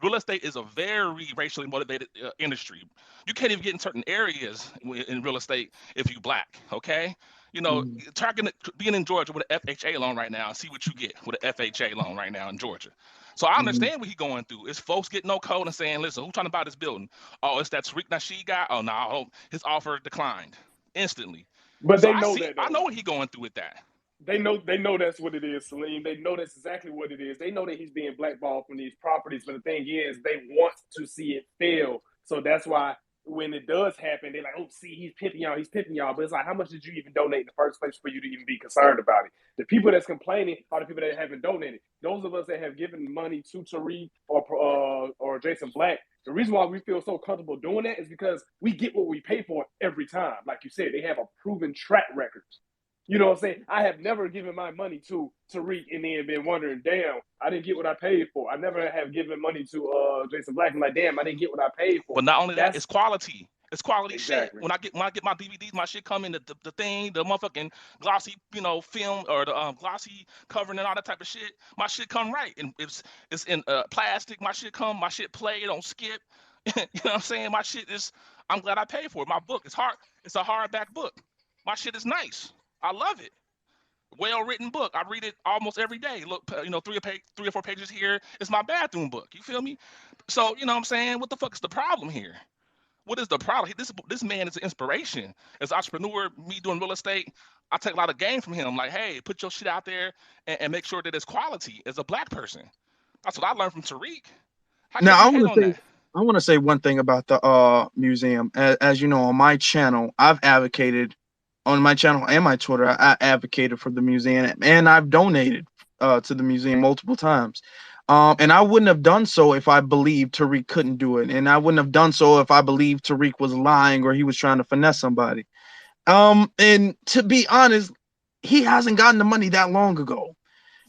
Real estate is a very racially motivated industry. You can't even get in certain areas in real estate if you black. Okay, Mhm. targeting being in Georgia with an FHA loan right now and see what you get with an FHA loan right now in Georgia. So I Mhm. understand what he's going through. It's folks getting no code and saying, "Listen, who's trying to buy this building? Oh, it's that Tariq Nasheed guy. Oh no, his offer declined instantly." But So they know that I though. know what he's going through with that. They know that's what it is, Salim. They know that's exactly what it is. They know that he's being blackballed from these properties, but the thing is, they want to see it fail. So that's why when it does happen, they're like, "Oh, see, he's pimping y'all. He's pimping y'all." But it's like, how much did you even donate in the first place for you to even be concerned about it? The people that's complaining are the people that haven't donated. Those of us that have given money to Tariq or Jason Black. The reason why we feel so comfortable doing that is because we get what we pay for every time. Like you said, they have a proven track record. You know what I'm saying? I have never given my money to Tariq and then been wondering, damn, I didn't get what I paid for. I never have given money to Jason Black and like, damn, I didn't get what I paid for. But not only that, That's it's quality. It's quality shit. exactly. When I get my DVDs, my shit come in the thing, the motherfucking glossy, film or the glossy covering and all that type of shit. My shit come right, and it's in plastic. My shit play. It don't skip. You know what I'm saying? My shit is. I'm glad I paid for it. My book is hard. It's a hardback book. My shit is nice. I love it. Well written book. I read it almost every day. Look, 3 or 4 pages here. It's my bathroom book. You feel me? So you know what I'm saying? What the fuck is the problem here? What is the problem? This man is an inspiration. As an entrepreneur, me doing real estate, I take a lot of game from him. Like, hey, put your shit out there and make sure that it's quality as a black person. That's what I learned from Tariq. How Now can you hate on that? I want to say one thing about the museum. As you know, on my channel, I've advocated on my channel and my Twitter. I advocated for the museum and I've donated to the museum multiple times. And I wouldn't have done so if I believed Tariq couldn't do it, and I wouldn't have done so if I believed Tariq was lying or he was trying to finesse somebody. And to be honest, he hasn't gotten the money that long ago.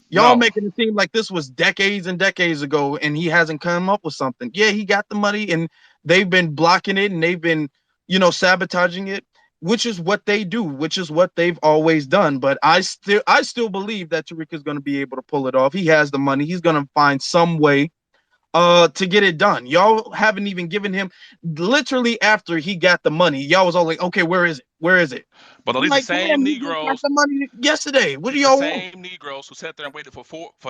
Y'all No. making it seem like this was decades and decades ago and he hasn't come up with something. Yeah, he got the money and they've been blocking it and they've been, sabotaging it, which is what they do, which is what they've always done. But I still believe that Tariq is going to be able to pull it off. He has the money. He's going to find some way to get it done. Y'all haven't even given him, literally after he got the money, y'all was all like, okay, where is it? Where is it? But are I'm these the like, same damn, he just got Negroes? the money yesterday. What do These the y'all want? same Negroes who sat there and waited for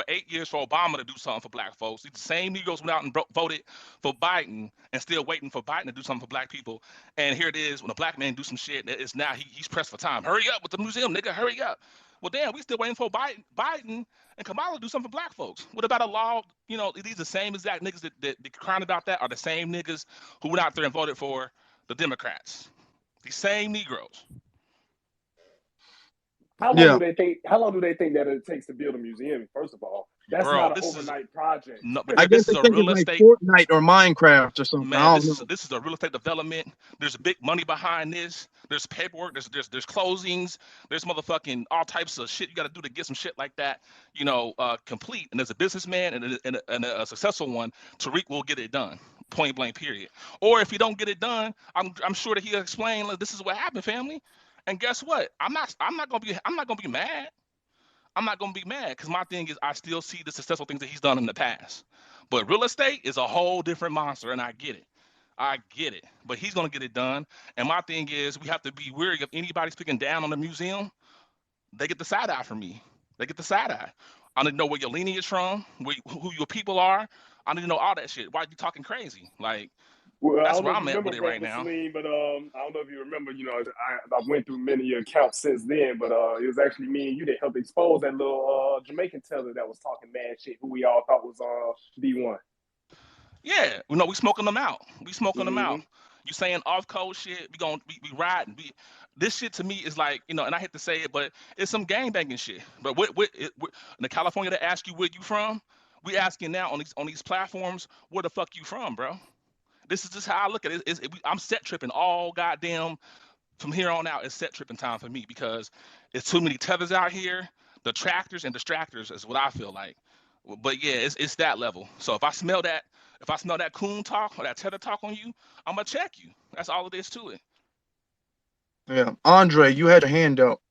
8 years for Obama to do something for black folks. These the same Negroes went out and voted for Biden and still waiting for Biden to do something for black people. And here it is, when a black man do some shit, it's now he's pressed for time. Hurry up with the museum, nigga. Hurry up. Well, damn, we still waiting for Biden and Kamala to do something for black folks. What about a law? You know, these the same exact niggas that crying about that are the same niggas who went out there and voted for the Democrats. These same Negroes. How long Yeah. do they think? How long do they think that it takes to build a museum? First of all, that's Bro, not an this is overnight project. no, I guess this is they a think it's real like estate. Fortnite or Minecraft or something. Man, I don't know. this is a real estate development. There's big money behind this. There's paperwork. There's closings. There's motherfucking all types of shit you got to do to get some shit like that, complete. And there's a businessman and a successful one. Tariq will get it done. Point blank. Period. Or if he don't get it done, I'm sure that he'll explain. Like, this is what happened, family. And guess what? I'm not gonna be mad. I'm not gonna be mad because my thing is I still see the successful things that he's done in the past. But real estate is a whole different monster, and I get it. I get it. But he's gonna get it done. And my thing is we have to be wary of anybody speaking down on the museum. They get the side eye from me. They get the side eye. I need to know where your lineage from, who your people are. I need to know all that shit. Why are you talking crazy? Like, Well, I that's don't know where if you I'm at remember, with it right brother now. Salim, but I don't know if you remember. I went through many accounts since then, but it was actually me and you that helped expose that little Jamaican teller that was talking mad shit, who we all thought was D1. Yeah, we smoking them out. We smoking them Mm-hmm. out. You saying off code shit? We riding. This shit to me is like, and I hate to say it, but it's some gang banging shit. But in the California that ask you where you from, we asking now on these platforms, where the fuck you from, bro? This is just how I look at it. I'm set tripping all goddamn from here on out. It's set tripping time for me because it's too many tethers out here. The tractors and distractors is what I feel like. But yeah, it's that level. So if I smell that coon talk or that tether talk on you, I'm gonna check you. That's all it is to it. Yeah. Andre, you had your hand up.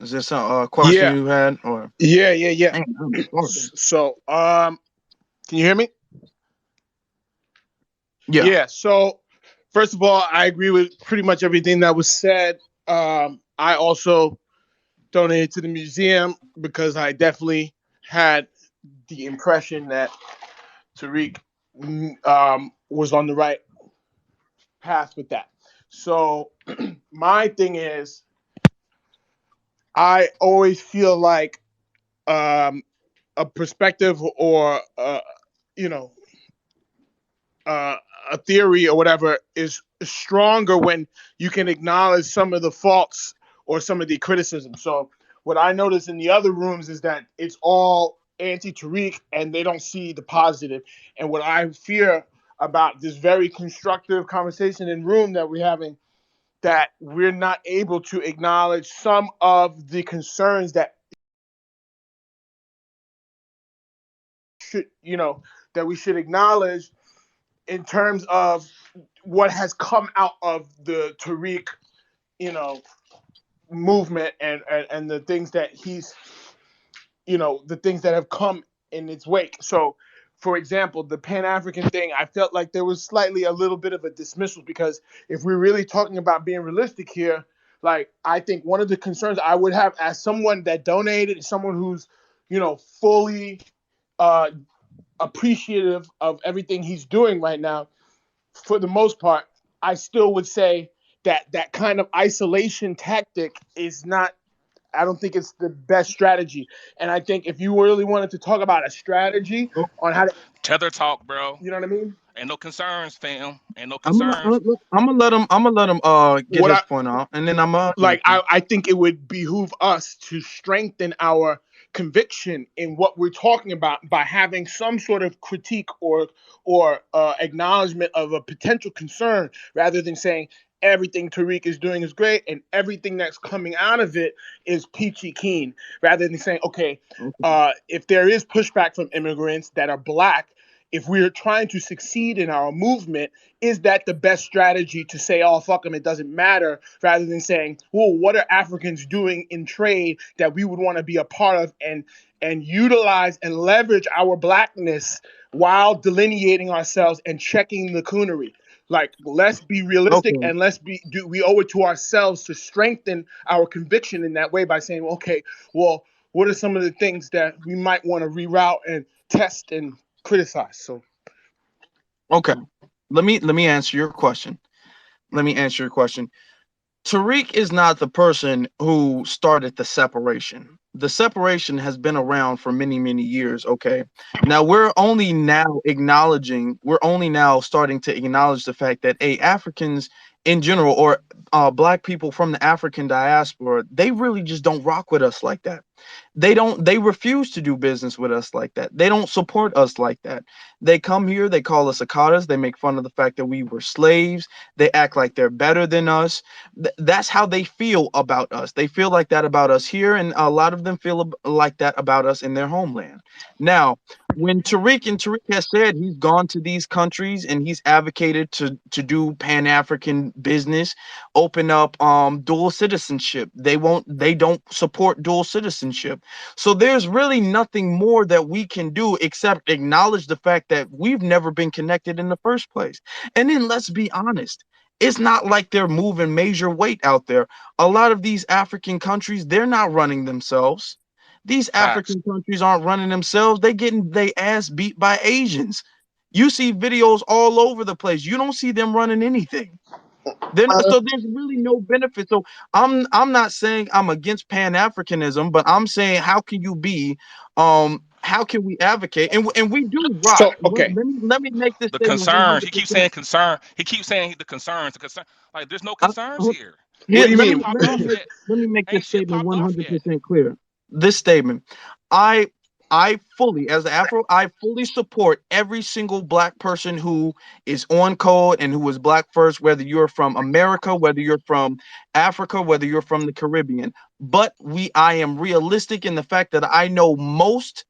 Is there some question Yeah, you had? Or yeah. man, I'm sorry. So, can you hear me? Yeah. Yeah. So, first of all, I agree with pretty much everything that was said. I also donated to the museum because I definitely had the impression that Tariq was on the right path with that. So, my thing is, I always feel like a perspective or you know uh, a theory or whatever is stronger when you can acknowledge some of the faults or some of the criticism. So what I notice in the other rooms is that it's all anti-Tariq and they don't see the positive. And what I fear about this very constructive conversation in room that we're having, that we're not able to acknowledge some of the concerns that should, that we should acknowledge in terms of what has come out of the Tariq, you know, movement and the things that he's, the things that have come in its wake. So, for example, the Pan African thing, I felt like there was slightly a little bit of a dismissal because if we're really talking about being realistic here, like I think one of the concerns I would have as someone that donated, someone who's, fully uh, appreciative of everything he's doing right now, for the most part, I still would say that that kind of isolation tactic is not, I don't think it's the best strategy. And I think if you really wanted to talk about a strategy Oh, on how to, Tether talk, bro. you know what I mean? Ain't no concerns, fam. Ain't no I'm gonna, concerns. I'm gonna let him get What his I point out, and then I'm like, I think it would behoove us to strengthen our conviction in what we're talking about by having some sort of critique or acknowledgement of a potential concern rather than saying everything Tariq is doing is great and everything that's coming out of it is peachy keen, rather than saying, okay, okay. if there is pushback from immigrants that are black, if we're trying to succeed in our movement, is that the best strategy to say, oh, fuck them, it doesn't matter, rather than saying, well, what are Africans doing in trade that we would want to be a part of and utilize and leverage our blackness while delineating ourselves and checking the coonery. Like, let's be realistic Okay. and we owe it to ourselves to strengthen our conviction in that way by saying, okay, well, what are some of the things that we might want to reroute and test and criticize? So Okay. Let me answer your question. Let me answer your question. Tariq is not the person who started the separation. The separation has been around for many, many years. Okay. Now we're only now starting to acknowledge the fact that Africans in general, or black people from the African diaspora, they really just don't rock with us like that. They refuse to do business with us like that. They don't support us like that. They come here, they call us akatas, they make fun of the fact that we were slaves, they act like they're better than us. That's how they feel about us. They feel like that about us here, and a lot of them feel like that about us in their homeland. Now, when Tariq has said he's gone to these countries and he's advocated to do pan-African business, open up dual citizenship. They don't support dual citizenship. So there's really nothing more that we can do except acknowledge the fact that we've never been connected in the first place. And then let's be honest. It's not like they're moving major weight out there. A lot of these African countries, they're not running themselves. These Facts. African countries aren't running themselves. They getting their ass beat by Asians. You see videos all over the place. You don't see them running anything. So there's really no benefit. So I'm not saying I'm against Pan-Africanism, but I'm saying how can we advocate, and we do rock. so okay. Let me make this The statement concerns. He keeps 100%. saying concern. He keeps saying the concerns. The concern. Like there's no I, concerns hold- here. What Here, do you Ain't shit mean? popped off yet. let me make this Ain't shit statement popped off yet. 100% clear. This statement, I I fully, as the Afro, I fully support every single black person who is on code and who is black first, whether you're from America, whether you're from Africa, whether you're from the Caribbean. But I am realistic in the fact that I know most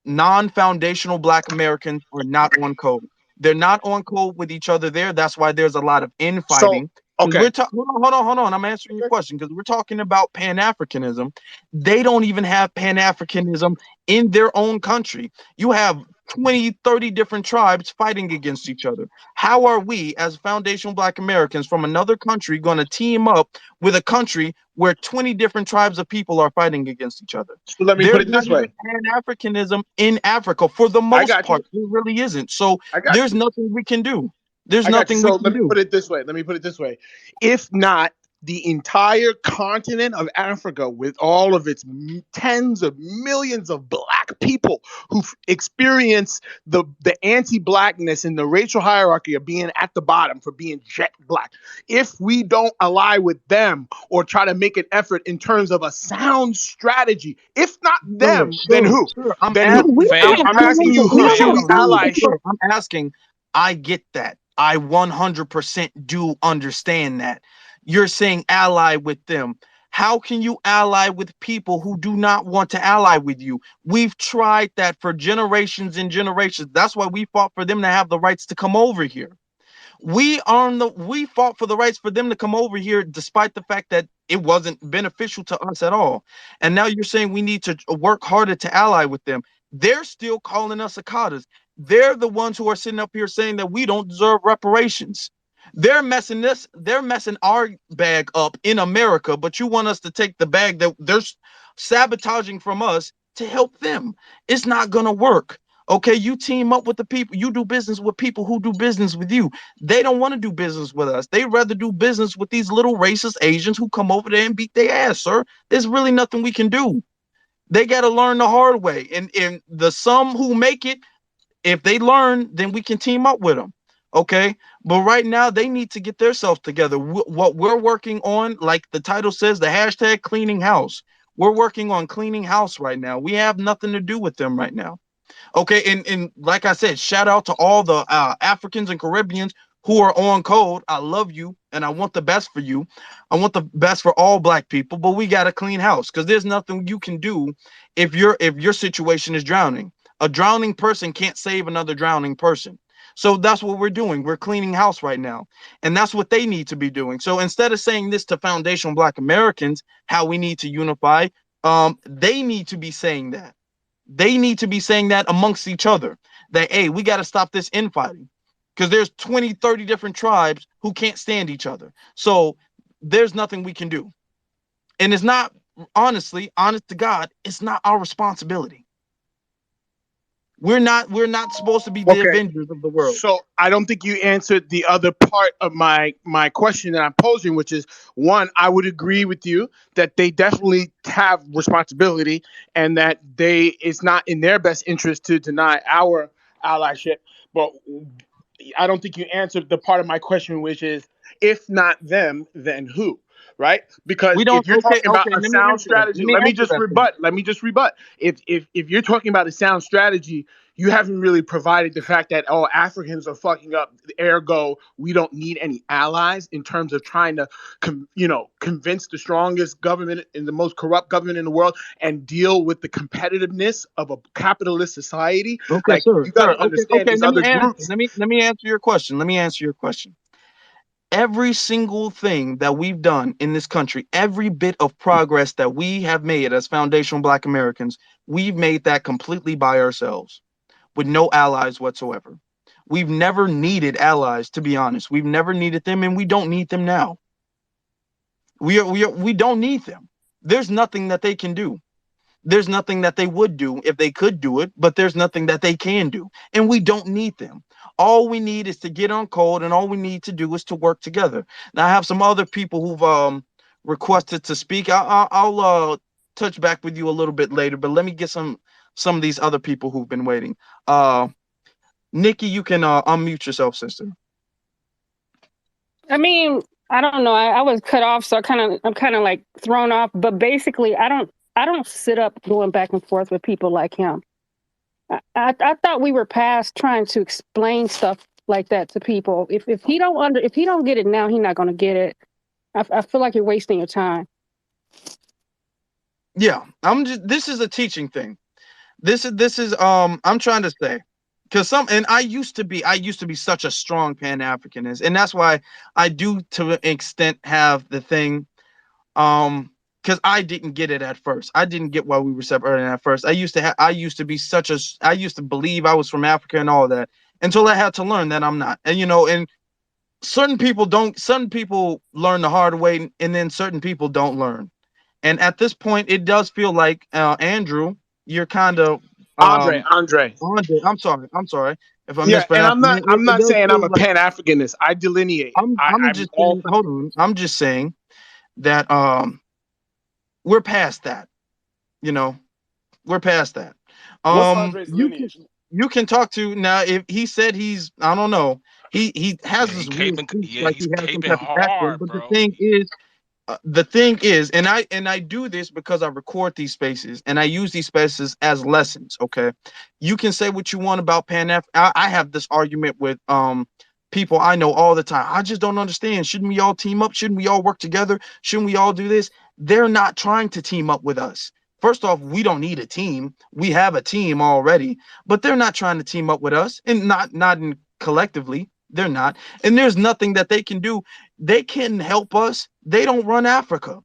non-foundational black Americans are not on code. They're not on code with each other there. That's why there's a lot of So infighting. Because okay. we're talking, hold on. I'm answering your question because we're talking about Pan-Africanism. They don't even have Pan-Africanism in their own country. You have 20, 30 different tribes fighting against each other. How are we, as foundational black Americans from another country, going to team up with a country where 20 different tribes of people are fighting against each other? So let me put There's it not this even way. Pan-Africanism in Africa for the I most got you. part. It really isn't. So I got there's you. nothing we can do. There's I got you. nothing we So can let me do. put it this way. Let me put it this way. If not the entire continent of Africa, with all of its tens of millions of black people who experience the anti-blackness and the racial hierarchy of being at the bottom for being jet black, if we don't ally with them or try to make an effort in terms of a sound strategy, if not Sure, them, then sure, who? sure. I'm Then But who? asking. we I'm Fam, can't I'm do asking asking. you, anything. who No, should no, we fam. no. ally? Sure. I'm asking. I get that. I 100% do understand that. You're saying ally with them. How can you ally with people who do not want to ally with you? We've tried that for generations and generations. That's why we fought for them to have the rights to come over here. We fought for the rights for them to come over here despite the fact that it wasn't beneficial to us at all. And now you're saying we need to work harder to ally with them. They're still calling us Akatas. They're the ones who are sitting up here saying that we don't deserve reparations. They're messing our bag up in America, but you want us to take the bag that they're sabotaging from us to help them. It's not gonna work. Okay, you team up with the people, you do business with people who do business with you. They don't want to do business with us. They rather do business with these little racist Asians who come over there and beat their ass, sir. There's really nothing we can do. They got to learn the hard way. And the some who make it, if they learn, then we can team up with them. Okay. But right now, they need to get themselves together. What we're working on, like the title says, the hashtag cleaning house. We're working on cleaning house right now. We have nothing to do with them right now. Okay, and like I said, shout out to all the Africans and Caribbeans who are on code. I love you, and I want the best for you. I want the best for all black people, but we got to clean house because there's nothing you can do if your situation is drowning. A drowning person can't save another drowning person. So that's what we're doing. We're cleaning house right now, and that's what they need to be doing. So instead of saying this to foundational Black Americans, how we need to unify, they need to be saying that. They need to be saying that amongst each other. that, hey, we got to stop this infighting because there's 20, 30 different tribes who can't stand each other. So there's nothing we can do. And it's not, honestly, honest to God, it's not our responsibility. We're not supposed to be the Okay. avengers of the world. So I don't think you answered the other part of my question that I'm posing, which is one, I would agree with you that they definitely have responsibility and that it's not in their best interest to deny our allyship. But I don't think you answered the part of my question, which is if not them, then who? Right? We Because don't. if you're Okay, talking about okay. a Let me sound answer that. strategy, Let me answer that. Then. let me just rebut. If you're talking about a sound strategy, you haven't really provided the fact that Africans are fucking up, ergo we don't need any allies in terms of trying to convince the strongest government and the most corrupt government in the world and deal with the competitiveness of a capitalist society. Okay, Like sir, you got sir. to Okay, understand okay. these Let me other answer. groups. Let me answer your question. Let me answer your question. Every single thing that we've done in this country, every bit of progress that we have made as foundational Black Americans, we've made that completely by ourselves with no allies whatsoever. We've never needed allies, to be honest. We've never needed them, and we don't need them now. We don't need them. There's nothing that they can do. There's nothing that they would do if they could do it, but there's nothing that they can do. And we don't need them. All we need is to get on code, and all we need to do is to work together. Now, I have some other people who've requested to speak. I'll touch back with you a little bit later, but let me get some of these other people who've been waiting. Uh, Nikki, you can unmute yourself, sister. I mean, I don't know. I was cut off, so I'm kind of like thrown off. But basically, I don't sit up going back and forth with people like him. I thought we were past trying to explain stuff like that to people. If he don't get it now, he's not going to get it. I feel like you're wasting your time. Yeah, this is a teaching thing. This is I'm trying to say, because I used to be such a strong Pan-Africanist, and that's why I do to an extent have the thing, because I didn't get it at first. I didn't get why we were separated at first. I used to believe I was from Africa and all that until I had to learn that I'm not. And certain people don't. Certain people learn the hard way, and then certain people don't learn. And at this point, it does feel like, Andrew, you're kind of, um Andre. I'm sorry if I'm Yeah, and mispronouncing it. I'm It not does saying I'm feel a like, Pan Africanist. I delineate. I'm I'm just all saying, hold on. I'm just saying that, we're past that. You know, we're past that. What's Andre's You can lineage? talk to now if he said he's, I don't know. He has Yeah, he this weird caping. speech Yeah, like he's he has some caping type of accent, hard, but bro. the thing is, and I do this because I record these spaces and I use these spaces as lessons. Okay, you can say what you want about I have this argument with people I know all the time. I just don't understand. Shouldn't we all team up? Shouldn't we all work together? Shouldn't we all do this? They're not trying to team up with us. First off, we don't need a team. We have a team already, but they're not trying to team up with us, and not in collectively. They're not, and there's nothing that they can do. They can help us. They don't run Africa.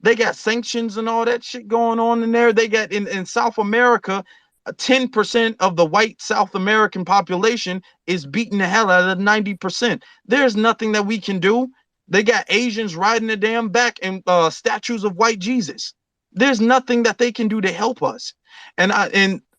They got sanctions and all that shit going on in there. They got in South America, 10% of the white South American population is beating the hell out of 90%. There's nothing that we can do. They got Asians riding the damn back and statues of white Jesus. There's nothing that they can do to help us. And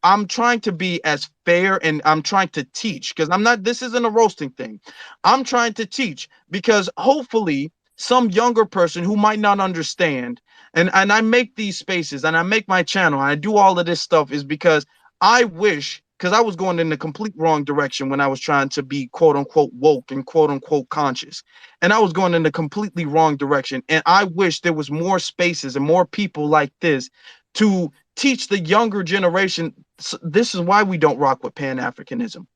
I'm trying to be as fair, and I'm trying to teach, because I'm not, this isn't a roasting thing. I'm trying to teach because hopefully some younger person who might not understand, and I make these spaces and I make my channel and I do all of this stuff is because I wish, because I was going in the complete wrong direction when I was trying to be quote unquote woke and quote unquote conscious, and I was going in the completely wrong direction, and I wish there was more spaces and more people like this to teach the younger generation. This is why we don't rock with Pan-Africanism,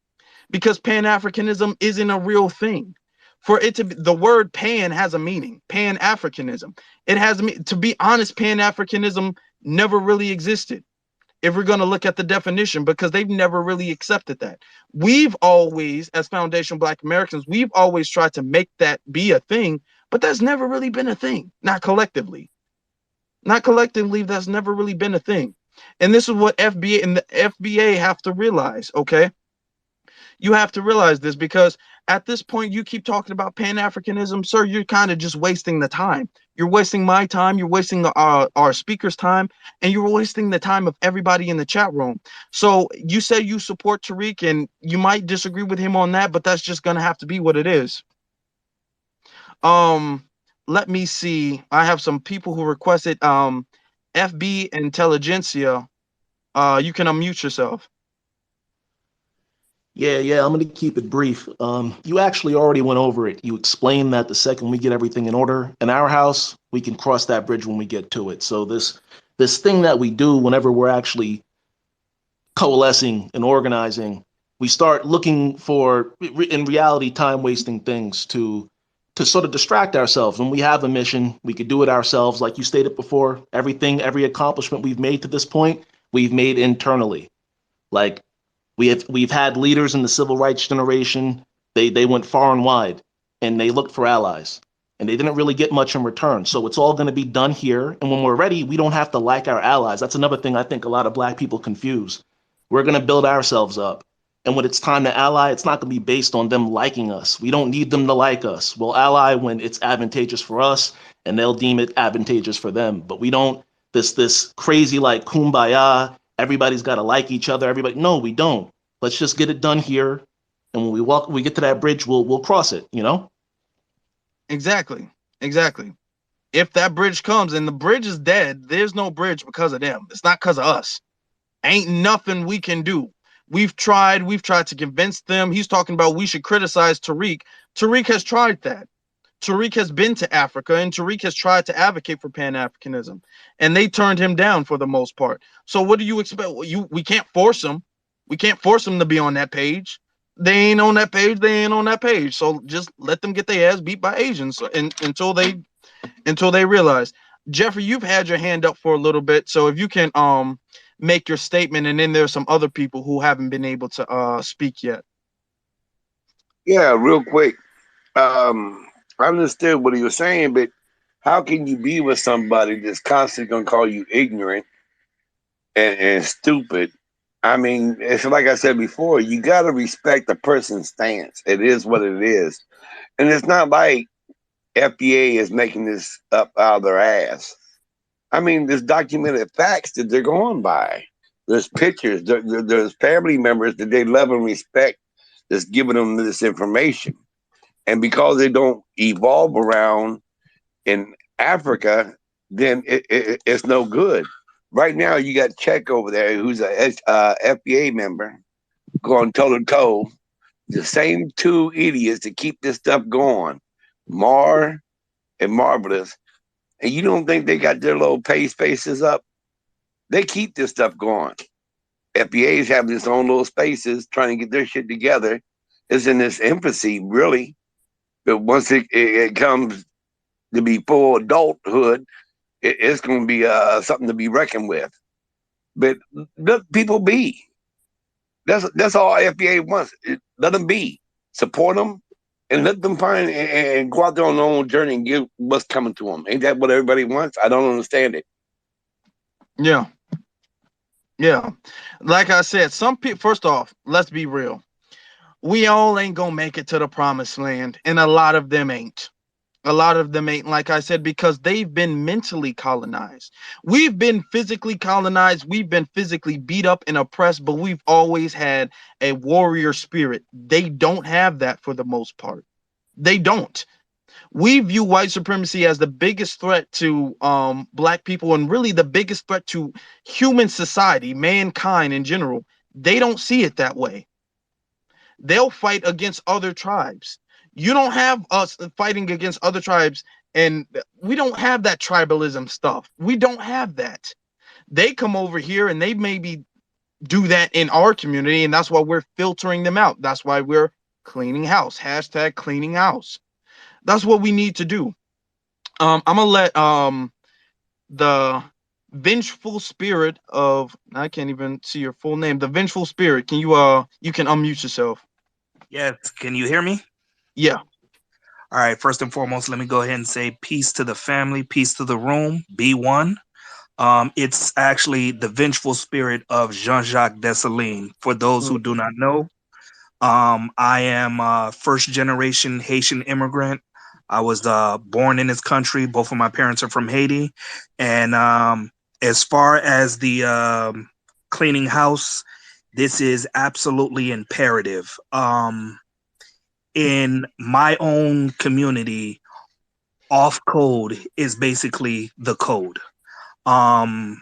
because Pan-Africanism isn't a real thing. For it to be, the word pan has a meaning. Pan-Africanism. It has to be honest, Pan-Africanism never really existed. If we're going to look at the definition, because they've never really accepted that. We've always, as foundational Black Americans, we've always tried to make that be a thing, but that's never really been a thing. Not collectively. Not collectively, that's never really been a thing. And this is what FBA and the FBA have to realize, okay? You have to realize this, because at this point you keep talking about Pan-Africanism, sir. You're kind of just wasting the time. You're wasting my time. You're wasting our speaker's time, and you're wasting the time of everybody in the chat room. So you say you support Tariq, and you might disagree with him on that, but that's just gonna have to be what it is. Um, Let me see. I have some people who requested FB Intelligentsia. You can unmute yourself. Yeah, I'm going to keep it brief. You actually already went over it. You explained that the second we get everything in order in our house, we can cross that bridge when we get to it. So this thing that we do whenever we're actually coalescing and organizing, we start looking for, in reality, time wasting things to sort of distract ourselves. When we have a mission, we could do it ourselves. Like you stated before, every accomplishment we've made to this point, we've made internally. Like we've had leaders in the civil rights generation. They went far and wide, and they looked for allies, and they didn't really get much in return. So it's all going to be done here. And when we're ready, we don't have to like our allies. That's another thing I think a lot of Black people confuse. We're going to build ourselves up. And when it's time to ally, it's not going to be based on them liking us. We don't need them to like us. We'll ally when it's advantageous for us, and they'll deem it advantageous for them. But we don't this crazy like kumbaya. Everybody's got to like each other. Everybody, no, we don't. Let's just get it done here, and when we get to that bridge, we'll cross it. You know. Exactly. Exactly. If that bridge comes and the bridge is dead, there's no bridge because of them. It's not because of us. Ain't nothing we can do. We've tried to convince them. He's talking about we should criticize Tariq. Tariq has tried that. Tariq has been to Africa, and Tariq has tried to advocate for Pan-Africanism, and they turned him down for the most part. So what do you expect? We can't force them. We can't force them to be on that page. They ain't on that page. They ain't on that page. So just let them get their ass beat by Asians until they realize. Jeffrey, you've had your hand up for a little bit, so if you can make your statement, and then there's some other people who haven't been able to speak yet. Yeah, real quick. I understood what he was saying, but how can you be with somebody that's constantly gonna call you ignorant and stupid? I mean, it's like I said before, you gotta respect the person's stance. It is what it is. And it's not like FBA is making this up out of their ass. I mean, there's documented facts that they're going by. There's pictures, there's family members that they love and respect that's giving them this information. And because they don't evolve around in Africa, then it's no good. Right now, you got Czech over there, who's a FBA member, going toe to toe. The same two idiots that keep this stuff going, Mar and Marvelous. And you don't think they got their little pay spaces up? They keep this stuff going. FBA is having its own little spaces, trying to get their shit together. It's in its infancy, really. But once it comes to be full adulthood, it's going to be something to be reckoned with. But let people be. That's all FBA wants. Let them be. Support them and let them find and go out there on their own journey and get what's coming to them. Ain't that what everybody wants? I don't understand it. Yeah. Yeah. Like I said, some people, first off, let's be real. We all ain't gonna make it to the promised land, and a lot of them ain't. A lot of them ain't, like I said, because they've been mentally colonized. We've been physically colonized. We've been physically beat up and oppressed, but we've always had a warrior spirit. They don't have that for the most part. They don't. We view white supremacy as the biggest threat to Black people, and really the biggest threat to human society, mankind in general. They don't see it that way. They'll fight against other tribes. You don't have us fighting against other tribes, and we don't have that tribalism stuff. We don't have that. They come over here and they maybe do that in our community, and that's why we're filtering them out. That's why we're cleaning house. Hashtag cleaning house. That's what we need to do. I'm gonna let the vengeful spirit of, I can't even see your full name. The vengeful spirit. Can you can unmute yourself? Yes, can you hear me? Yeah. All right, first and foremost, let me go ahead and say peace to the family, peace to the room, B1. It's actually the vengeful spirit of Jean-Jacques Dessalines. For those who do not know, I am a first generation Haitian immigrant. I was born in this country. Both of my parents are from Haiti. And as far as the cleaning house, this is absolutely imperative. In my own community, off code is basically the code. Um,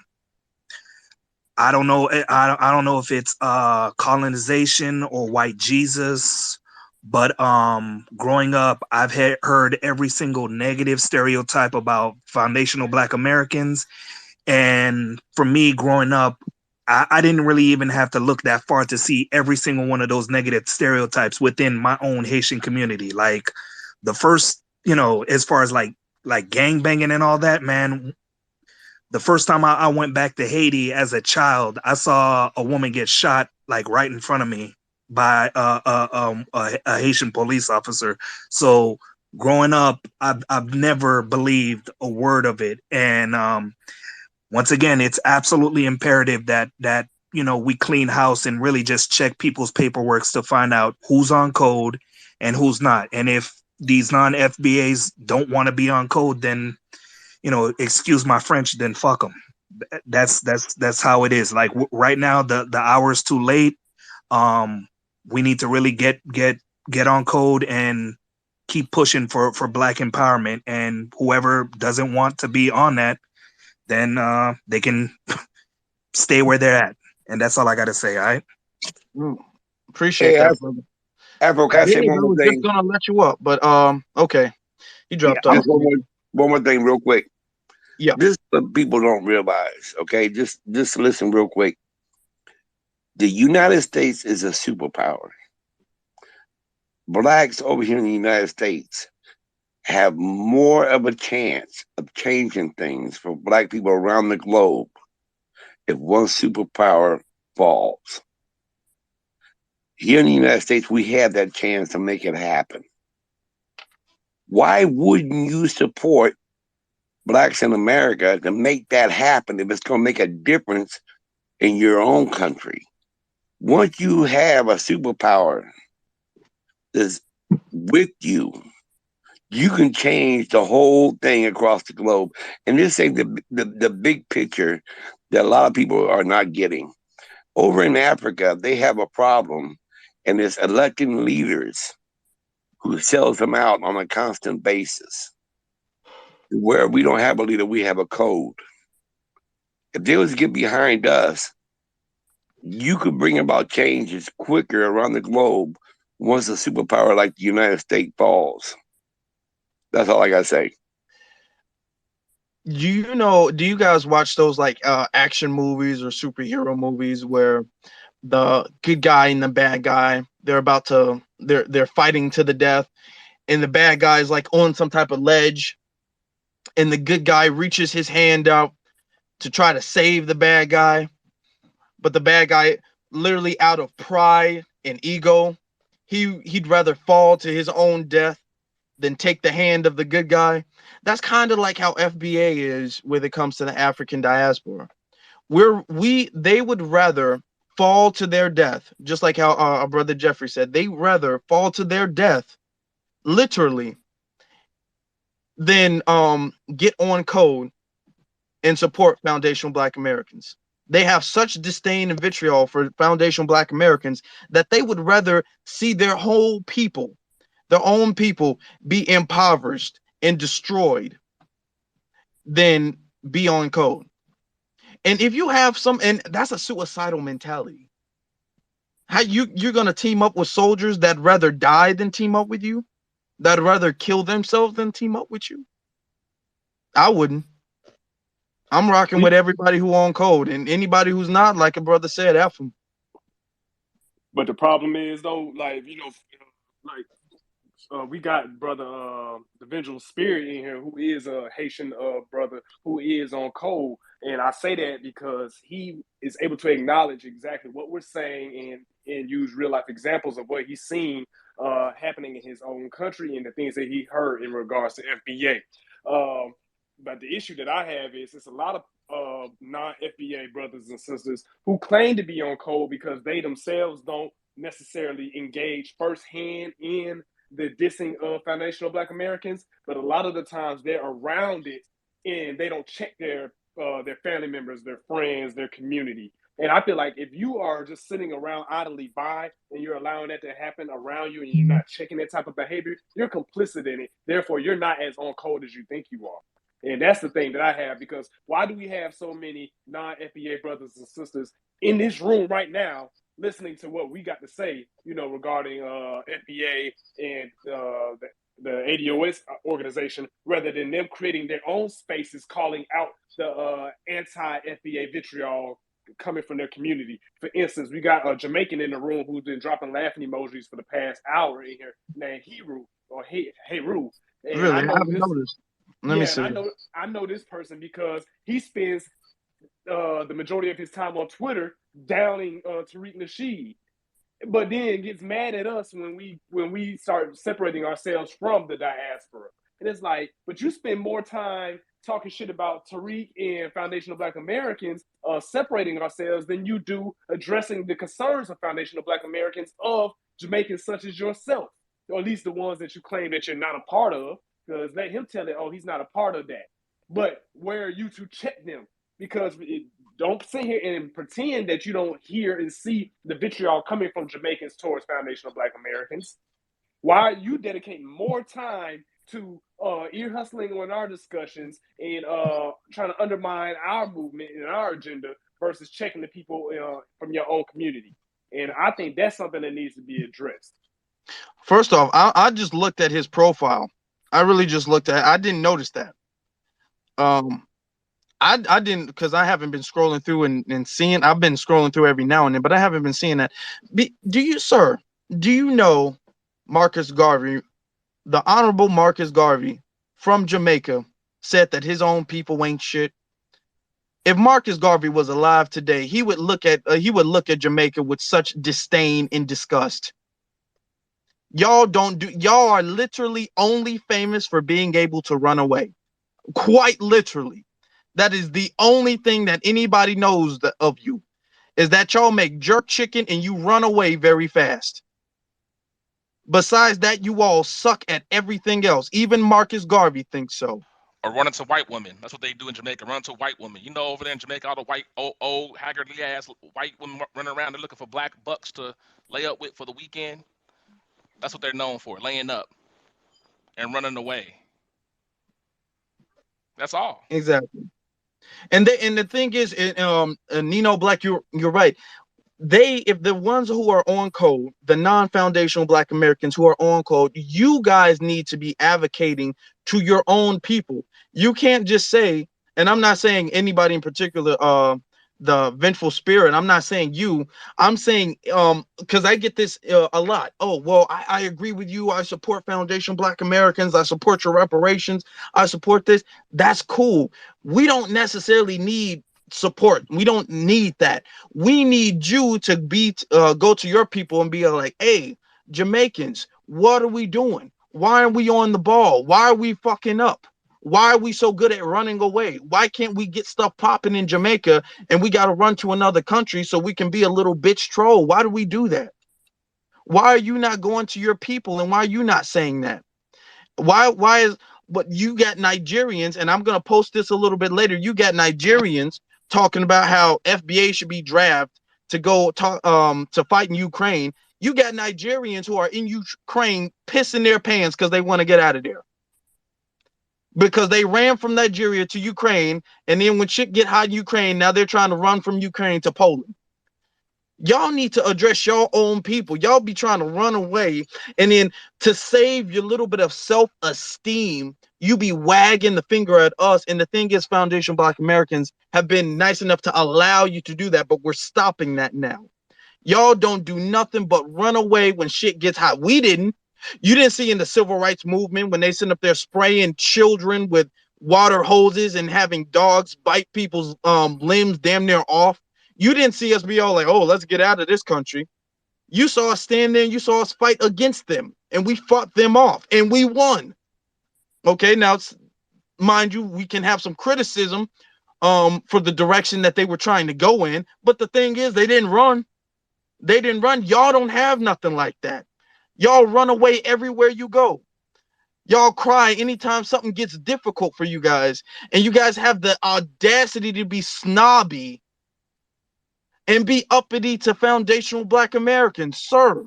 I don't know. I don't know if it's colonization or white Jesus, but growing up, I've heard every single negative stereotype about foundational Black Americans, and for me, growing up, I didn't really even have to look that far to see every single one of those negative stereotypes within my own Haitian community. Like the first, as far as like gang banging and all that, man, the first time I went back to Haiti as a child, I saw a woman get shot like right in front of me by a Haitian police officer. So growing up, I've never believed a word of it. And once again, it's absolutely imperative that we clean house and really just check people's paperwork to find out who's on code and who's not. And if these non FBAs don't want to be on code, then excuse my French, then fuck them. That's how it is. Like right now, the hour is too late. We need to really get on code and keep pushing for Black empowerment. And whoever doesn't want to be on that, then they can stay where they're at. And that's all I got to say. All right. Appreciate Hey, that, brother. Afro, can I say Dave, one I more was just thing? gonna let you up, but okay, he Yeah, dropped off. just one more thing, real quick. Yeah. This is what people don't realize. Okay, just listen real quick. The United States is a superpower. Blacks over here in the United States have more of a chance of changing things for Black people around the globe if one superpower falls. Here in the United States, we have that chance to make it happen. Why wouldn't you support Blacks in America to make that happen if it's going to make a difference in your own country? Once you have a superpower that's with you, you can change the whole thing across the globe. And this ain't the big picture that a lot of people are not getting. Over in Africa, they have a problem, and it's electing leaders who sells them out on a constant basis. Where we don't have a leader, we have a code. If they was to get behind us, you could bring about changes quicker around the globe once a superpower like the United States falls. That's all I gotta say. Do you guys watch those like action movies or superhero movies where the good guy and the bad guy, they're fighting to the death, and the bad guy is like on some type of ledge, and the good guy reaches his hand out to try to save the bad guy, but the bad guy, literally out of pride and ego, he'd rather fall to his own death than take the hand of the good guy. That's kind of like how FBA is when it comes to the African diaspora. They would rather fall to their death, just like how our brother Jeffrey said. They rather fall to their death, literally, than get on code and support foundational Black Americans. They have such disdain and vitriol for foundational Black Americans that they would rather see their whole people, their own people, be impoverished and destroyed than be on code. And if you have and that's a suicidal mentality. How you're gonna team up with soldiers that rather die than team up with you, that rather kill themselves than team up with you? I wouldn't. I'm rocking with everybody who on code, and anybody who's not, like a brother said, F them. But the problem is though, like like we got brother the Vengeful Spirit in here, who is a Haitian brother who is on code, and I say that because he is able to acknowledge exactly what we're saying and use real life examples of what he's seen happening in his own country and the things that he heard in regards to FBA. But the issue that I have is it's a lot of non FBA brothers and sisters who claim to be on code because they themselves don't necessarily engage firsthand in the dissing of foundational Black Americans, but a lot of the times they're around it and they don't check their family members, their friends, their community. And I feel like if you are just sitting around idly by and you're allowing that to happen around you and you're not checking that type of behavior, you're complicit in it. Therefore, you're not as on code as you think you are. And that's the thing that I have, because why do we have so many non-FBA brothers and sisters in this room right now listening to what we got to say, regarding FBA and the ADOS organization, rather than them creating their own spaces, calling out the anti-FBA vitriol coming from their community. For instance, we got a Jamaican in the room who's been dropping laughing emojis for the past hour in here, named Heru. And I Really, I know haven't this. noticed. Let me Yeah, and see. I know this person because he spends the majority of his time on Twitter downing Tariq Nasheed, but then gets mad at us when we start separating ourselves from the diaspora. And it's like, but you spend more time talking shit about Tariq and foundational Black Americans separating ourselves than you do addressing the concerns of foundational Black Americans of Jamaicans such as yourself, or at least the ones that you claim that you're not a part of. Because let him tell it, oh, he's not a part of that. But where are you to check them? Because don't sit here and pretend that you don't hear and see the vitriol coming from Jamaicans towards foundational Black Americans. Why are you dedicating more time to ear hustling on our discussions and trying to undermine our movement and our agenda versus checking the people from your own community? And I think that's something that needs to be addressed. First off, I just looked at his profile. I really just looked at. I didn't notice that. Um, I didn't, because I haven't been scrolling through and seeing. I've been scrolling through every now and then, but I haven't been seeing that. Do you, sir? Do you know Marcus Garvey, the Honorable Marcus Garvey from Jamaica, said that his own people ain't shit? If Marcus Garvey was alive today, he would look at Jamaica with such disdain and disgust. Y'all are literally only famous for being able to run away. Quite literally. That is the only thing that anybody knows of you, is that y'all make jerk chicken and you run away very fast. Besides that, you all suck at everything else. Even Marcus Garvey thinks so. Or run into white women. That's what they do in Jamaica. Run into white women. Over there in Jamaica, all the white, old haggardly ass white women running around. They're looking for black bucks to lay up with for the weekend. That's what they're known for, laying up and running away. That's all. Exactly. And the thing is, Nino Black, you're right. If the ones who are on code, the non-foundational Black Americans who are on code, you guys need to be advocating to your own people. You can't just say, and I'm not saying anybody in particular, the vengeful spirit, I'm not saying you, I'm saying because I get this a lot. Oh, well, I agree with you, I support foundational Black Americans, I support your reparations, I support this. That's cool. We don't necessarily need support. We don't need that. We need you to go to your people and be like, hey, Jamaicans, what are we doing? Why are we on the ball? Why are we fucking up? Why are we so good at running away? Why can't we get stuff popping in Jamaica and we got to run to another country so we can be a little bitch troll? Why do we do that? Why are you not going to your people, and why are you not saying that? But you got Nigerians, and I'm going to post this a little bit later. You got Nigerians talking about how FBA should be drafted to go to fight in Ukraine. You got Nigerians who are in Ukraine pissing their pants because they want to get out of there. Because they ran from Nigeria to Ukraine, and then when shit get hot in Ukraine, now they're trying to run from Ukraine to Poland. Y'all need to address your own people. Y'all be trying to run away, and then to save your little bit of self-esteem, you be wagging the finger at us. And the thing is, Foundation Black Americans have been nice enough to allow you to do that, but we're stopping that now. Y'all don't do nothing but run away when shit gets hot. We didn't. You didn't see in the civil rights movement when they sit up there spraying children with water hoses and having dogs bite people's limbs damn near off. You didn't see us be all like, oh, let's get out of this country. You saw us stand there and you saw us fight against them, and we fought them off and we won. Okay, now, mind you, we can have some criticism for the direction that they were trying to go in, but the thing is, they didn't run. They didn't run. Y'all don't have nothing like that. Y'all run away everywhere you go. Y'all cry anytime something gets difficult for you guys. And you guys have the audacity to be snobby and be uppity to foundational Black Americans. Sir,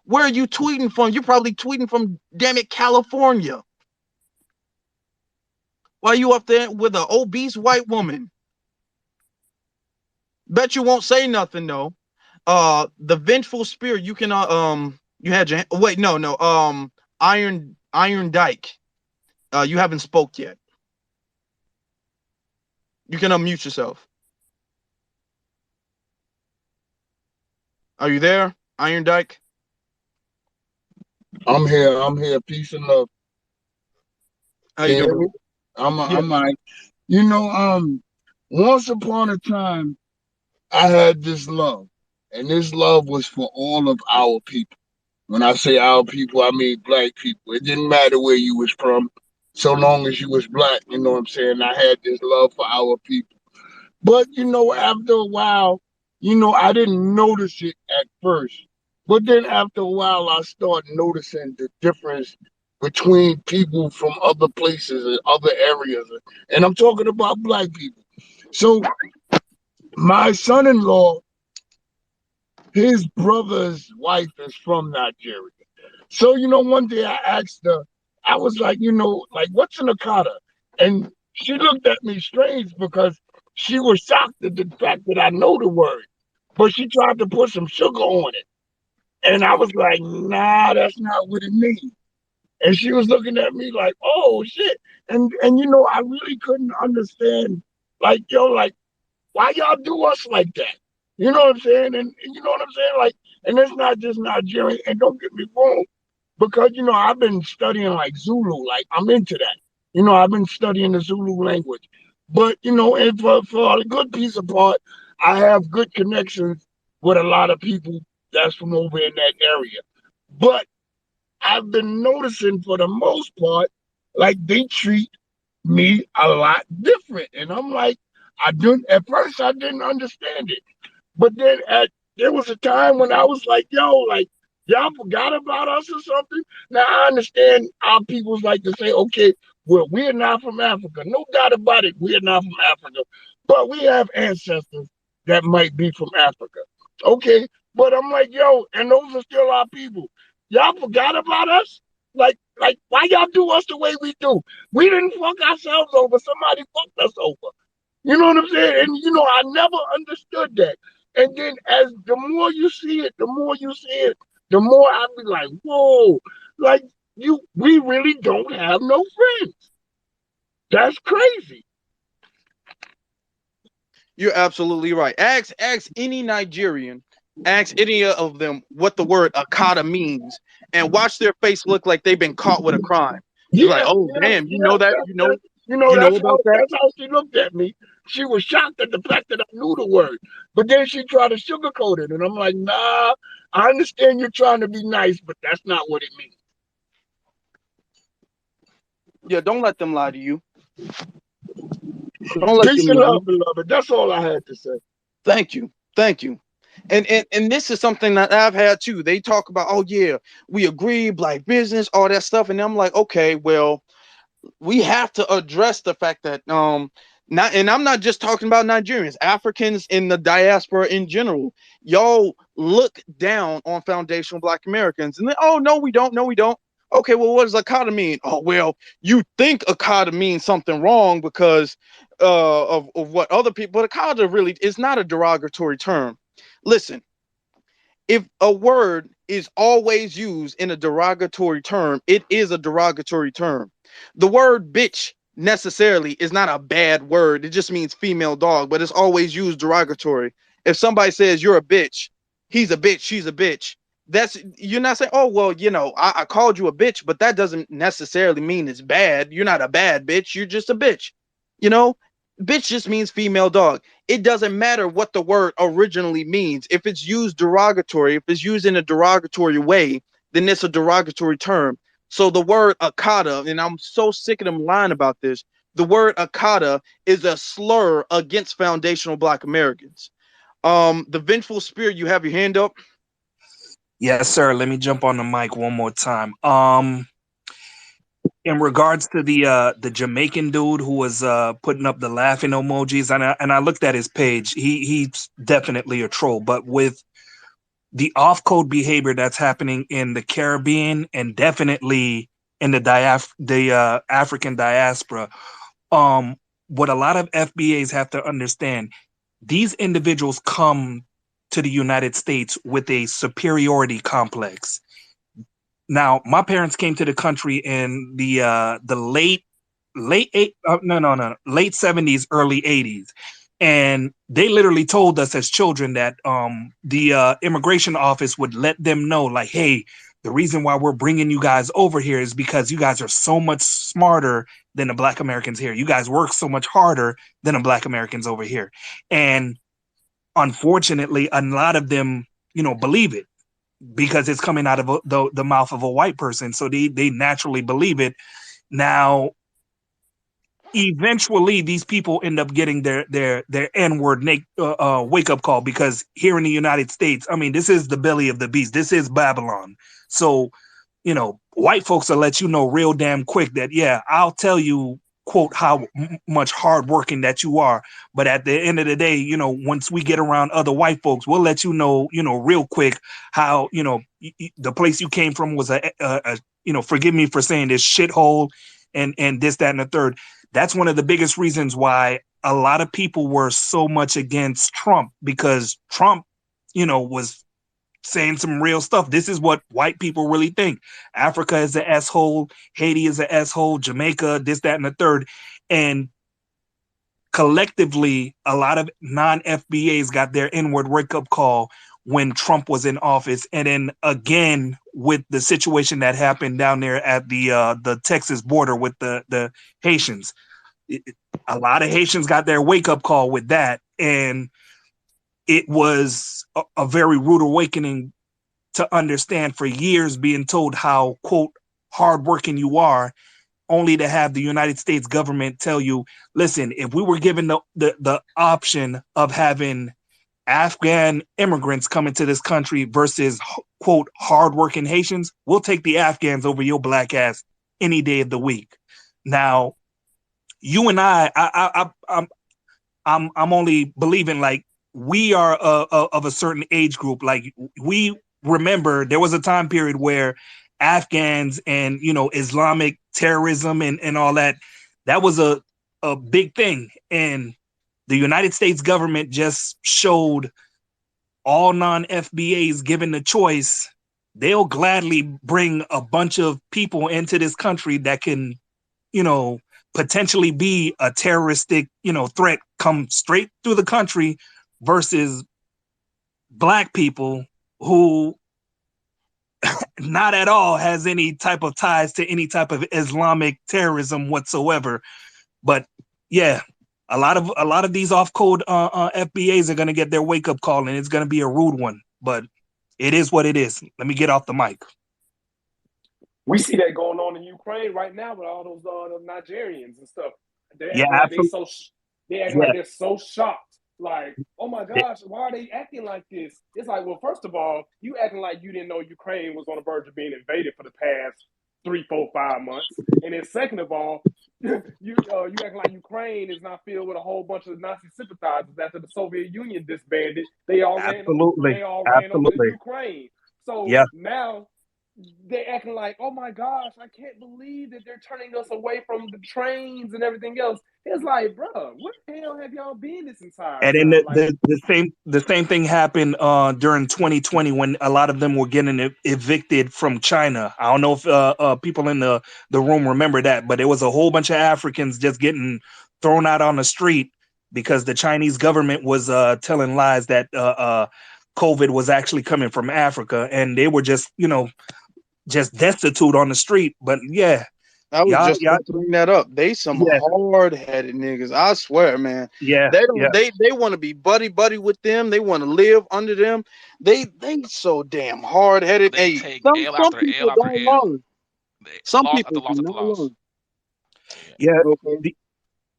where are you tweeting from? You're probably tweeting from, damn it, California. Why you up there with an obese white woman? Bet you won't say nothing though. The vengeful spirit. You can you had your wait no Iron Dyke. You haven't spoke yet. You can unmute yourself. Are you there, Iron Dyke? I'm here. I'm here. Peace and love. How Can you you doing, hear me? bro? Yeah. I'm all right. You know, once upon a time, I had this love, and this love was for all of our people. When I say our people, I mean black people. It didn't matter where you was from, so long as you was black. You know what I'm saying? I had this love for our people. But after a while, I didn't notice it at first. But then after a while, I started noticing the difference between people from other places and other areas. And I'm talking about black people. So my son-in-law, his brother's wife is from Nigeria. So, one day I asked her, I was like, like, what's an Okada? And she looked at me strange because she was shocked at the fact that I know the word, but she tried to put some sugar on it. And I was like, nah, that's not what it means. And she was looking at me like, oh shit. And I really couldn't understand, like, like, why y'all do us like that? You know what I'm saying? And you know what I'm saying? Like, and it's not just Nigerian, and don't get me wrong, because I've been studying like Zulu, like I'm into that. I've been studying the Zulu language. But and for a good piece of part, I have good connections with a lot of people that's from over in that area. But I've been noticing for the most part, like they treat me a lot different. And I'm like, at first I didn't understand it. But then there was a time when I was like, yo, like, y'all forgot about us or something? Now I understand our peoples like to say, okay, well, we're not from Africa. No doubt about it, we're not from Africa. But we have ancestors that might be from Africa. Okay. But I'm like, yo, and those are still our people. Y'all forgot about us? Like, why y'all do us the way we do? We didn't fuck ourselves over. Somebody fucked us over. You know what I'm saying? And I never understood that. And then as the more you see it, the more I be like, whoa, like we really don't have no friends. That's crazy. You're absolutely right. Ask any Nigerian, ask any of them what the word Akata means, and watch their face look like they've been caught with a crime. You're like, Yeah, oh yeah, damn, you yeah. know that? You know That's how about that? she looked at me. She was shocked at the fact that I knew the word. But then she tried to sugarcoat it. And I'm like, nah, I understand you're trying to be nice, but that's not what it means. Yeah, don't let them lie to you. Don't let Peace them and lie. love, beloved. That's all I had to say. Thank you. Thank you. And this is something that I've had too. They talk about, oh yeah, we agree, black business, all that stuff. And I'm like, okay, well, we have to address the fact that not, and I'm not just talking about Nigerians, Africans in the diaspora in general. Y'all look down on foundational black Americans and then, oh no, we don't, no, we don't. Okay, well, what does Akata mean? Oh, well, you think Akata means something wrong because of what other people, but Akata really is not a derogatory term. Listen, if a word is always used in a derogatory term, it is a derogatory term. The word bitch necessarily is not a bad word. It just means female dog, but it's always used derogatory. If somebody says you're a bitch, he's a bitch, she's a bitch. That's you're not saying, oh well, I called you a bitch, but that doesn't necessarily mean it's bad. You're not a bad bitch, you're just a bitch. You know, bitch just means female dog. It doesn't matter what the word originally means. If it's used derogatory, if it's used in a derogatory way, then it's a derogatory term. So the word akata, and I'm so sick of them lying about this, the word akata is a slur against foundational black Americans. The vengeful spirit, you have your hand up. Yes, sir. Let me jump on the mic one more time. In regards to the Jamaican dude who was putting up the laughing emojis, and I looked at his page. He's definitely a troll. But with the off code behavior that's happening in the Caribbean and definitely in the African diaspora, um, what a lot of FBAs have to understand, these individuals come to the United States with a superiority complex. Now, my parents came to the country in the late 70s, early 80s. And they literally told us as children that the immigration office would let them know, like, hey, the reason why we're bringing you guys over here is because you guys are so much smarter than the Black Americans here. You guys work so much harder than the Black Americans over here. And unfortunately, a lot of them, believe it because it's coming out of the mouth of a white person. So they naturally believe it. Now, eventually these people end up getting their n-word wake up call, because here in the United States, I mean, this is the belly of the beast. This is Babylon. So white folks will let you know real damn quick that, yeah, I'll tell you, quote, how much hardworking that you are, but at the end of the day, once we get around other white folks, we'll let you know real quick how the place you came from was a forgive me for saying this, shithole, and this, that, and the third. That's one of the biggest reasons why a lot of people were so much against Trump, because Trump, was saying some real stuff. This is what white people really think. Africa is an asshole. Haiti is an asshole. Jamaica, this, that, and the third. And collectively, a lot of non-FBAs got their inward wake-up call when Trump was in office. And then again, with the situation that happened down there at the Texas border with the Haitians. A lot of Haitians got their wake-up call with that. And it was a very rude awakening to understand, for years being told how, quote, hardworking you are, only to have the United States government tell you, listen, if we were given the option of having Afghan immigrants come into this country versus, quote, hardworking Haitians, we'll take the Afghans over your black ass any day of the week. Now, you and I'm only believing, like, we are of a certain age group. Like, we remember there was a time period where Afghans and Islamic terrorism and all that was a big thing, and the United States government just showed all non-FBAs, given the choice, they'll gladly bring a bunch of people into this country that can potentially be a terroristic threat, come straight through the country, versus black people who not at all has any type of ties to any type of Islamic terrorism whatsoever. But yeah, a lot of these off code FBAs are going to get their wake up call, and it's going to be a rude one, but it is what it is. Let me get off the mic. We see that going on in Ukraine right now with all those Nigerians and stuff. They're Yeah, acting like absolutely. they acting like they're so shocked. Like, oh my gosh, why are they acting like this? It's like, well, first of all, you acting like you didn't know Ukraine was on the verge of being invaded for the past 3, 4, 5 months. And then second of all, you acting like Ukraine is not filled with a whole bunch of Nazi sympathizers after the Soviet Union disbanded. They all ran over to Ukraine. So now they're acting like, oh my gosh, I can't believe that they're turning us away from the trains and everything else. It's like, bro, where the hell have y'all been this entire And time? then the same thing happened during 2020 when a lot of them were getting evicted from China. I don't know if people in the room remember that, but there was a whole bunch of Africans just getting thrown out on the street because the Chinese government was telling lies that COVID was actually coming from Africa, and they were just destitute on the street. But yeah, I was just gonna bring that up. They some hard-headed niggas. I swear, man. They don't. They want to be buddy with them. They want to live under them. They so damn hard-headed. They Hey, take some L after people L after don't L. learn. Some Loss people after loss do after not loss. learn. Yeah. Okay.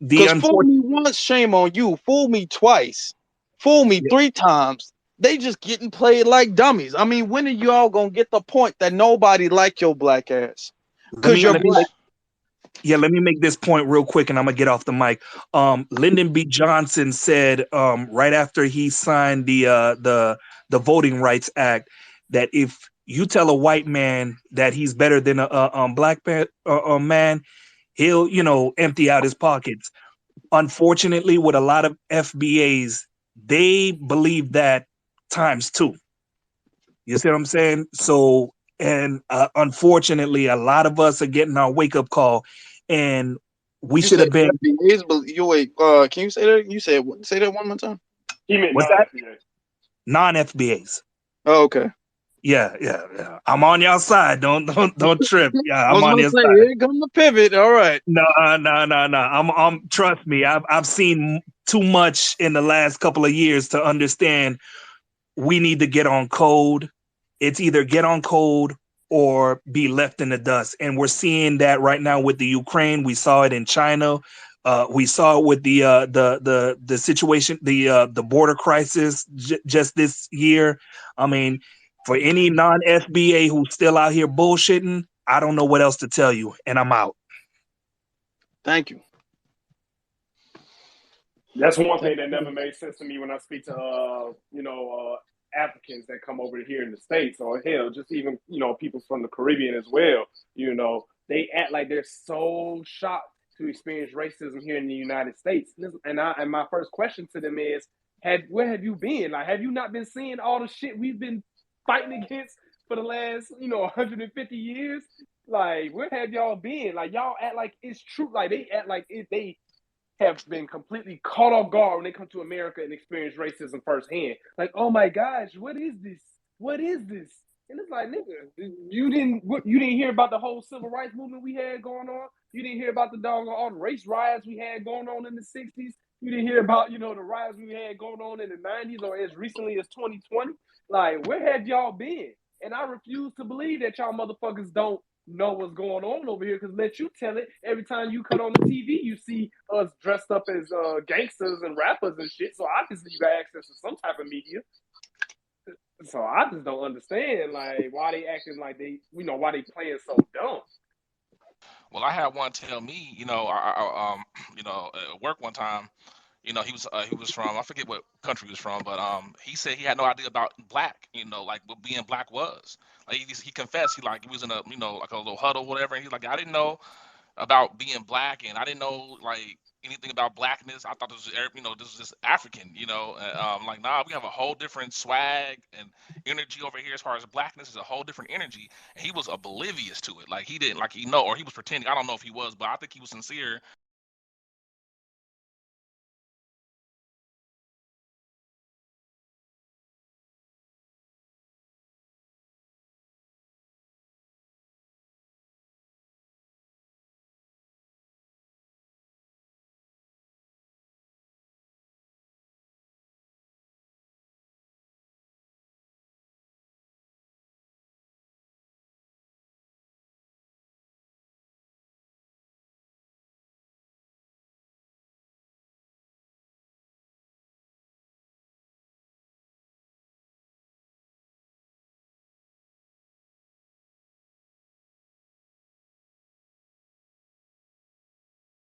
Because fool me once, shame on you. Fool me twice. Fool me 3 times. They just getting played like dummies. I mean, when are y'all gonna get the point that nobody like your black ass? Let Cause me you're let me black. make let me make this point real quick, and I'm gonna get off the mic. Lyndon B. Johnson said right after he signed the Voting Rights Act that if you tell a white man that he's better than a black man, he'll empty out his pockets. Unfortunately, with a lot of FBAs, they believe that times two. You see what I'm saying? So, and unfortunately, a lot of us are getting our wake up call, and we You should said have been. FBA's, but you wait. Can you say that? You said say that one more time. He meant What's that? non-FBA. Non FBAs. Oh, okay. Yeah. I'm on your side. Don't trip. Yeah, I I'm was on gonna your say side. here come the pivot. All right. No. I'm. Trust me. I've seen too much in the last couple of years to understand we need to get on code. It's either get on code or be left in the dust. And we're seeing that right now with the Ukraine. We saw it in China. We saw it with the situation, the border crisis just this year. I mean, for any non FBA who's still out here bullshitting, I don't know what else to tell you. And I'm out. Thank you. That's one thing that never made sense to me when I speak to Africans that come over here in the States, or hell, just even people from the Caribbean as well. They act like they're so shocked to experience racism here in the United States. And my first question to them is, where have you been? Like, have you not been seeing all the shit we've been fighting against for the last 150 years? Like, where have y'all been? Like, y'all act like it's true. Like, they act like they have been completely caught off guard when they come to America and experience racism firsthand. Like, oh my gosh, what is this? What is this? And it's like, nigga, you didn't hear about the whole civil rights movement we had going on. You didn't hear about all the race riots we had going on in the '60s. You didn't hear about the riots we had going on in the '90s or as recently as 2020. Like, where have y'all been? And I refuse to believe that y'all motherfuckers don't know what's going on over here, because let you tell it, every time you cut on the TV, you see us dressed up as gangsters and rappers and shit. So obviously you got access to some type of media. So I just don't understand like why they acting like why they playing so dumb. Well, I had one tell me, at work one time, he was from, I forget what country he was from, but he said he had no idea about black, like what being black was. Like he confessed he was in a like a little huddle, whatever, and he's like, I didn't know about being black, and I didn't know like anything about blackness. I thought this was this was just African, like nah, we have a whole different swag and energy over here as far as blackness is a whole different energy, and he was oblivious to it. Like he didn't like or he was pretending. I don't know if he was, but I think he was sincere